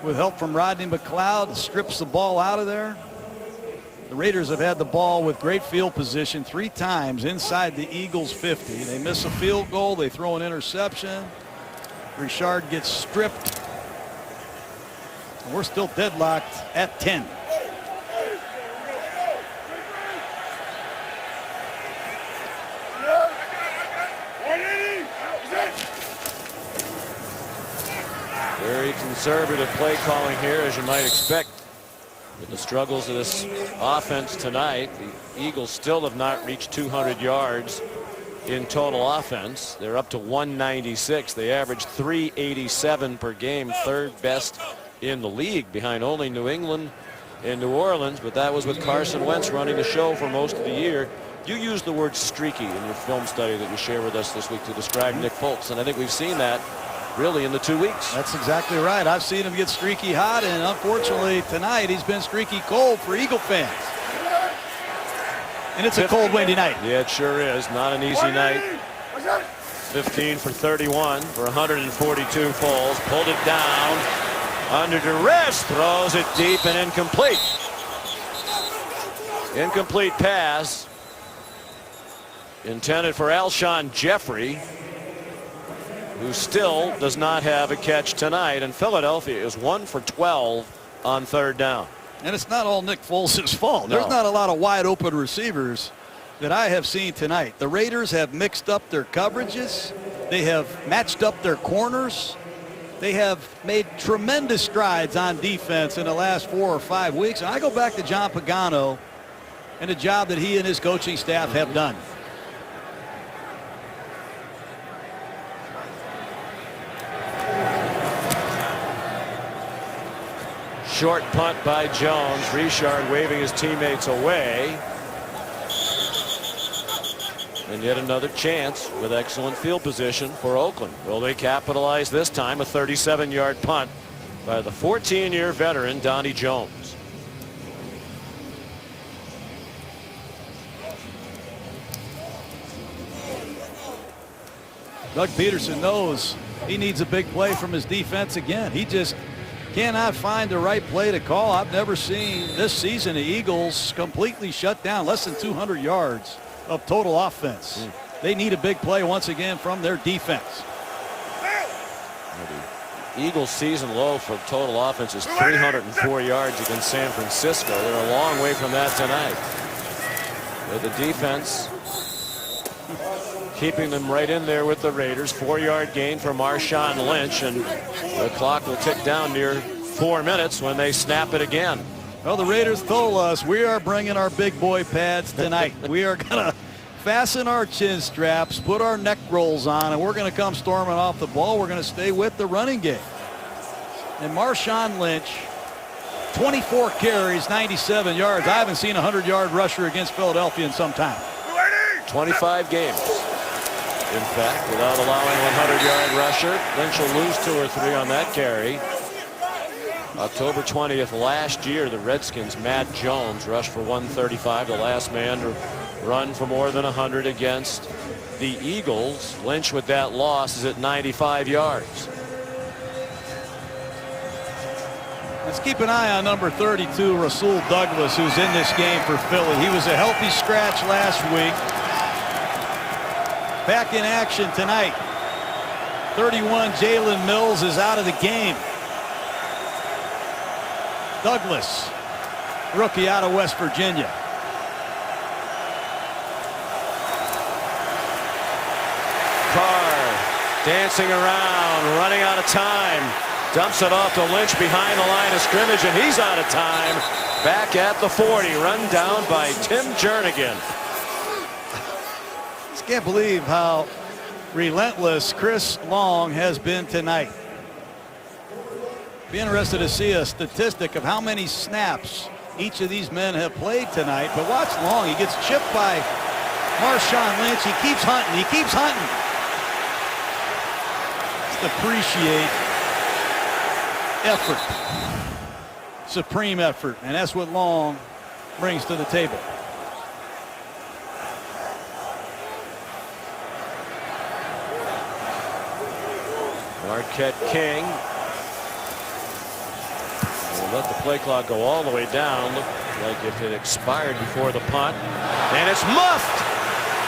With help from Rodney McLeod, strips the ball out of there. The Raiders have had the ball with great field position 3 times inside the Eagles 50. They miss a field goal. They throw an interception. Richard gets stripped. And we're still deadlocked at 10. Very conservative play calling here, as you might expect. With the struggles of this offense tonight, the Eagles still have not reached 200 yards in total offense. They're up to 196. They average 387 per game, 3rd best in the league, behind only New England and New Orleans. But that was with Carson Wentz running the show for most of the year. You used the word streaky in your film study that you share with us this week to describe Nick Foles, and I think we've seen that really in the 2 weeks. That's exactly right. I've seen him get streaky hot, and unfortunately tonight he's been streaky cold for Eagle fans. And it's a cold, windy night. Yeah, it sure is. Not an easy night. 15 for 31 for 142. Foles pulled it down under duress, throws it deep and incomplete. Incomplete pass intended for Alshon Jeffrey, who still does not have a catch tonight, and Philadelphia is 1 for 12 on 3rd down. And it's not all Nick Foles' fault. No. There's not a lot of wide open receivers that I have seen tonight. The Raiders have mixed up their coverages. They have matched up their corners. They have made tremendous strides on defense in the last 4 or 5 weeks. And I go back to John Pagano and the job that he and his coaching staff have done. Short punt by Jones. Richard waving his teammates away. And yet another chance with excellent field position for Oakland. Will they capitalize this time? A 37-yard punt by the 14-year veteran Donnie Jones. Doug Peterson knows he needs a big play from his defense again. He just cannot find the right play to call. I've never seen this season the Eagles completely shut down, less than 200 yards of total offense. They need a big play once again from their defense. The Eagles season low for total offense is 304 yards against San Francisco. They're a long way from that tonight. But the defense keeping them right in there with the Raiders. 4-yard gain for Marshawn Lynch, and the clock will tick down near 4 minutes when they snap it again. Well, the Raiders told us we are bringing our big boy pads tonight. We are going to fasten our chin straps, put our neck rolls on, and we're going to come storming off the ball. We're going to stay with the running game. And Marshawn Lynch, 24 carries, 97 yards. I haven't seen a 100-yard rusher against Philadelphia in some time. 25 games. In fact, without allowing a 100-yard rusher. Lynch will lose 2 or 3 on that carry. October 20th last year, the Redskins' Matt Jones rushed for 135, the last man to run for more than 100 against the Eagles. Lynch with that loss is at 95 yards. Let's keep an eye on number 32, Rasul Douglas, who's in this game for Philly. He was a healthy scratch last week. Back in action tonight. 31, Jalen Mills is out of the game. Douglas, rookie out of West Virginia. Carr dancing around, running out of time. Dumps it off to Lynch behind the line of scrimmage, and he's out of time. Back at the 40, run down by Tim Jernigan. Just can't believe how relentless Chris Long has been tonight. Be interested to see a statistic of how many snaps each of these men have played tonight. But watch Long. He gets chipped by Marshawn Lynch. He keeps hunting. He keeps hunting. Just appreciate effort. Supreme effort. And that's what Long brings to the table. Marquette King will let the play clock go all the way down. Looked like it had expired before the punt. And it's muffed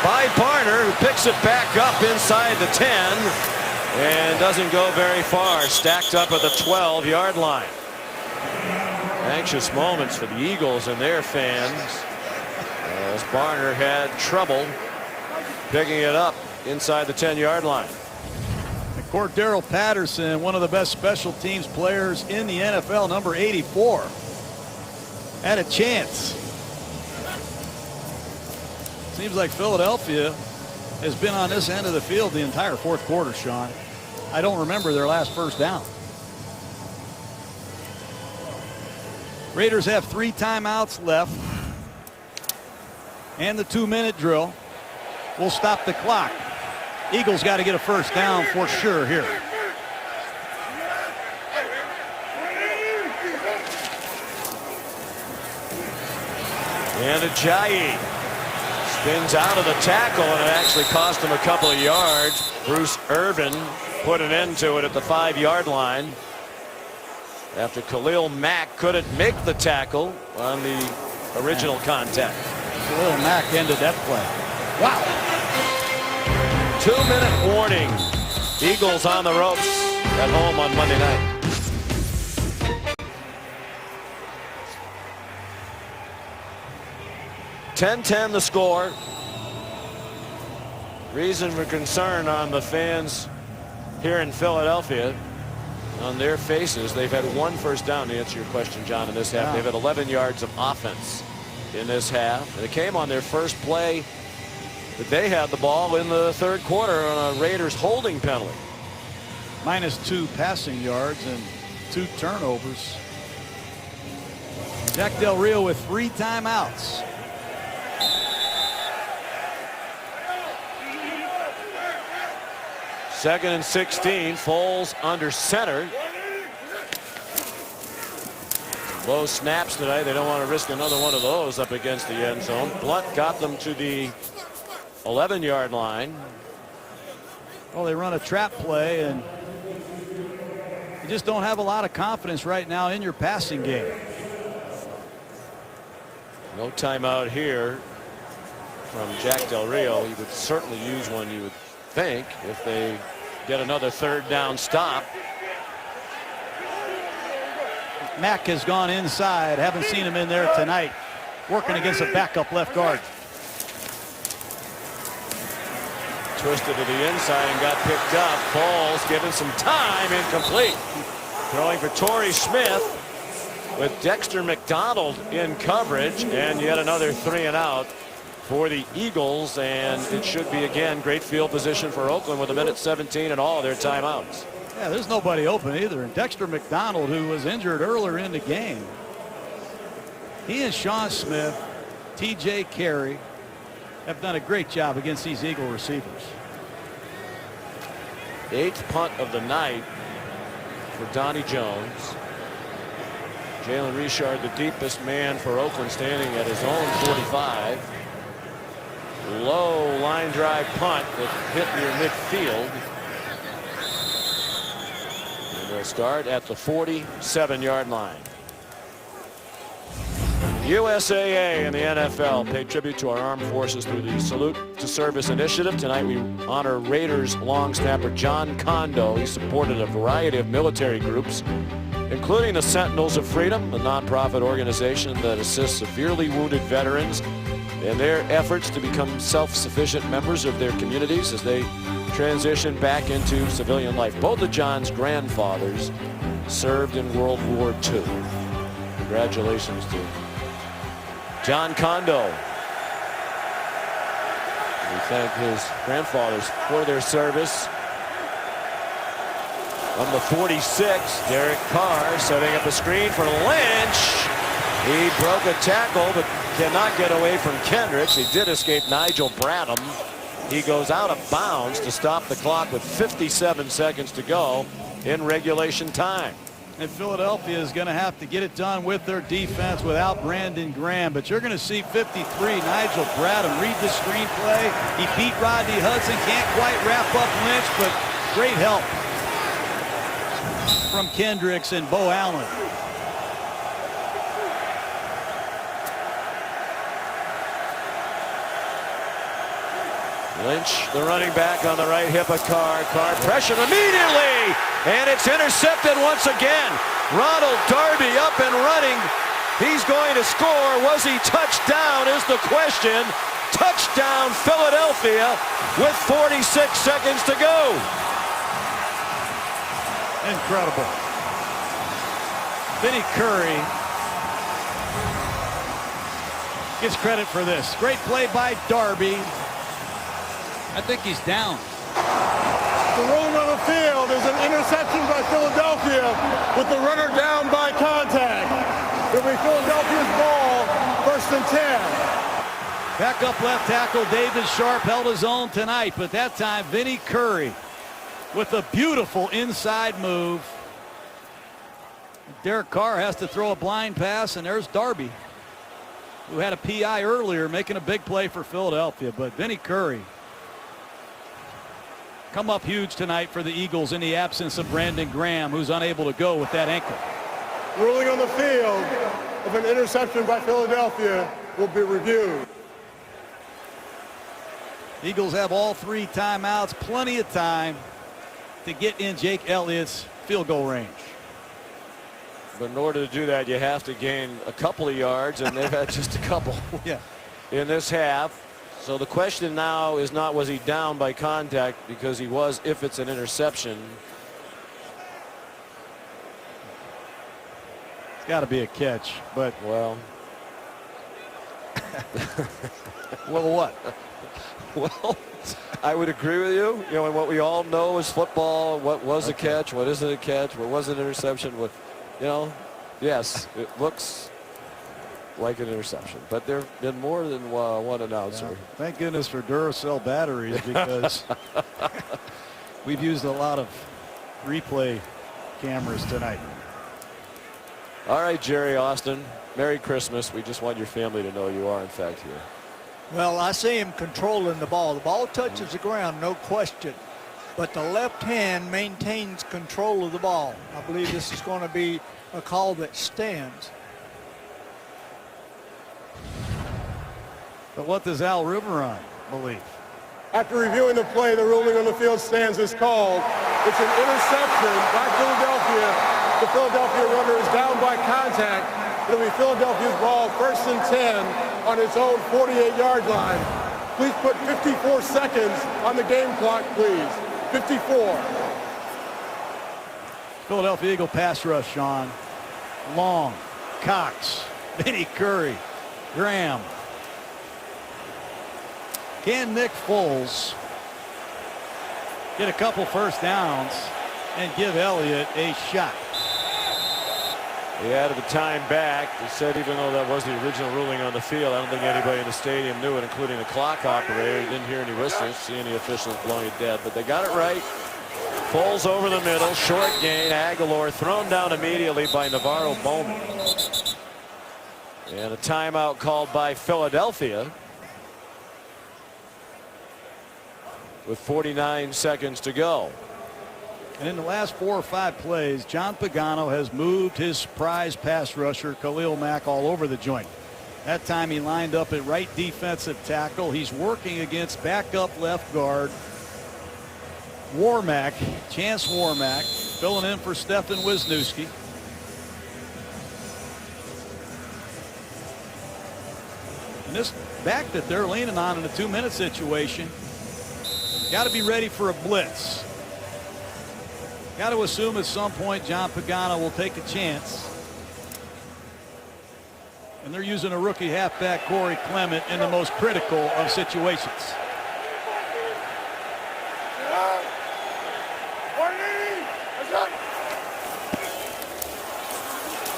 by Barner, who picks it back up inside the 10 and doesn't go very far. Stacked up at the 12-yard line. Anxious moments for the Eagles and their fans as Barner had trouble picking it up inside the 10-yard line. Cordero Patterson, one of the best special teams players in the NFL, number 84, had a chance. Seems like Philadelphia has been on this end of the field the entire fourth quarter, Sean. I don't remember their last first down. Raiders have 3 timeouts left, and the 2-minute drill will stop the clock. Eagles got to get a first down for sure here. And Ajayi spins out of the tackle, and it actually cost him a couple of yards. Bruce Irvin put an end to it at the 5-yard line after Khalil Mack couldn't make the tackle on the original contact. Khalil Mack ended that play. Wow. 2-minute warning. Eagles on the ropes at home on Monday night. (10-10) the score. Reason for concern on the fans here in Philadelphia. On their faces, they've had 1 first down, to answer your question, John, in this half. Yeah. They've had 11 yards of offense in this half. And it came on their first play that they had the ball in the third quarter on a Raiders holding penalty. -2 passing yards and 2 turnovers. Jack Del Rio with 3 timeouts. Second and 16. Foles under center. Low snaps tonight. They don't want to risk another one of those up against the end zone. Blunt got them to the 11-yard line. Well, they run a trap play, and you just don't have a lot of confidence right now in your passing game. No timeout here from Jack Del Rio. He would certainly use one, you would think, if they get another third down stop. Mack has gone inside. Haven't seen him in there tonight. Working against a backup left guard. Twisted to the inside and got picked up. Foles given some time, incomplete. Throwing for Torrey Smith with Dexter McDonald in coverage, and yet another 3 and out for the Eagles, and it should be again great field position for Oakland with 1:17 and all of their timeouts. Yeah, there's nobody open either. And Dexter McDonald, who was injured earlier in the game, he and Sean Smith, TJ Carey, have done a great job against these Eagle receivers. 8th punt of the night for Donnie Jones. Jalen Richard, the deepest man for Oakland, standing at his own 45. low line drive punt that hit near midfield. And they'll start at the 47-yard line. USAA and the NFL pay tribute to our armed forces through the Salute to Service initiative. Tonight we honor Raiders long snapper John Kondo. He supported a variety of military groups, including the Sentinels of Freedom, a nonprofit organization that assists severely wounded veterans in their efforts to become self-sufficient members of their communities as they transition back into civilian life. Both of John's grandfathers served in World War II. Congratulations to John Kondo. We thank his grandfathers for their service. On the 46, Derek Carr setting up a screen for Lynch. He broke a tackle but cannot get away from Kendricks. He did escape Nigel Bradham. He goes out of bounds to stop the clock with 57 seconds to go in regulation time. And Philadelphia is going to have to get it done with their defense without Brandon Graham. But you're going to see 53, Nigel Bradham, read the screenplay. He beat Rodney Hudson, can't quite wrap up Lynch, but great help from Kendricks and Bo Allen. Lynch, the running back on the right hip of Carr. Carr pressured immediately, and it's intercepted once again. Ronald Darby up and running. He's going to score. Was he touchdown is the question. Touchdown Philadelphia with 46 seconds to go. Incredible. Vinny Curry gets credit for this. Great play by Darby. I think he's down. The ruling on the field is an interception by Philadelphia with the runner down by contact. It'll be Philadelphia's ball, 1st and 10. Backup left tackle David Sharp held his own tonight, but that time Vinny Curry with a beautiful inside move. Derek Carr has to throw a blind pass, and there's Darby, who had a PI earlier, making a big play for Philadelphia. But Vinny Curry come up huge tonight for the Eagles in the absence of Brandon Graham, who's unable to go with that ankle. Ruling on the field of an interception by Philadelphia will be reviewed. Eagles have all 3 timeouts, plenty of time to get in Jake Elliott's field goal range. But in order to do that, you have to gain a couple of yards, and they've had just a couple in this half. So the question now is not was he down by contact, because he was if it's an interception. It's got to be a catch, but well. well, what? Well, I would agree with you. You know, and what we all know is football. What was a catch? What isn't a catch? What was an interception? What, you know, yes, it looks like an interception, but there have been more than one announcer. Yeah. Thank goodness for Duracell batteries, because we've used a lot of replay cameras tonight. All right, Jerry Austin, Merry Christmas. We just want your family to know you are in fact here. Well, I see him controlling the ball. The ball touches the ground, no question, but the left hand maintains control of the ball. I believe this is going to be a call that stands. But what does Al Riveron believe? After reviewing the play, the ruling on the field stands as called. It's an interception by Philadelphia. The Philadelphia runner is down by contact. It'll be Philadelphia's ball, 1st and 10 on its own 48-yard line. Please put 54 seconds on the game clock, please. 54. Philadelphia Eagle pass rush, Sean. Long, Cox, Vinny Curry, Graham. Can Nick Foles get a couple first downs and give Elliott a shot? He added the time back. He said even though that was the original ruling on the field, I don't think anybody in the stadium knew it, including the clock operator. He didn't hear any whistles, see any officials blowing it dead, but they got it right. Foles over the middle, short gain. Aguilar thrown down immediately by Navarro Bowman. And a timeout called by Philadelphia. with 49 seconds to go. And in the last 4 or 5 plays, John Pagano has moved his surprise pass rusher, Khalil Mack, all over the joint. That time he lined up at right defensive tackle. He's working against backup left guard Warmack, Chance Warmack, filling in for Stefan Wisniewski. And this back that they're leaning on in a 2-minute situation, got to be ready for a blitz. Got to assume at some point John Pagano will take a chance. And they're using a rookie halfback, Corey Clement, in the most critical of situations.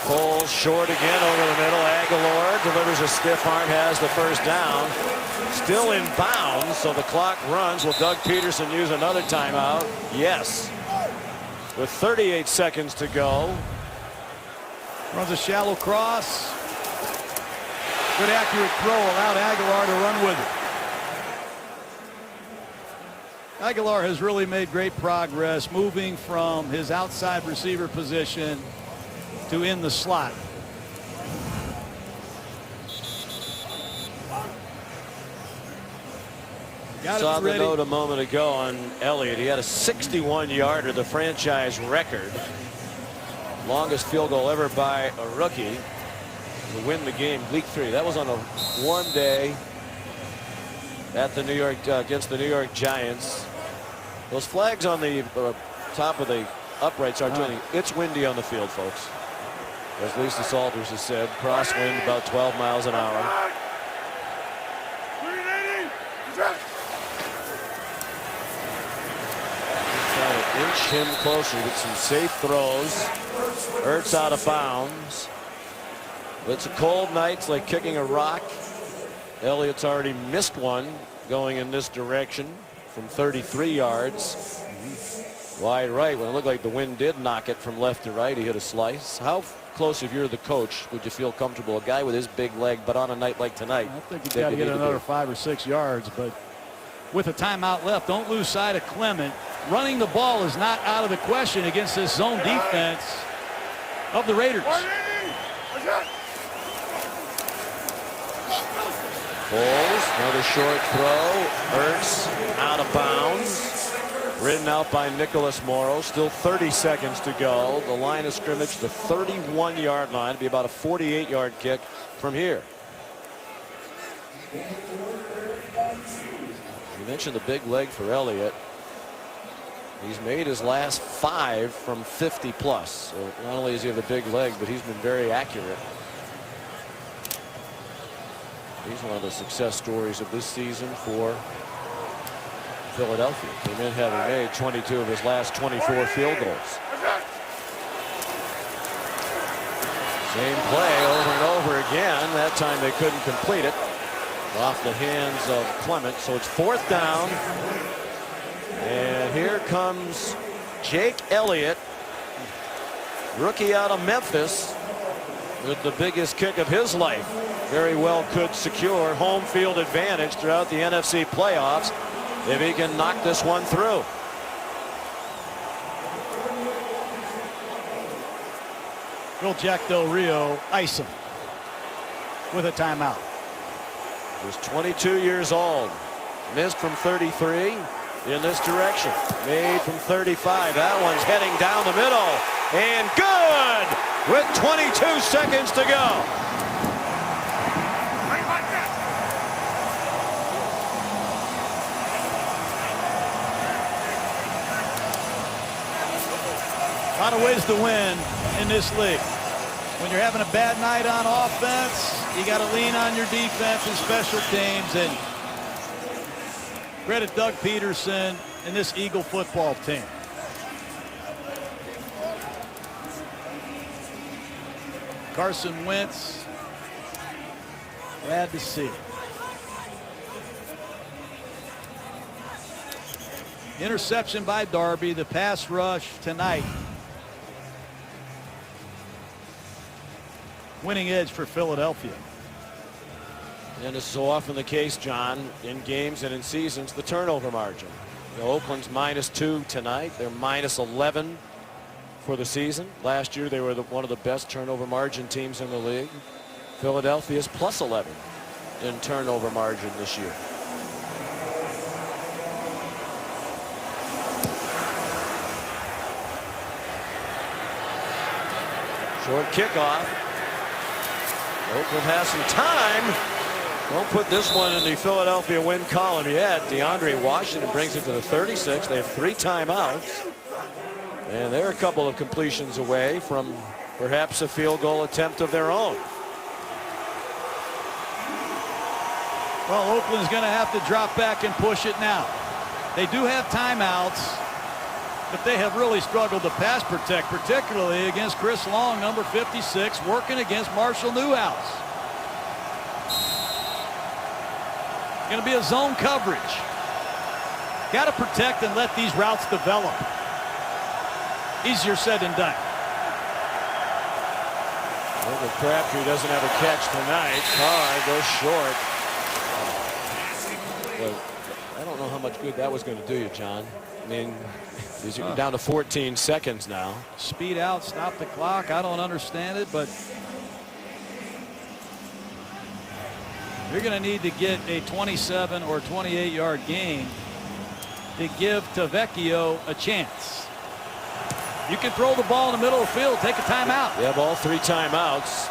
Foles short again over the middle. Aguilar delivers a stiff arm, has the first down. Still in bounds, so the clock runs. Will Doug Peterson use another timeout? Yes. With 38 seconds to go. Runs a shallow cross. Good accurate throw, allowed Aguilar to run with it. Aguilar has really made great progress moving from his outside receiver position to in the slot. Saw the note a moment ago on Elliott. He had a 61-yarder, the franchise record. Longest field goal ever by a rookie to win the game, week 3. That was on a one-day at the New York against the New York Giants. Those flags on the top of the uprights are turning. It's windy on the field, folks. As Lisa Salters has said, crosswind about 12 miles an hour. Trying to inch him closer with some safe throws. Ertz out of bounds. It's a cold night. It's like kicking a rock. Elliott's already missed one going in this direction from 33 yards. Wide right, when it looked like the wind did knock it from left to right, he hit a slice. How close, if you're the coach, would you feel comfortable? A guy with his big leg, but on a night like tonight. I think he's got to get another 5 or 6 yards, but with a timeout left, don't lose sight of Clement. Running the ball is not out of the question against this zone defense of the Raiders. Foles, another short throw. Ertz out of bounds. Ridden out by Nicholas Morrow. Still 30 seconds to go. The line of scrimmage, the 31-yard line. It'll be about a 48-yard kick from here. You mentioned the big leg for Elliott. He's made his last 5 from 50 plus. So not only does he have a big leg, but he's been very accurate. He's one of the success stories of this season for Philadelphia. Came in having made 22 of his last 24 field goals. Same play over and over again. That time they couldn't complete it. Off the hands of Clement. So it's 4th down. And here comes Jake Elliott, rookie out of Memphis, with the biggest kick of his life. Very well could secure home field advantage throughout the NFC playoffs if he can knock this one through. Will Jack Del Rio ice him with a timeout. He's 22 years old. Missed from 33 in this direction. Made from 35. That one's heading down the middle. And good with 22 seconds to go. A lot of ways to win in this league. When you're having a bad night on offense, you got to lean on your defense and special teams. And credit Doug Peterson and this Eagle football team. Carson Wentz, glad to see. Interception by Darby. The pass rush tonight. Winning edge for Philadelphia. And as so often the case, John, in games and in seasons, the turnover margin. Oakland's -2 tonight. They're -11 for the season. Last year they were one of the best turnover margin teams in the league. Philadelphia's +11 in turnover margin this year. Short kickoff. Oakland has some time. Don't put this one in the Philadelphia win column yet. DeAndre Washington brings it to the 36. They have 3 timeouts. And they're a couple of completions away from perhaps a field goal attempt of their own. Well, Oakland's going to have to drop back and push it now. They do have timeouts, but they have really struggled to pass protect, particularly against Chris Long, number 56, working against Marshall Newhouse. Going to be a zone coverage. Got to protect and let these routes develop. Easier said than done. Well, but Crabtree doesn't have a catch tonight. Carr goes short. Well, I don't know how much good that was going to do you, John. I mean, you're down to 14 seconds now. Speed out, stop the clock. I don't understand it, but you're going to need to get a 27 or 28 yard gain to give Tavecchio a chance. You can throw the ball in the middle of the field, take a timeout. They have all 3 timeouts.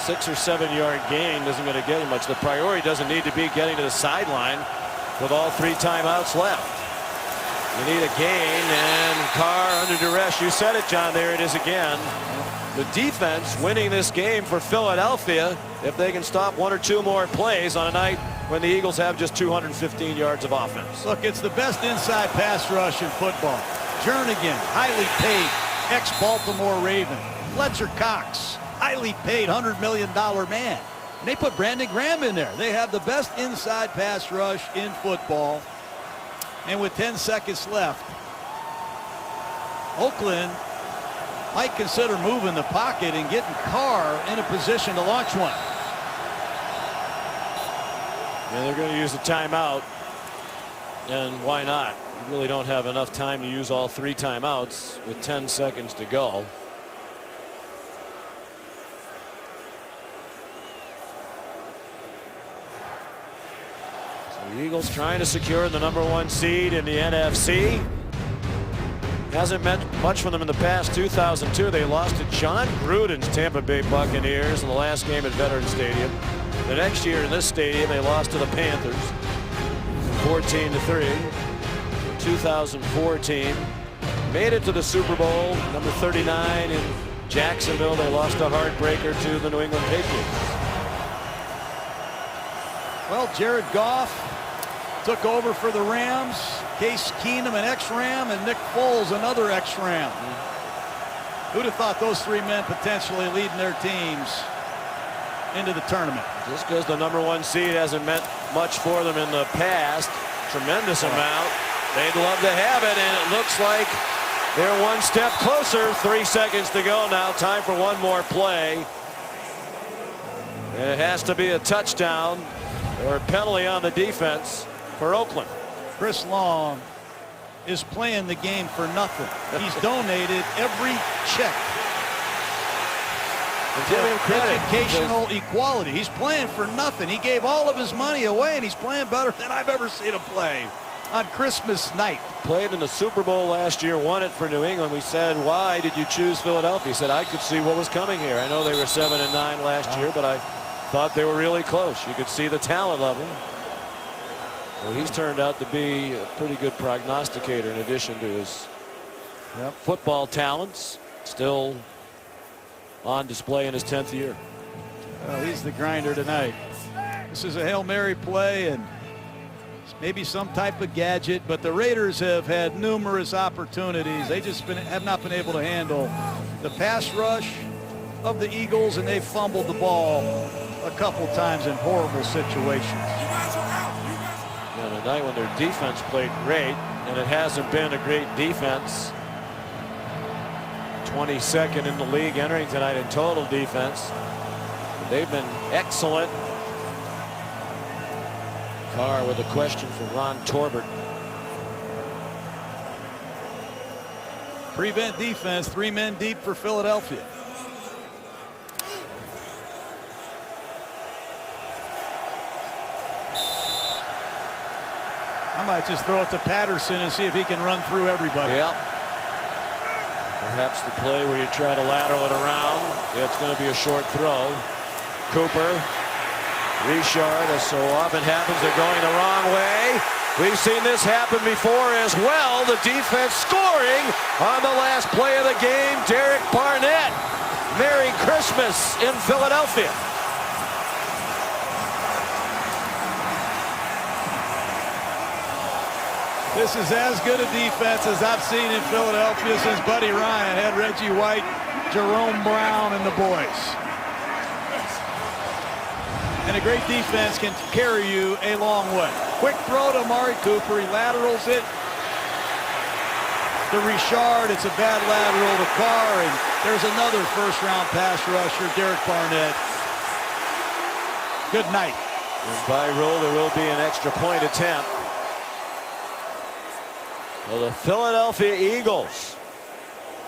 6 or 7 yard gain isn't going to get him much. The priority doesn't need to be getting to the sideline with all 3 timeouts left. You need a gain, and Carr under duress. You said it, John. There it is again. The defense winning this game for Philadelphia if they can stop 1 or 2 more plays on a night when the Eagles have just 215 yards of offense. Look, it's the best inside pass rush in football. Jernigan, highly paid, ex-Baltimore Raven. Fletcher Cox, highly paid $100 million man. And they put Brandon Graham in there. They have the best inside pass rush in football. And with 10 seconds left, Oakland might consider moving the pocket and getting Carr in a position to launch one. And they're going to use the timeout. And why not? You really don't have enough time to use all 3 timeouts with 10 seconds to go. So the Eagles trying to secure the #1 seed in the NFC. Hasn't meant much for them in the past. 2002 they lost to John Gruden's Tampa Bay Buccaneers in the last game at Veterans Stadium. The next year in this stadium they lost to the Panthers 14-3. 2004 team made it to the Super Bowl, number 39 in Jacksonville. They lost a heartbreaker to the New England Patriots. Well, Jared Goff took over for the Rams. Case Keenum, an ex-Ram, and Nick Foles, another ex-Ram. Who'd have thought those 3 men potentially leading their teams into the tournament? Just because the #1 seed hasn't meant much for them in the past, tremendous amount. They'd love to have it, and it looks like they're 1 step closer. 3 seconds to go now. Time for 1 more play. It has to be a touchdown or a penalty on the defense for Oakland. Chris Long is playing the game for nothing. He's donated every check. Give him credit. Educational equality. He's playing for nothing. He gave all of his money away, and he's playing better than I've ever seen him play on Christmas night. Played in the Super Bowl last year, won it for New England. We said, why did you choose Philadelphia? He said, I could see what was coming here. I know they were 7-9 last year, but I thought they were really close. You could see the talent level. Well, he's turned out to be a pretty good prognosticator in addition to his football talents. Still on display in his 10th year. Well, he's the grinder tonight. This is a Hail Mary play and maybe some type of gadget, but the Raiders have had numerous opportunities. They just have not been able to handle the pass rush of the Eagles, and they've fumbled the ball a couple times in horrible situations. And a night when their defense played great, and it hasn't been a great defense. 22nd in the league entering tonight in total defense. They've been excellent. Carr with a question for Ron Torbert. Prevent defense, 3 men deep for Philadelphia. I might just throw it to Patterson and see if he can run through everybody. Yep. Perhaps the play where you try to lateral it around. It's going to be a short throw. Cooper. Richard, as so often happens, they're going the wrong way. We've seen this happen before as well. The defense scoring on the last play of the game. Derek Barnett. Merry Christmas in Philadelphia. This is as good a defense as I've seen in Philadelphia since Buddy Ryan had Reggie White, Jerome Brown, and the boys. And a great defense can carry you a long way. Quick throw to Amari Cooper. He laterals it to Richard. It's a bad lateral to Carr, and there's another first-round pass rusher, Derek Barnett. Good night. And by rule, there will be an extra point attempt. Well, the Philadelphia Eagles,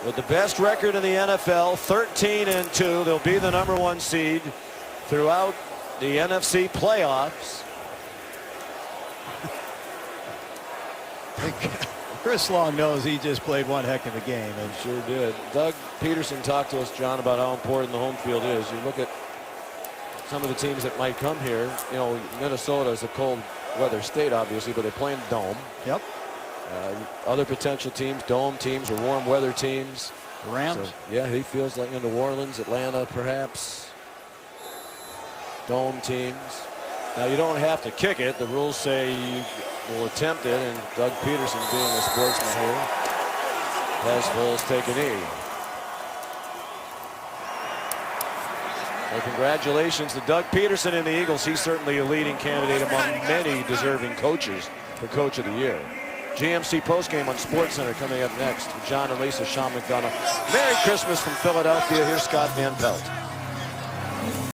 with the best record in the NFL, 13-2. They'll be the #1 seed throughout the NFC playoffs. Chris Long knows he just played one heck of a game. And Sure did. Doug Peterson talked to us, John, about how important the home field is. You look at some of the teams that might come here. You know, Minnesota is a cold weather state, obviously, but they play in the dome. Yep. Other potential teams, dome teams or warm weather teams. The Rams. So, yeah, he feels like in New Orleans, Atlanta, perhaps. Dome teams. Now, you don't have to kick it. The rules say you will attempt it, and Doug Peterson, being a sportsman here, has Foles take a knee. Well, congratulations to Doug Peterson and the Eagles. He's certainly a leading candidate among many deserving coaches for Coach of the Year. GMC postgame on SportsCenter coming up next. John and Lisa, Sean McDonough. Merry Christmas from Philadelphia. Here's Scott Van Pelt.